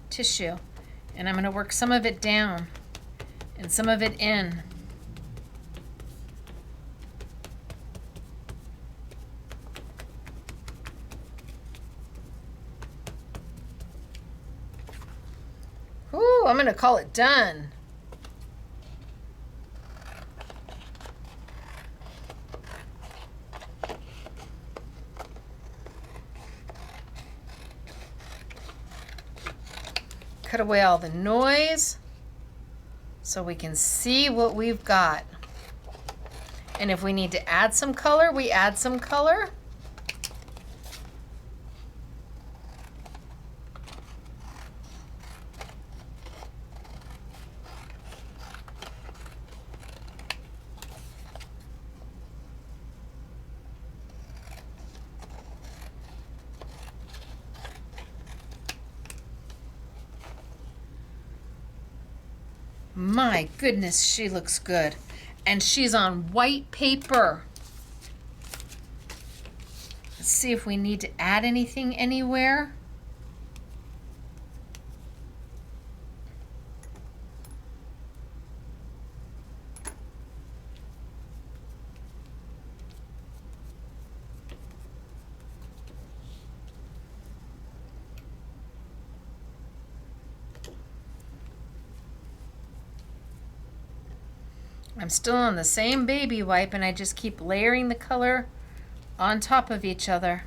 tissue, and I'm going to work some of it down and some of it in. Ooh, I'm going to call it done. Cut away all the noise so we can see what we've got. And if we need to add some color, we add some color. My goodness, she looks good. And she's on white paper. Let's see if we need to add anything anywhere. I'm still on the same baby wipe, and I just keep layering the color on top of each other.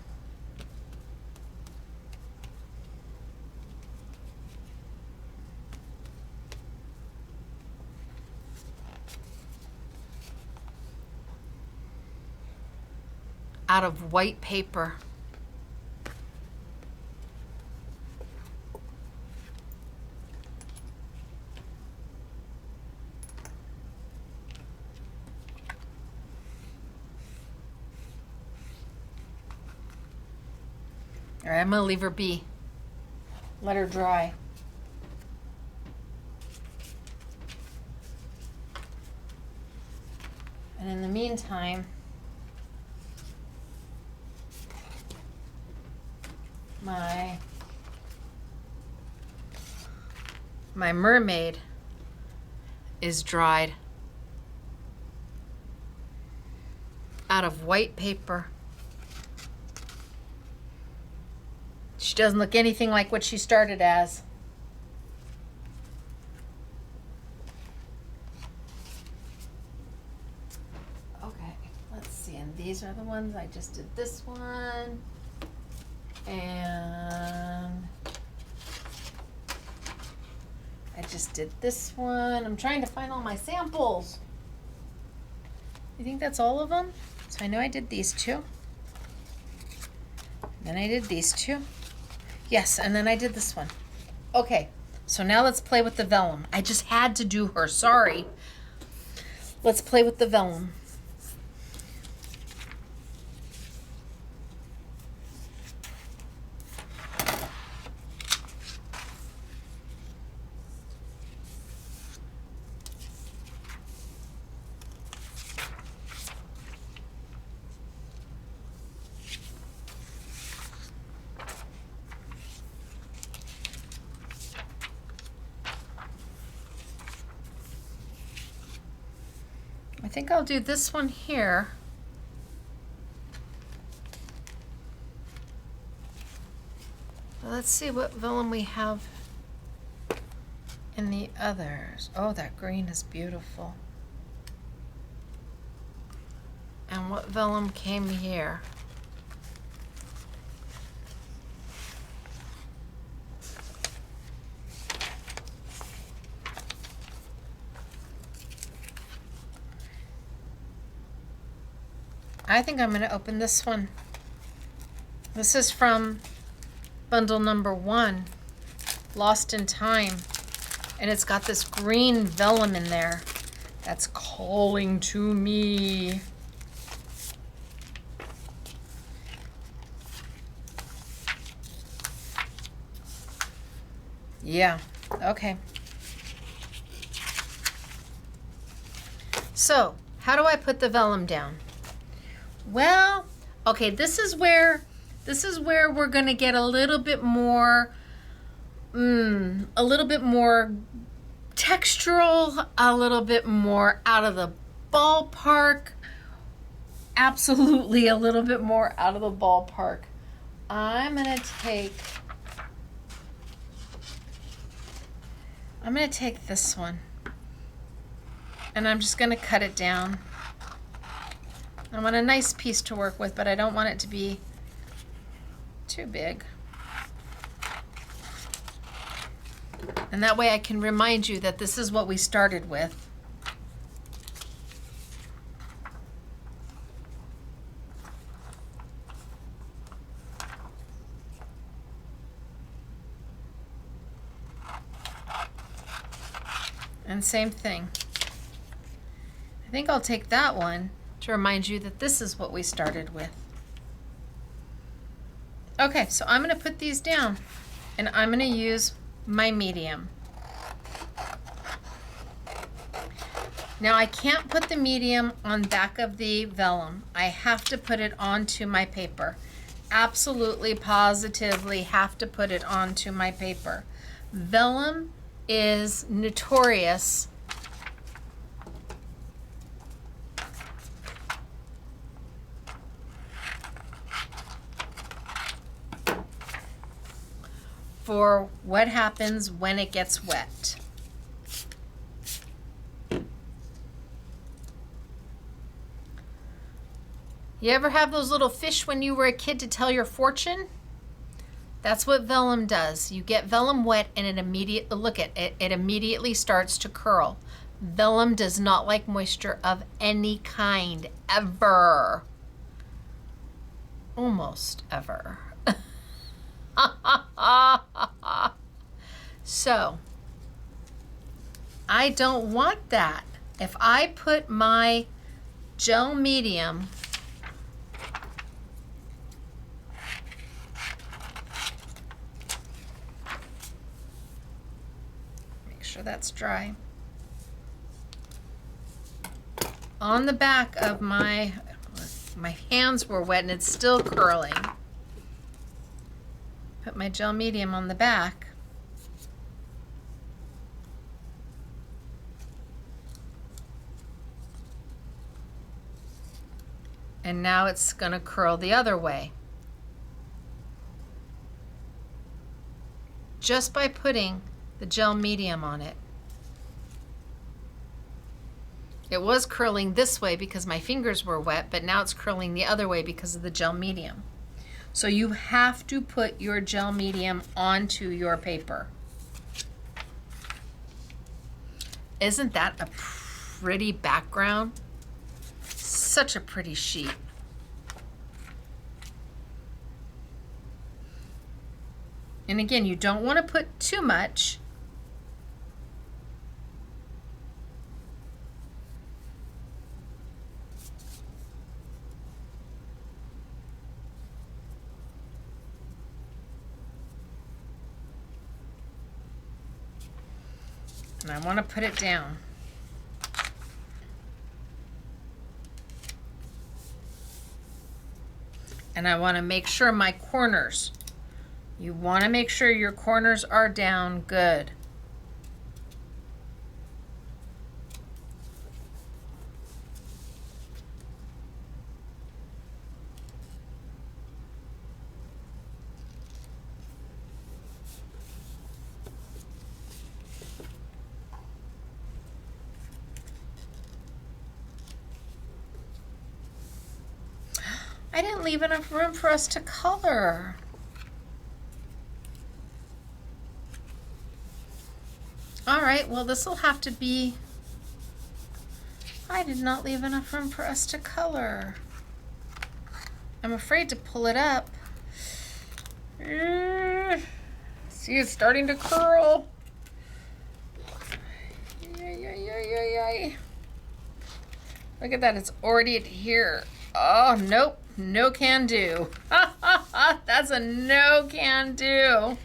Out of white paper. All right, I'm gonna leave her be. Let her dry. And in the meantime, my mermaid is dried. out of white paper. She doesn't look anything like what she started as. Okay, let's see, and these are the ones, I just did this one, and I just did this one. I'm trying to find all my samples. You think that's all of them? So I know I did these two. Then I did these two. Yes, and then I did this one. Okay, so now let's play with the vellum. I just had to do her, sorry. Let's play with the vellum. I think I'll do this one here. Let's see what vellum we have in the others. Oh, that green is beautiful. And what vellum came here? I think I'm going to open this one. This is from bundle number 1, Lost in Time. And it's got this green vellum in there that's calling to me. Yeah, okay. So, how do I put the vellum down? Well, okay, this is where we're going to get a little bit more textural, a little bit more out of the ballpark. Absolutely a little bit more out of the ballpark. I'm going to take this one, and I'm just going to cut it down. I want a nice piece to work with, but I don't want it to be too big. And that way I can remind you that this is what we started with. And same thing. I think I'll take that one to remind you that this is what we started with. Okay, so I'm going to put these down, and I'm going to use my medium. Now I can't put the medium on back of the vellum. I have to put it onto my paper. Absolutely, positively have to put it onto my paper. Vellum is notorious for what happens when it gets wet. You ever have those little fish when you were a kid to tell your fortune? That's what vellum does. You get vellum wet and it immediately starts to curl. Vellum does not like moisture of any kind, ever. Almost ever. So, I don't want that. If I put my gel medium sure that's dry. On the back of my hands were wet and it's still curling. Put my gel medium on the back. And now it's going to curl the other way. Just by putting the gel medium on it. It was curling this way because my fingers were wet, but now it's curling the other way because of the gel medium. So you have to put your gel medium onto your paper. Isn't that a pretty background? Such a pretty sheet. And again, you don't want to put too much. And I want to put it down. And I want to make sure my corners, you want to make sure your corners are down good. I didn't leave enough room for us to color. All right, well, this will have to be, I did not leave enough room for us to color. I'm afraid to pull it up. See, it's starting to curl. Look at that, it's already here. Oh, nope. No can do. That's a no can do.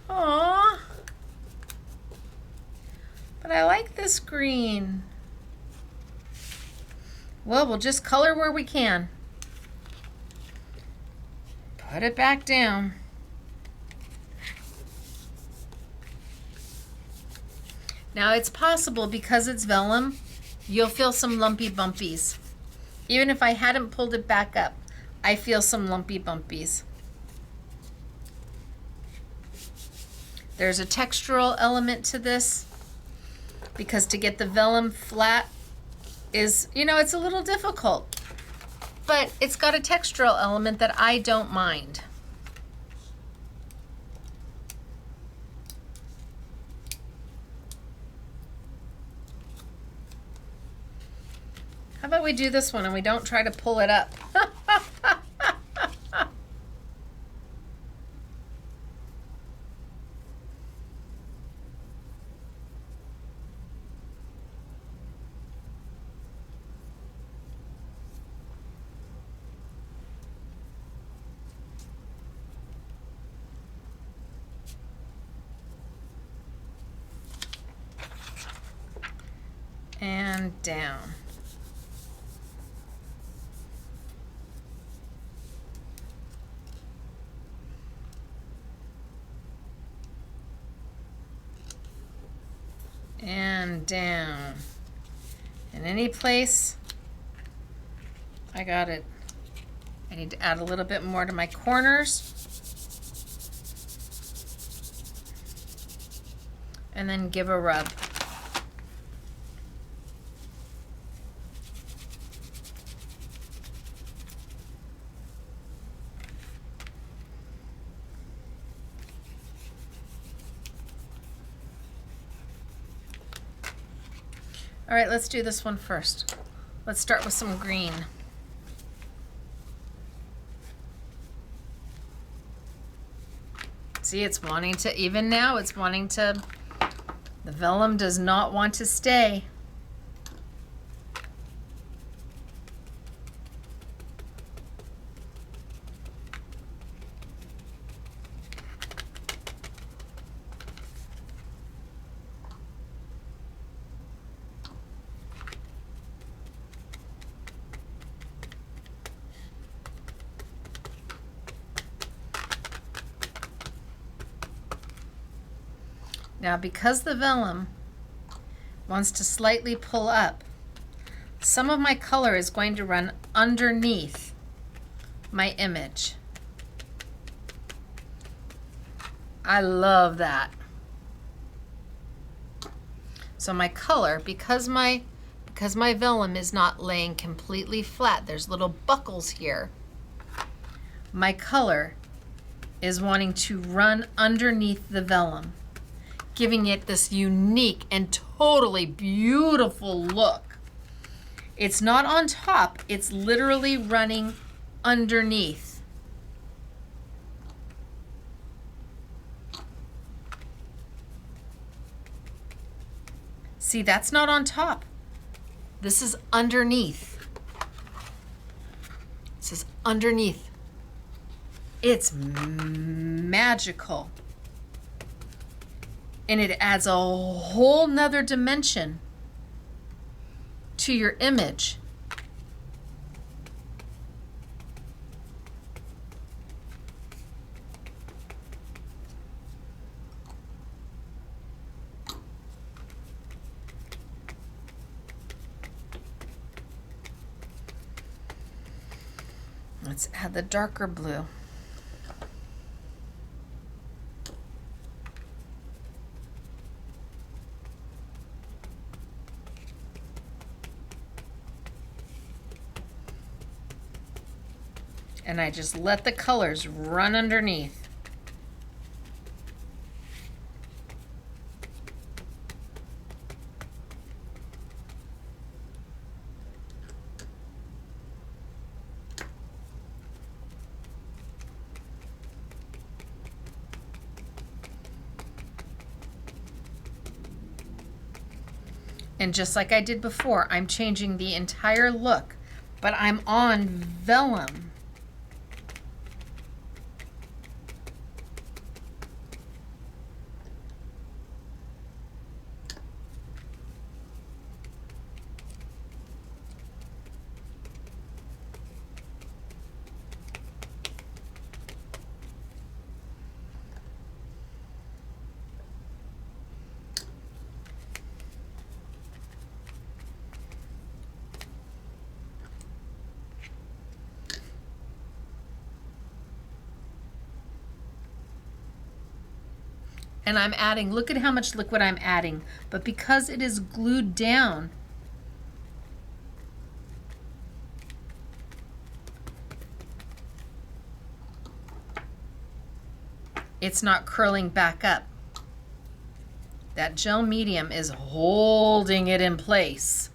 Aww. But I like this green. Well, we'll just color where we can. Put it back down. Now it's possible because it's vellum, you'll feel some lumpy bumpies. Even if I hadn't pulled it back up, I feel some lumpy bumpies. There's a textural element to this because to get the vellum flat is, you know, it's a little difficult, but it's got a textural element that I don't mind. How about we do this one and we don't try to pull it up? And down. And down. In any place, I got it. I need to add a little bit more to my corners. And then give a rub. All right, let's do this one first. Let's start with some green. See, it's wanting to, even now, it's wanting to, the vellum does not want to stay. Now, because the vellum wants to slightly pull up, some of my color is going to run underneath my image. I love that. So my color, because my vellum is not laying completely flat, there's little buckles here. My color is wanting to run underneath the vellum, giving it this unique and totally beautiful look. It's not on top, it's literally running underneath. See, that's not on top. This is underneath. This is underneath. It's magical. And it adds a whole nother dimension to your image. Let's add the darker blue. And I just let the colors run underneath. And just like I did before, I'm changing the entire look, but I'm on vellum. And I'm adding, look at how much liquid I'm adding, but because it is glued down, it's not curling back up. That gel medium is holding it in place.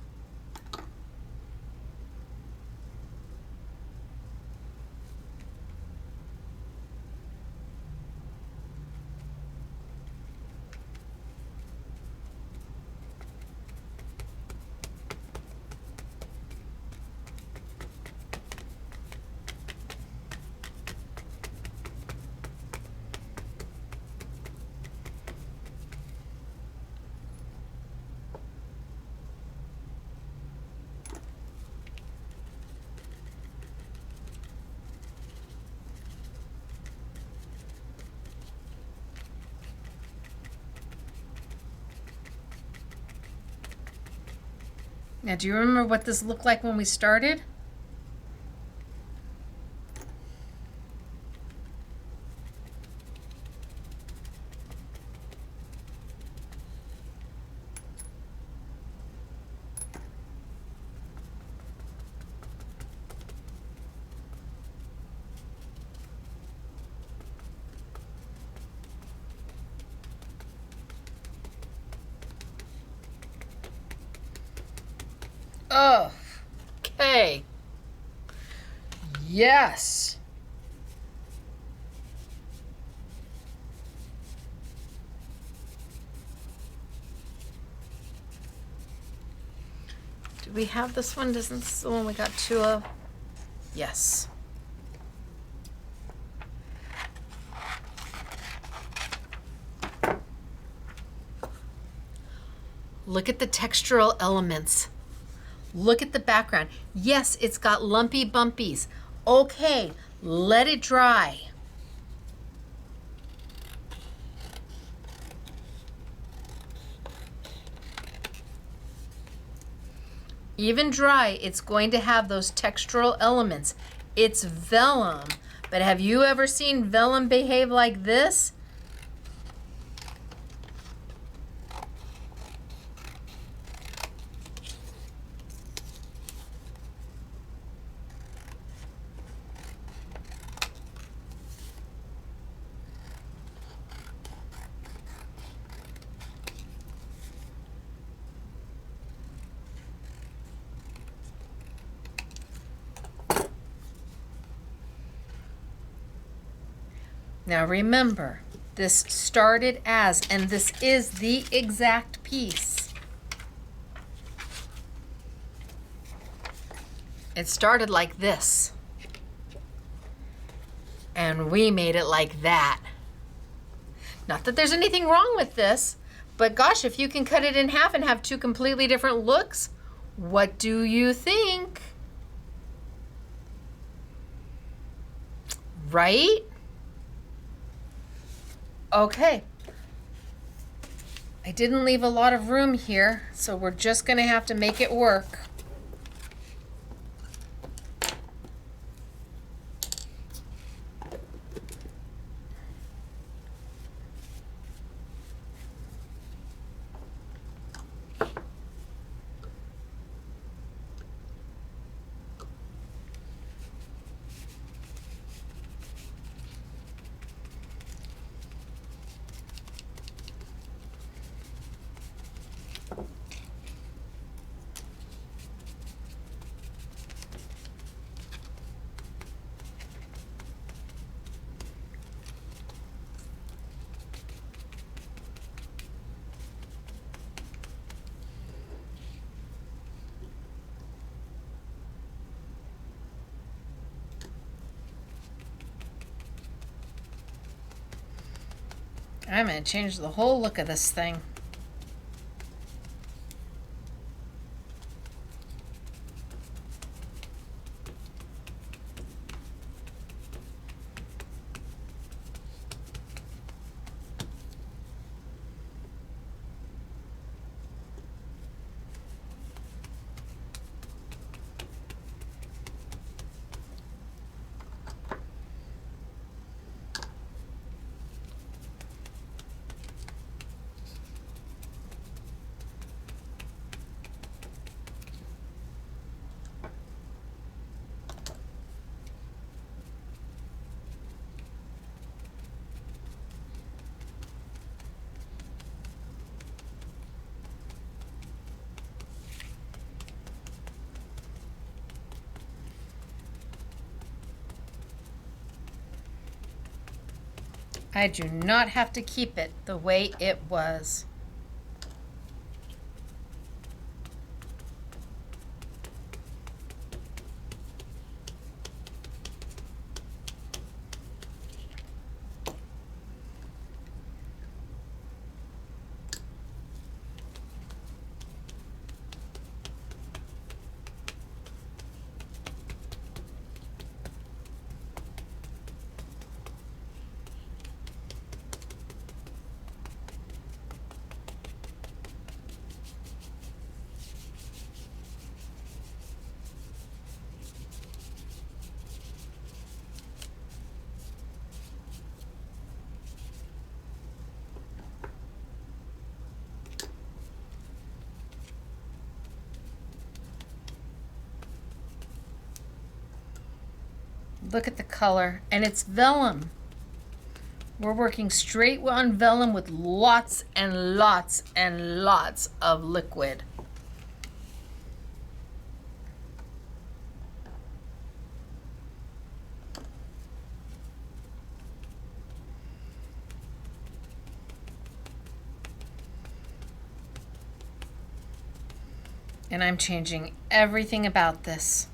Now, do you remember what this looked like when we started? Oh, okay. Yes. Do we have this one? Isn't this the one we got two of? Yes. Look at the textural elements. Look at the background. Yes, it's got lumpy bumpies. Okay, let it dry. Even dry, it's going to have those textural elements. It's vellum. But have you ever seen vellum behave like this? Now remember, this started as, and this is the exact piece. It started like this. And we made it like that. Not that there's anything wrong with this, but gosh, if you can cut it in half and have two completely different looks, what do you think? Right? Okay. I didn't leave a lot of room here, so we're just gonna have to make it work. I'm going to change the whole look of this thing. I do not have to keep it the way it was. Look at the color, and it's vellum. We're working straight on vellum with lots and lots and lots of liquid. And I'm changing everything about this.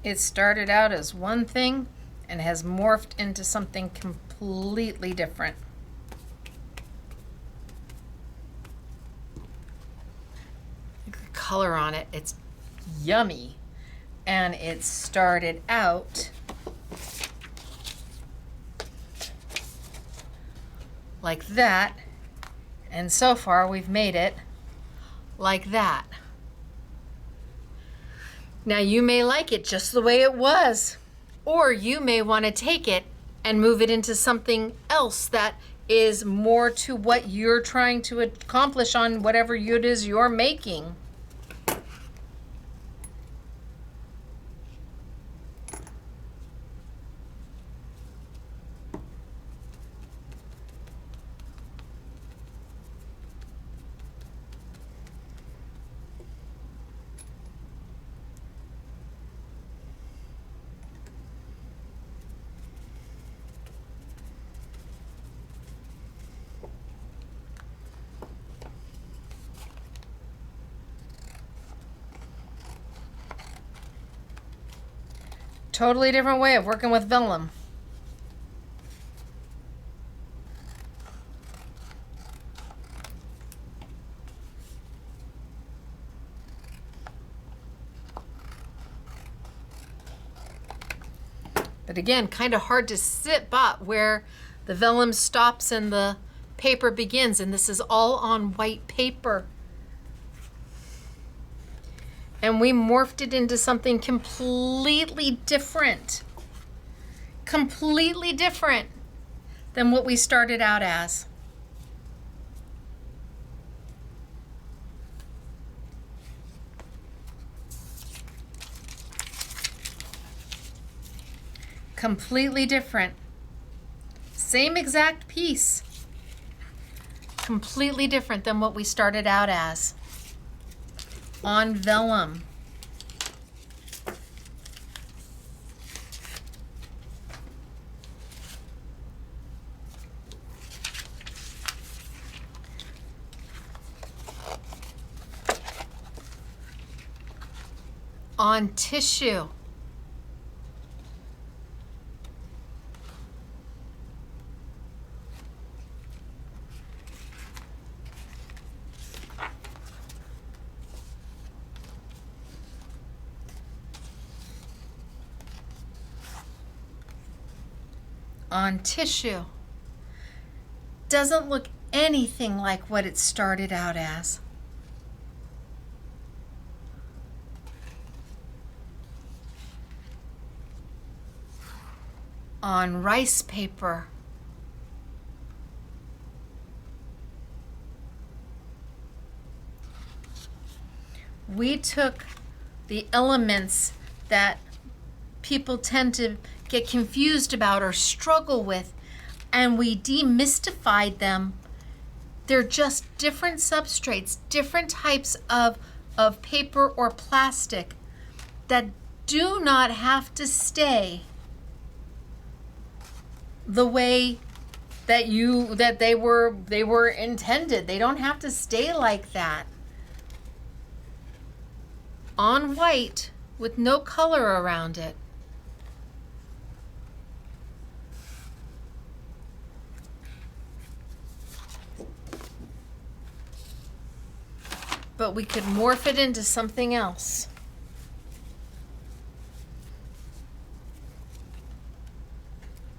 It started out as one thing and has morphed into something completely different. Look at the color on it. It's yummy. And it started out like that, and so far we've made it like that. Now you may like it just the way it was, or you may want to take it and move it into something else that is more to what you're trying to accomplish on whatever it is you're making. Totally different way of working with vellum. But again, kind of hard to spot where the vellum stops and the paper begins, and this is all on white paper. And we morphed it into something completely different than what we started out as. Completely different. Same exact piece. Completely different than what we started out as. On vellum. On tissue. On tissue. Doesn't look anything like what it started out as. On rice paper. We took the elements that people tend to get confused about or struggle with, and we demystified them. They're just different substrates, different types of paper or plastic that do not have to stay the way that they were intended. They don't have to stay like that. On white with no color around it. But we could morph it into something else.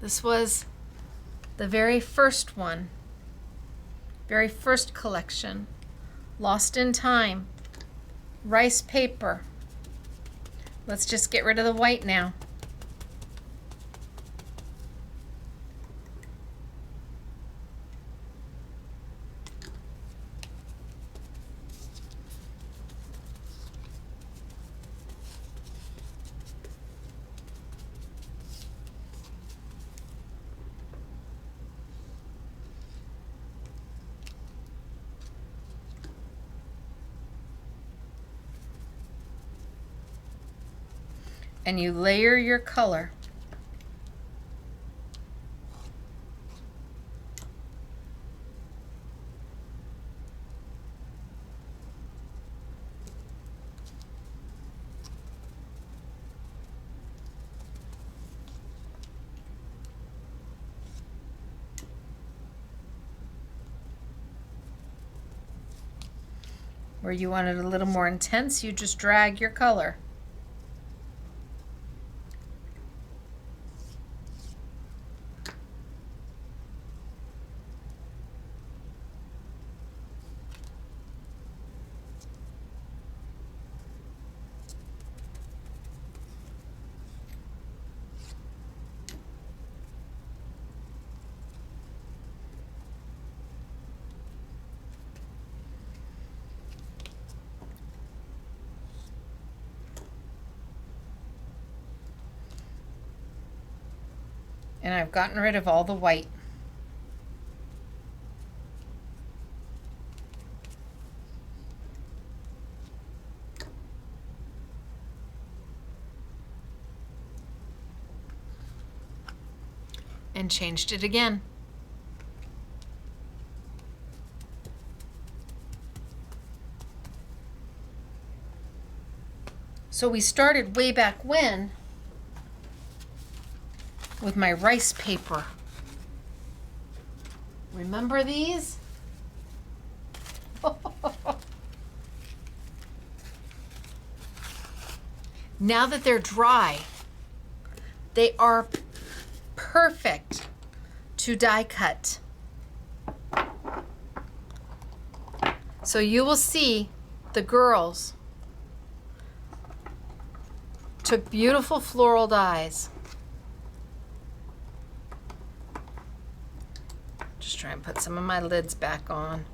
This was the very first one, very first collection, Lost in Time, rice paper. Let's just get rid of the white now. And you layer your color. Where you want it a little more intense, you just drag your color. And I've gotten rid of all the white. And changed it again. So we started way back when with my rice paper. Remember these? Now that they're dry, they are perfect to die cut. So you will see the girls took beautiful floral dies. Just try and put some of my lids back on.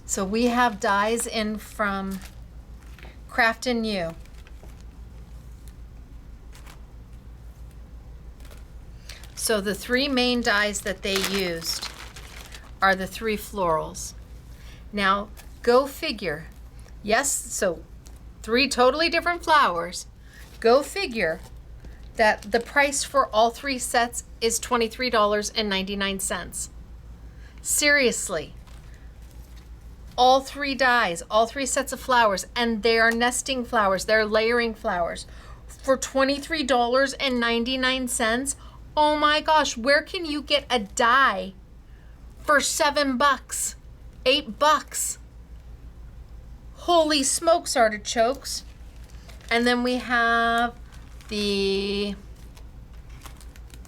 So we have dies in from Craft and You. So the three main dies that they used are the three florals. Now, go figure. Yes, so three totally different flowers. Go figure that the price for all three sets is $23.99. Seriously. All three dies, all three sets of flowers, and they are nesting flowers, they're layering flowers for $23.99. Oh my gosh, where can you get a die for $7, $8? Holy smokes, artichokes. And then we have they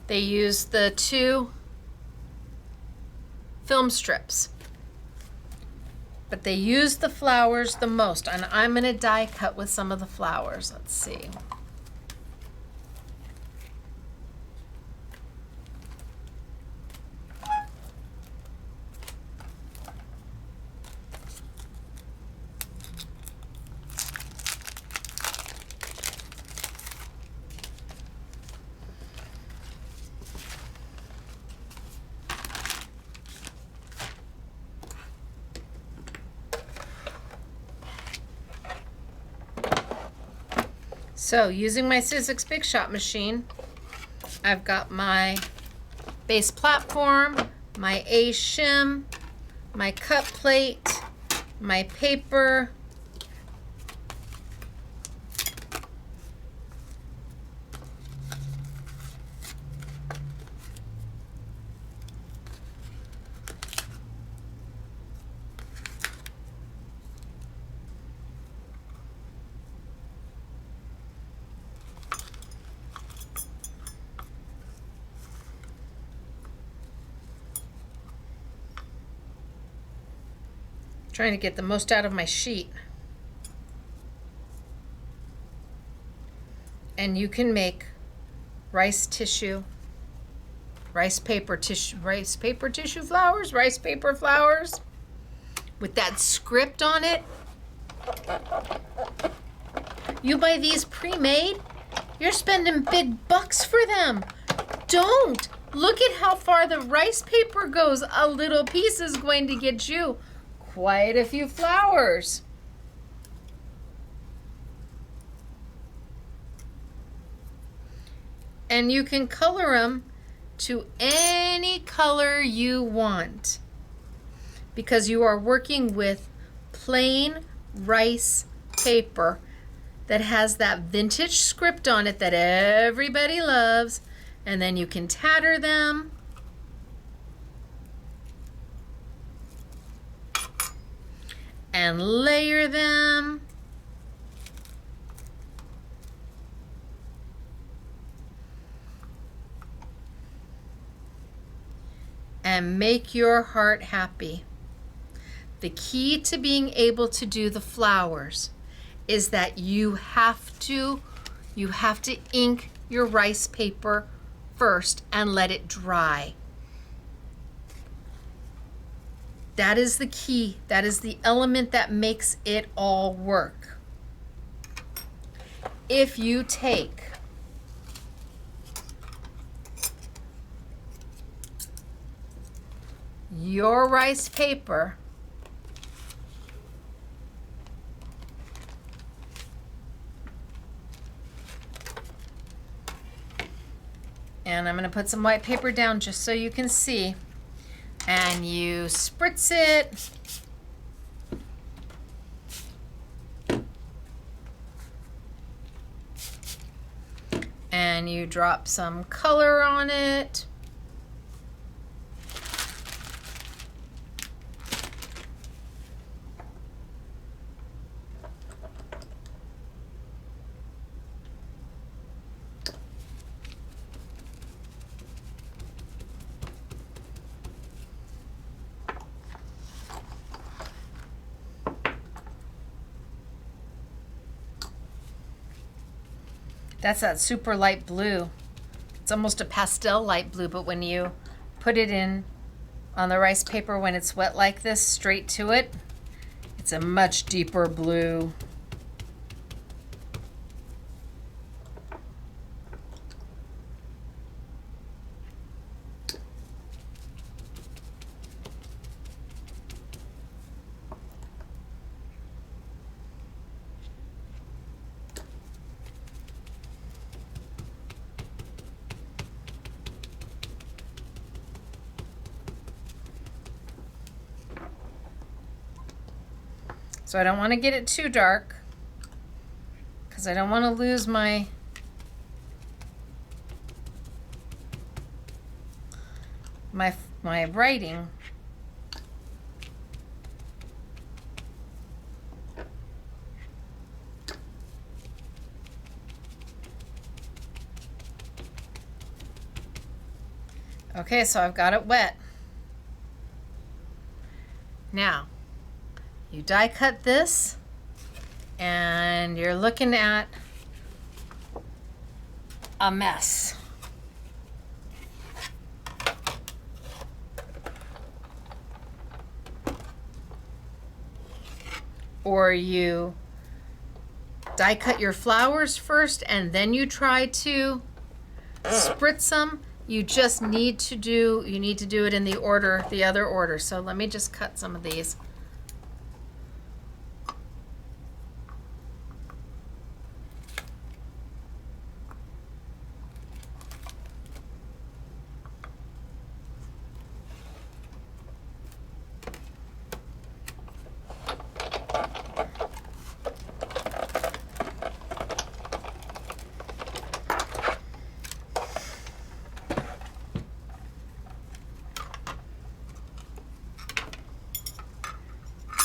use the 2 film strips. But they use the flowers the most, and I'm gonna die cut with some of the flowers. Let's see. So using my Sizzix Big Shot machine, I've got my base platform, my A shim, my cut plate, my paper, trying to get the most out of my sheet. And you can make rice paper tissue flowers, rice paper flowers with that script on it. You buy these pre-made, you're spending big bucks for them. Don't. Look at how far the rice paper goes. A little piece is going to get you quite a few flowers. And you can color them to any color you want because you are working with plain rice paper that has that vintage script on it that everybody loves, and then you can tatter them. and layer them. And make your heart happy. The key to being able to do the flowers is that you have to ink your rice paper first and let it dry. That is the key. That is the element that makes it all work. If you take your rice paper and I'm going to put some white paper down just so you can see, and you spritz it, and you drop some color on it, that's that super light blue. It's almost a pastel light blue, but when you put it in on the rice paper when it's wet like this, straight to it, it's a much deeper blue. So I don't want to get it too dark because I don't want to lose my writing. Okay, so I've got it wet. Now, you die cut this, and you're looking at a mess. Or you die cut your flowers first, and then you try to spritz them. You just need to do it in the other order. So let me just cut some of these.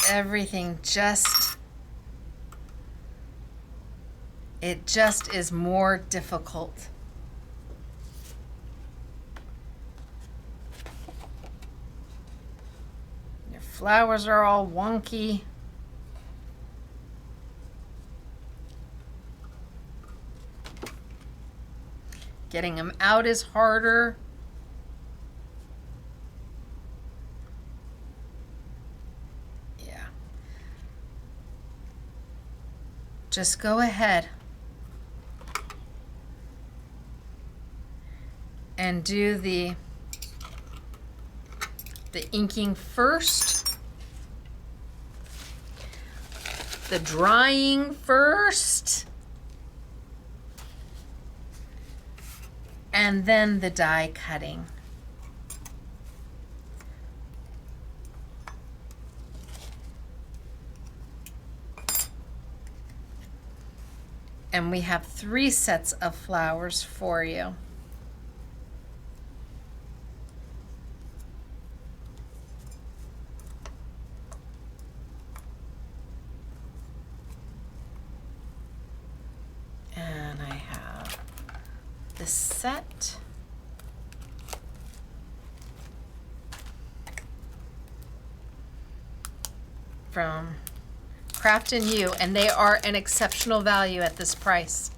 Everything just is more difficult. Your flowers are all wonky. Getting them out is harder. Just go ahead and do the inking first, the drying first, and then the die cutting. And we have 3 sets of flowers for you. this set. From Craft and You, and they are an exceptional value at this price.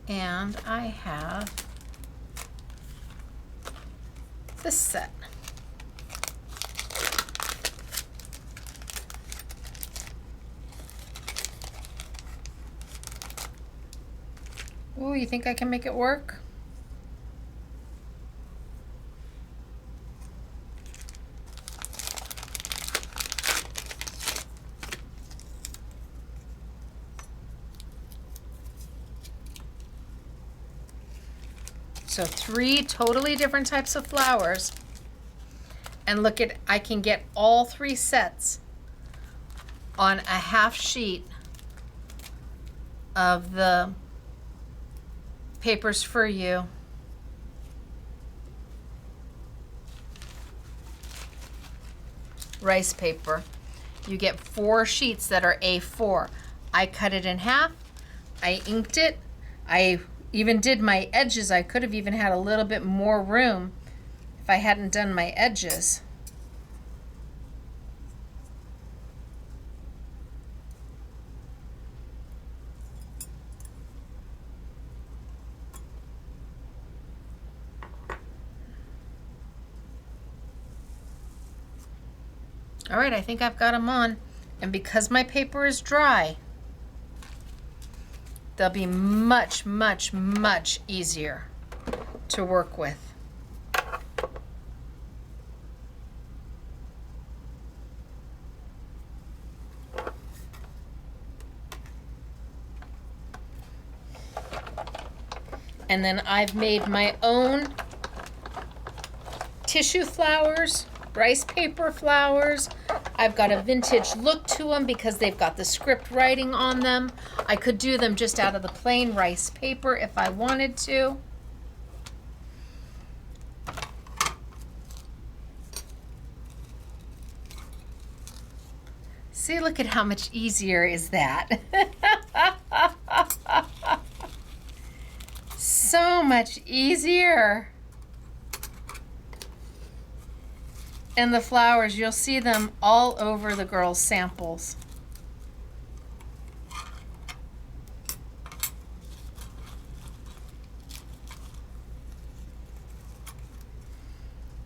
And I have this set. Ooh, you think I can make it work? So 3 totally different types of flowers. And look at, I can get all 3 sets on a half sheet of the Papers for You. Rice paper. You get 4 sheets that are A4. I cut it in half. I inked it. I even did my edges. I could have even had a little bit more room if I hadn't done my edges. All right, I think I've got them on. And because my paper is dry, they'll be much, much, much easier to work with. And then I've made my own tissue flowers, rice paper flowers. I've got a vintage look to them because they've got the script writing on them. I could do them just out of the plain rice paper if I wanted to. See, look at how much easier is that. So much easier. And the flowers, you'll see them all over the girls' samples.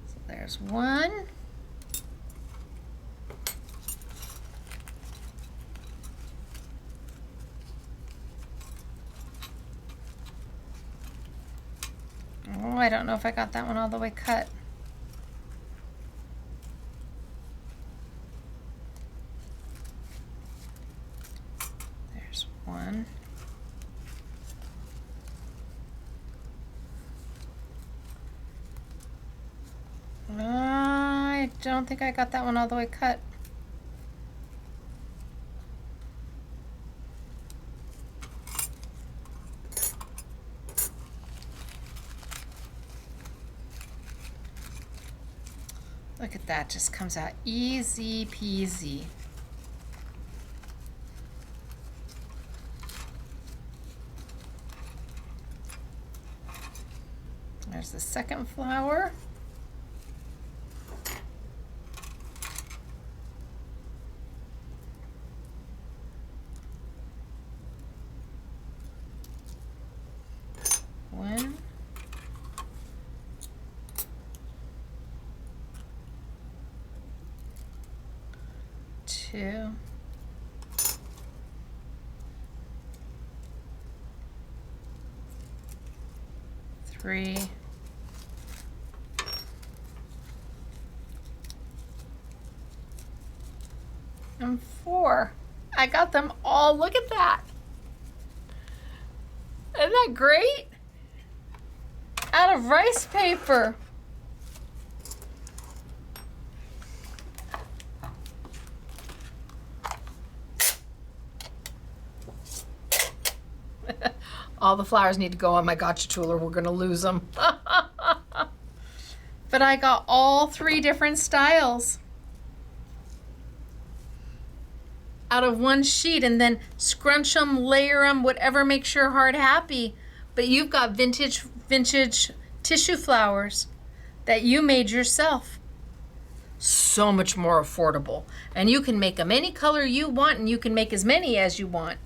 So there's one. Oh, I don't know if I got that one all the way cut. There's one. I don't think I got that one all the way cut. Look at that, just comes out easy peasy. There's the second flower. One. Two. Three. And four. I got them all. Look at that. Isn't that great? Out of rice paper. All the flowers need to go on my gotcha tool or we're gonna lose them. But I got all 3 different styles out of one sheet, and then scrunch them, layer them, whatever makes your heart happy. But you've got vintage tissue flowers that you made yourself. So much more affordable. And you can make them any color you want, and you can make as many as you want.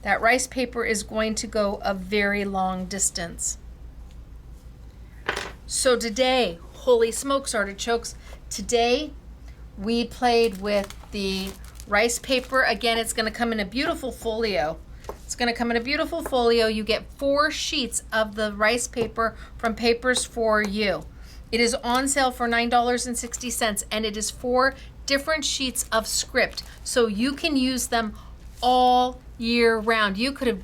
That rice paper is going to go a very long distance. So today, holy smokes, artichokes, today we played with the rice paper. Again, it's going to come in a beautiful folio. It's going to come in a beautiful folio. You get 4 sheets of the rice paper from Papers For You. It is on sale for $9.60, and it is 4 different sheets of script. So you can use them all year round. I could have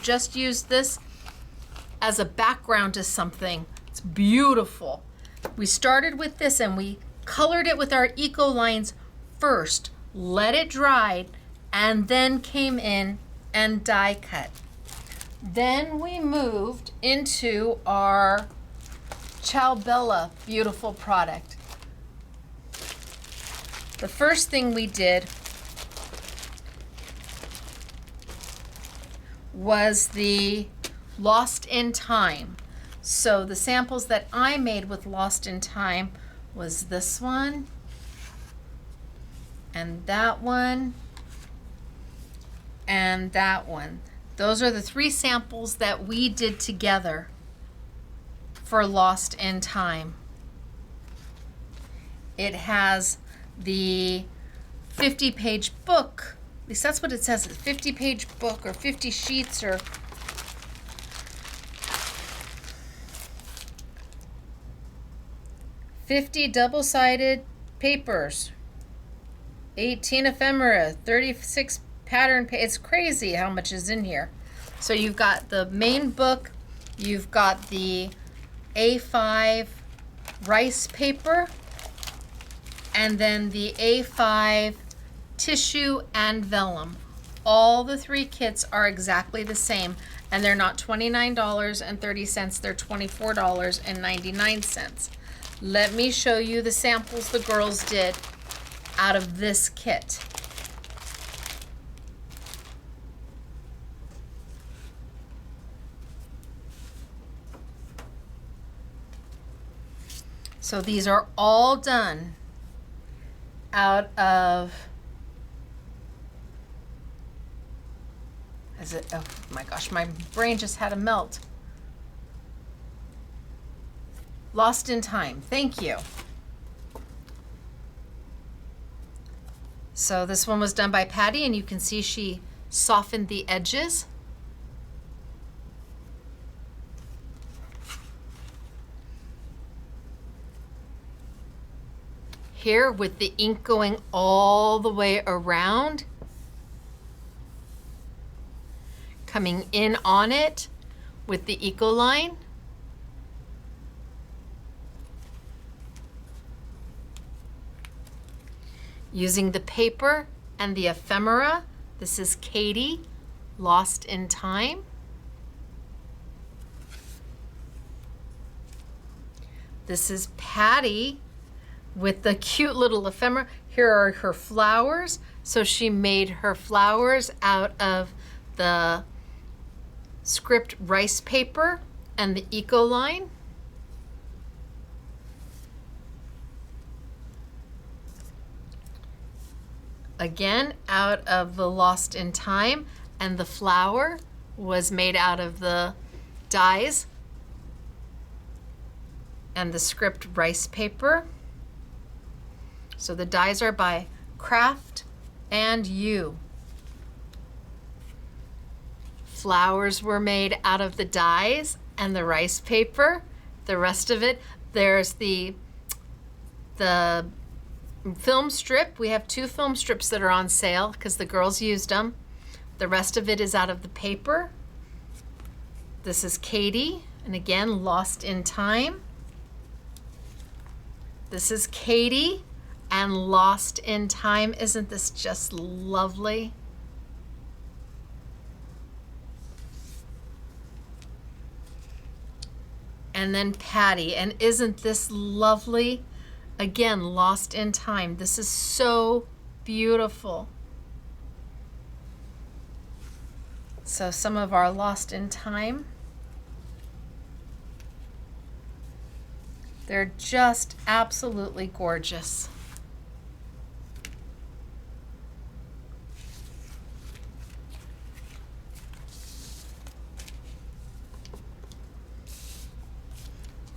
just used this as a background to something. It's beautiful. We started with this and we colored it with our Ecolines first, let it dry, and then came in and die cut. Then we moved into our Ciao Bella beautiful product. The first thing we did was the Lost in Time. So the samples that I made with Lost in Time was this one, and that one, and that one. Those are the 3 samples that we did together for Lost in Time. It has the 50-page book. At least that's what it says, a 50-page book or 50 sheets or 50 double-sided papers, 18 ephemera, 36 pattern. It's crazy how much is in here. So you've got the main book, you've got the A5 rice paper, and then the A5 tissue and vellum. All the 3 kits are exactly the same, and they're not $29.30, they're $24.99. Let me show you the samples the girls did out of this kit. So these are all done out of, oh my gosh, my brain just had a melt. Lost in Time, thank you. So this one was done by Patty, and you can see she softened the edges. Here with the ink going all the way around, coming in on it with the Ecoline. Using the paper and the ephemera. This is Katie, Lost in Time. This is Patty with the cute little ephemera. Here are her flowers. So she made her flowers out of the script rice paper and the Ecoline. Again, out of the Lost in Time, and the flower was made out of the dies and the script rice paper. So the dies are by Craft and You. Flowers were made out of the dies and the rice paper. The rest of it, there's the film strip. We have 2 film strips that are on sale because the girls used them. The rest of it is out of the paper. This is Katie, and again, Lost in Time. This is Katie and Lost in Time. Isn't this just lovely? And then Patty. And isn't this lovely? Again, Lost in Time. This is so beautiful. So some of our Lost in Time. They're just absolutely gorgeous.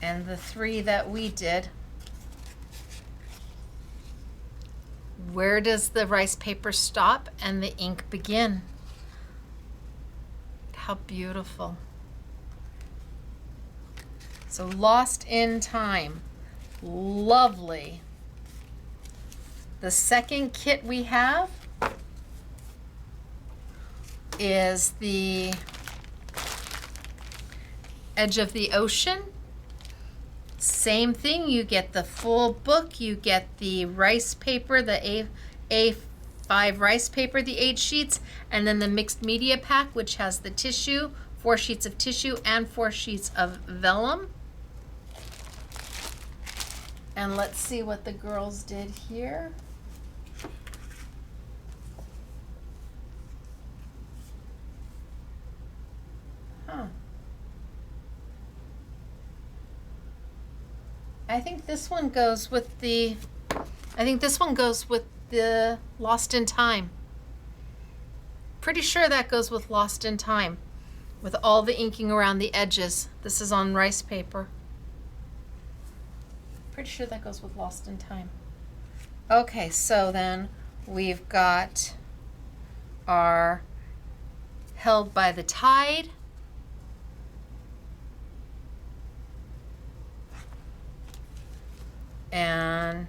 And the 3 that we did. Where does the rice paper stop and the ink begin? How beautiful. So Lost in Time, lovely. The second kit we have is the Edge of the Ocean. Same thing, you get the full book, you get the rice paper, the A5 rice paper, the 8 sheets, and then the mixed media pack, which has the tissue, 4 sheets of tissue and 4 sheets of vellum. And let's see what the girls did here. Huh. I think this one goes with the Lost in Time. Pretty sure that goes with Lost in Time, with all the inking around the edges. This is on rice paper. Pretty sure that goes with Lost in Time. Okay, so then we've got our Held by the Tide. And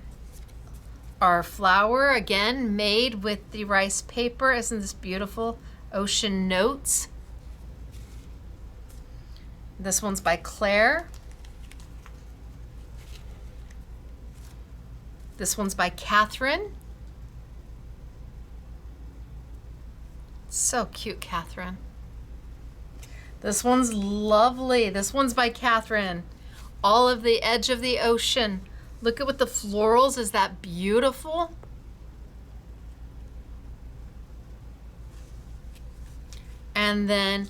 our flower, again, made with the rice paper. Isn't this beautiful? Ocean Notes. This one's by Claire. This one's by Catherine. So cute, Catherine. This one's lovely. This one's by Catherine. All of the Edge of the Ocean. Look at what the florals, is that beautiful? And then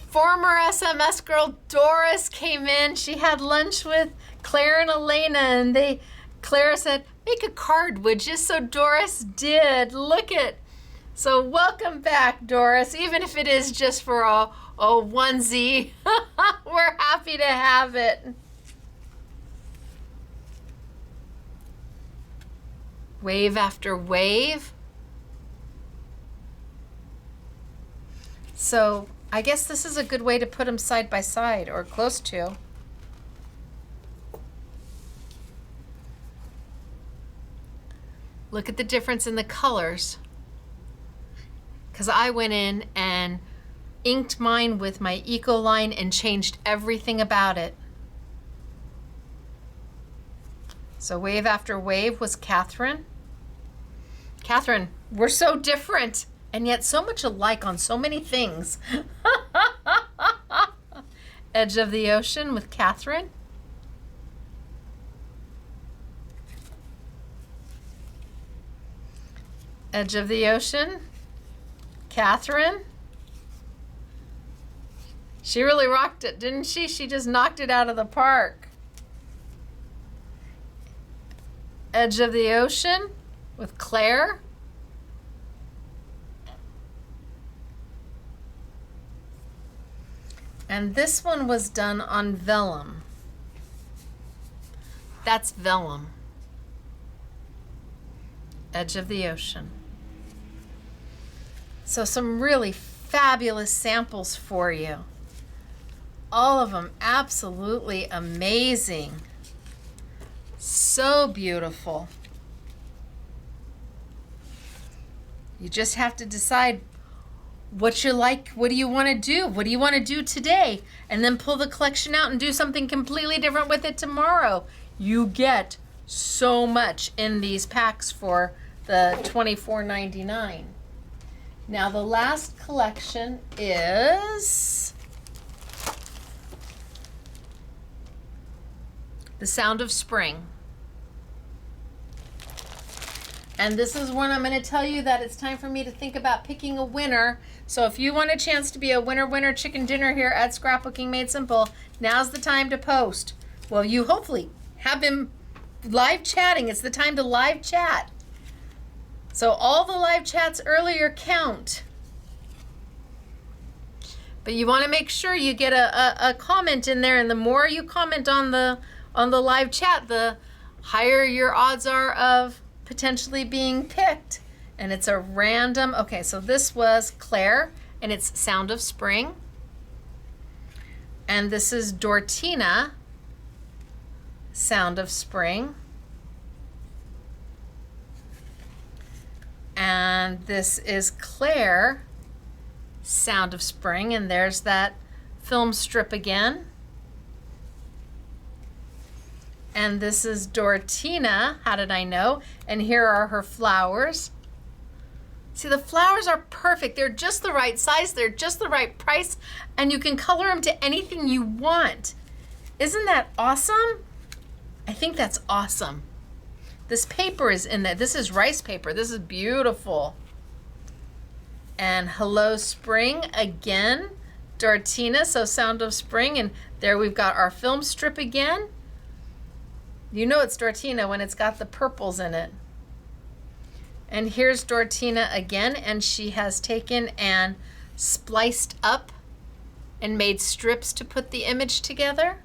former SMS girl Doris came in. She had lunch with Claire and Elena, and Claire said, make a card, would you? So Doris did. Look at. So welcome back, Doris, even if it is just for a onesie. We're happy to have it. Wave after wave. So I guess this is a good way to put them side by side, or close to. Look at the difference in the colors. Because I went in and inked mine with my Ecoline and changed everything about it. So wave after wave was Catherine. Catherine, we're so different and yet so much alike on so many things. Edge of the Ocean with Catherine. Edge of the Ocean, Catherine. She really rocked it, didn't she? She just knocked it out of the park. Edge of the Ocean with Claire. And this one was done on vellum. That's vellum. Edge of the Ocean. So some really fabulous samples for you. All of them absolutely amazing. So beautiful. You just have to decide what you like, what do you want to do? What do you want to do today? And then pull the collection out and do something completely different with it tomorrow. You get so much in these packs for the $24.99. Now the last collection is The Sound of Spring. And this is when I'm going to tell you that it's time for me to think about picking a winner. So if you want a chance to be a winner chicken dinner here at Scrapbooking Made Simple, now's the time to post. Well, you hopefully have been live chatting. It's the time to live chat. So all the live chats earlier count. But you want to make sure you get a comment in there, and the more you comment on the live chat, the higher your odds are of potentially being picked. And it's a random, okay, so this was Claire and it's Sound of Spring. And this is Dortina, Sound of Spring. And this is Claire, Sound of Spring, and there's that film strip again. And this is Dortina, how did I know? And here are her flowers. See, the flowers are perfect. They're just the right size, they're just the right price, and you can color them to anything you want. Isn't that awesome? I think that's awesome. This paper is in there. This is rice paper. This is beautiful. And Hello Spring again, Dortina, so Sound of Spring. And there we've got our film strip again. You know it's Dortina when it's got the purples in it. And here's Dortina again, and she has taken and spliced up and made strips to put the image together.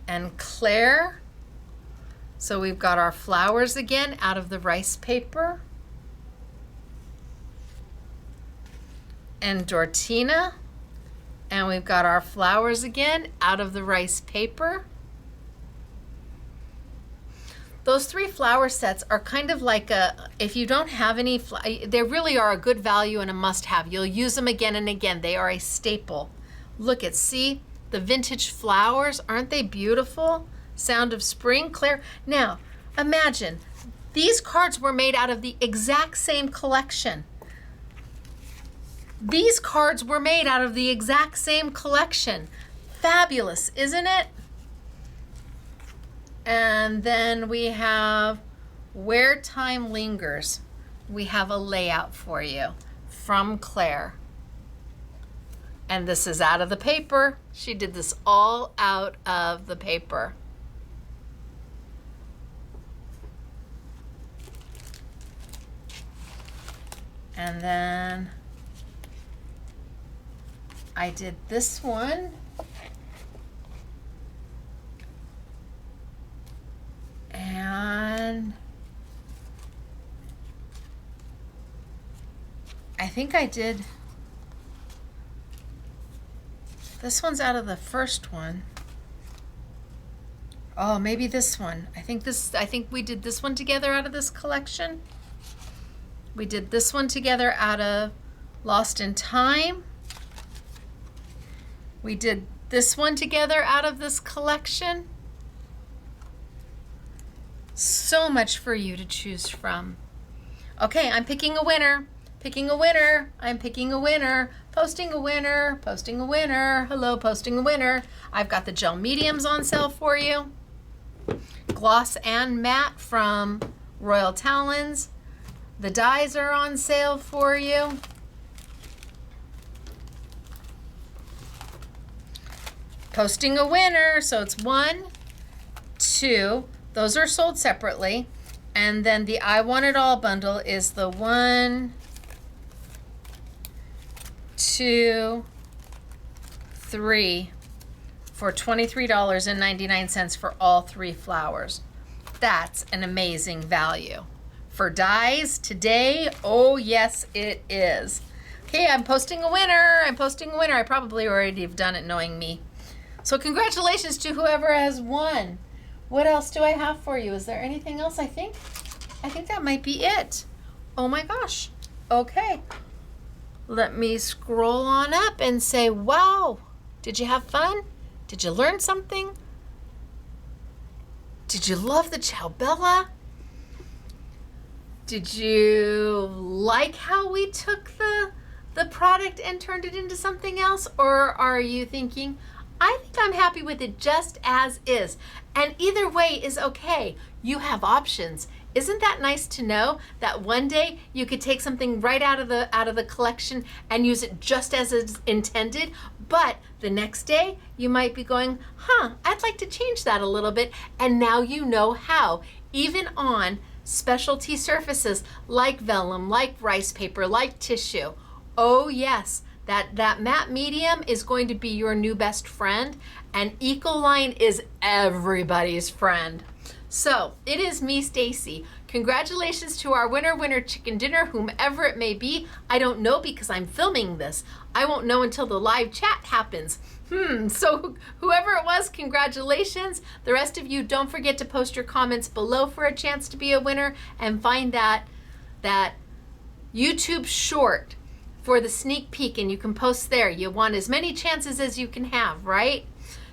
And Claire, so we've got our flowers again out of the rice paper. And Dortina, and we've got our flowers again out of the rice paper. Those 3 flower sets are kind of like if you don't have any, they really are a good value and a must-have. You'll use them again and again. They are a staple. Look at, see the vintage flowers, aren't they beautiful? Sound of Spring, Claire. Now, imagine, these cards were made out of the exact same collection. These cards were made out of the exact same collection. Fabulous, isn't it? And then we have Where Time Lingers. We have a layout for you from Claire. And this is out of the paper. She did this all out of the paper. And then I did this one. And I think I did, this one's out of the first one. Oh, maybe this one. I think we did this one together out of this collection. We did this one together out of Lost in Time. We did this one together out of this collection. So much for you to choose from. Okay, I'm picking a winner. Picking a winner. I'm picking a winner. Posting a winner. Posting a winner. Hello, posting a winner. I've got the gel mediums on sale for you. Gloss and matte from Royal Talons. The dies are on sale for you. Posting a winner. So it's 1, 2. Those are sold separately. And then the I Want It All bundle is the 1, 2, 3 for $23.99 for all 3 flowers. That's an amazing value. For dies today, oh yes it is. Okay, I'm posting a winner. I'm posting a winner. I probably already have done it knowing me. So congratulations to whoever has won. What else do I have for you? Is there anything else? I think that might be it. Oh my gosh. Okay. Let me scroll on up and say, wow, did you have fun? Did you learn something? Did you love the Ciao Bella? Did you like how we took the product and turned it into something else? Or are you thinking, I think I'm happy with it just as is. And either way is okay. You have options. Isn't that nice to know that one day you could take something right out of the collection and use it just as it's intended, but the next day you might be going, I'd like to change that a little bit, and now you know how, even on specialty surfaces like vellum, like rice paper, like tissue. Oh yes, that matte medium is going to be your new best friend, and Ecoline is everybody's friend. So it is me, Stacey. Congratulations to our winner chicken dinner, whomever it may be. I don't know because I'm filming this. I won't know until the live chat happens. So whoever it was, congratulations. The rest of you, don't forget to post your comments below for a chance to be a winner, and find that YouTube short for the sneak peek, and you can post there. You want as many chances as you can have, right?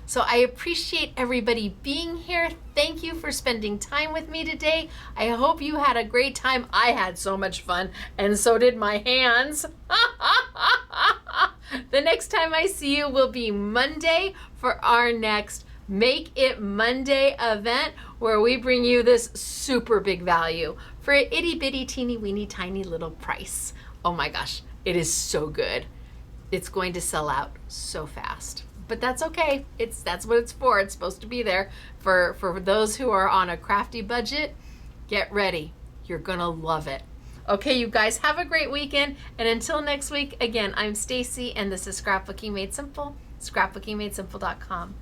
So I appreciate everybody being here. Thank you for spending time with me today. I hope you had a great time. I had so much fun, and so did my hands. The next time I see you will be Monday for our next Make It Monday event, where we bring you this super big value for an itty bitty teeny weeny tiny little price. Oh my gosh, it is so good. It's going to sell out so fast. But that's okay. That's what it's for. It's supposed to be there for those who are on a crafty budget. Get ready. You're gonna love it. Okay, you guys, have a great weekend. And until next week, again, I'm Stacey, and this is Scrapbooking Made Simple, scrapbookingmadesimple.com.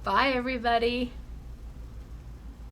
Bye, everybody.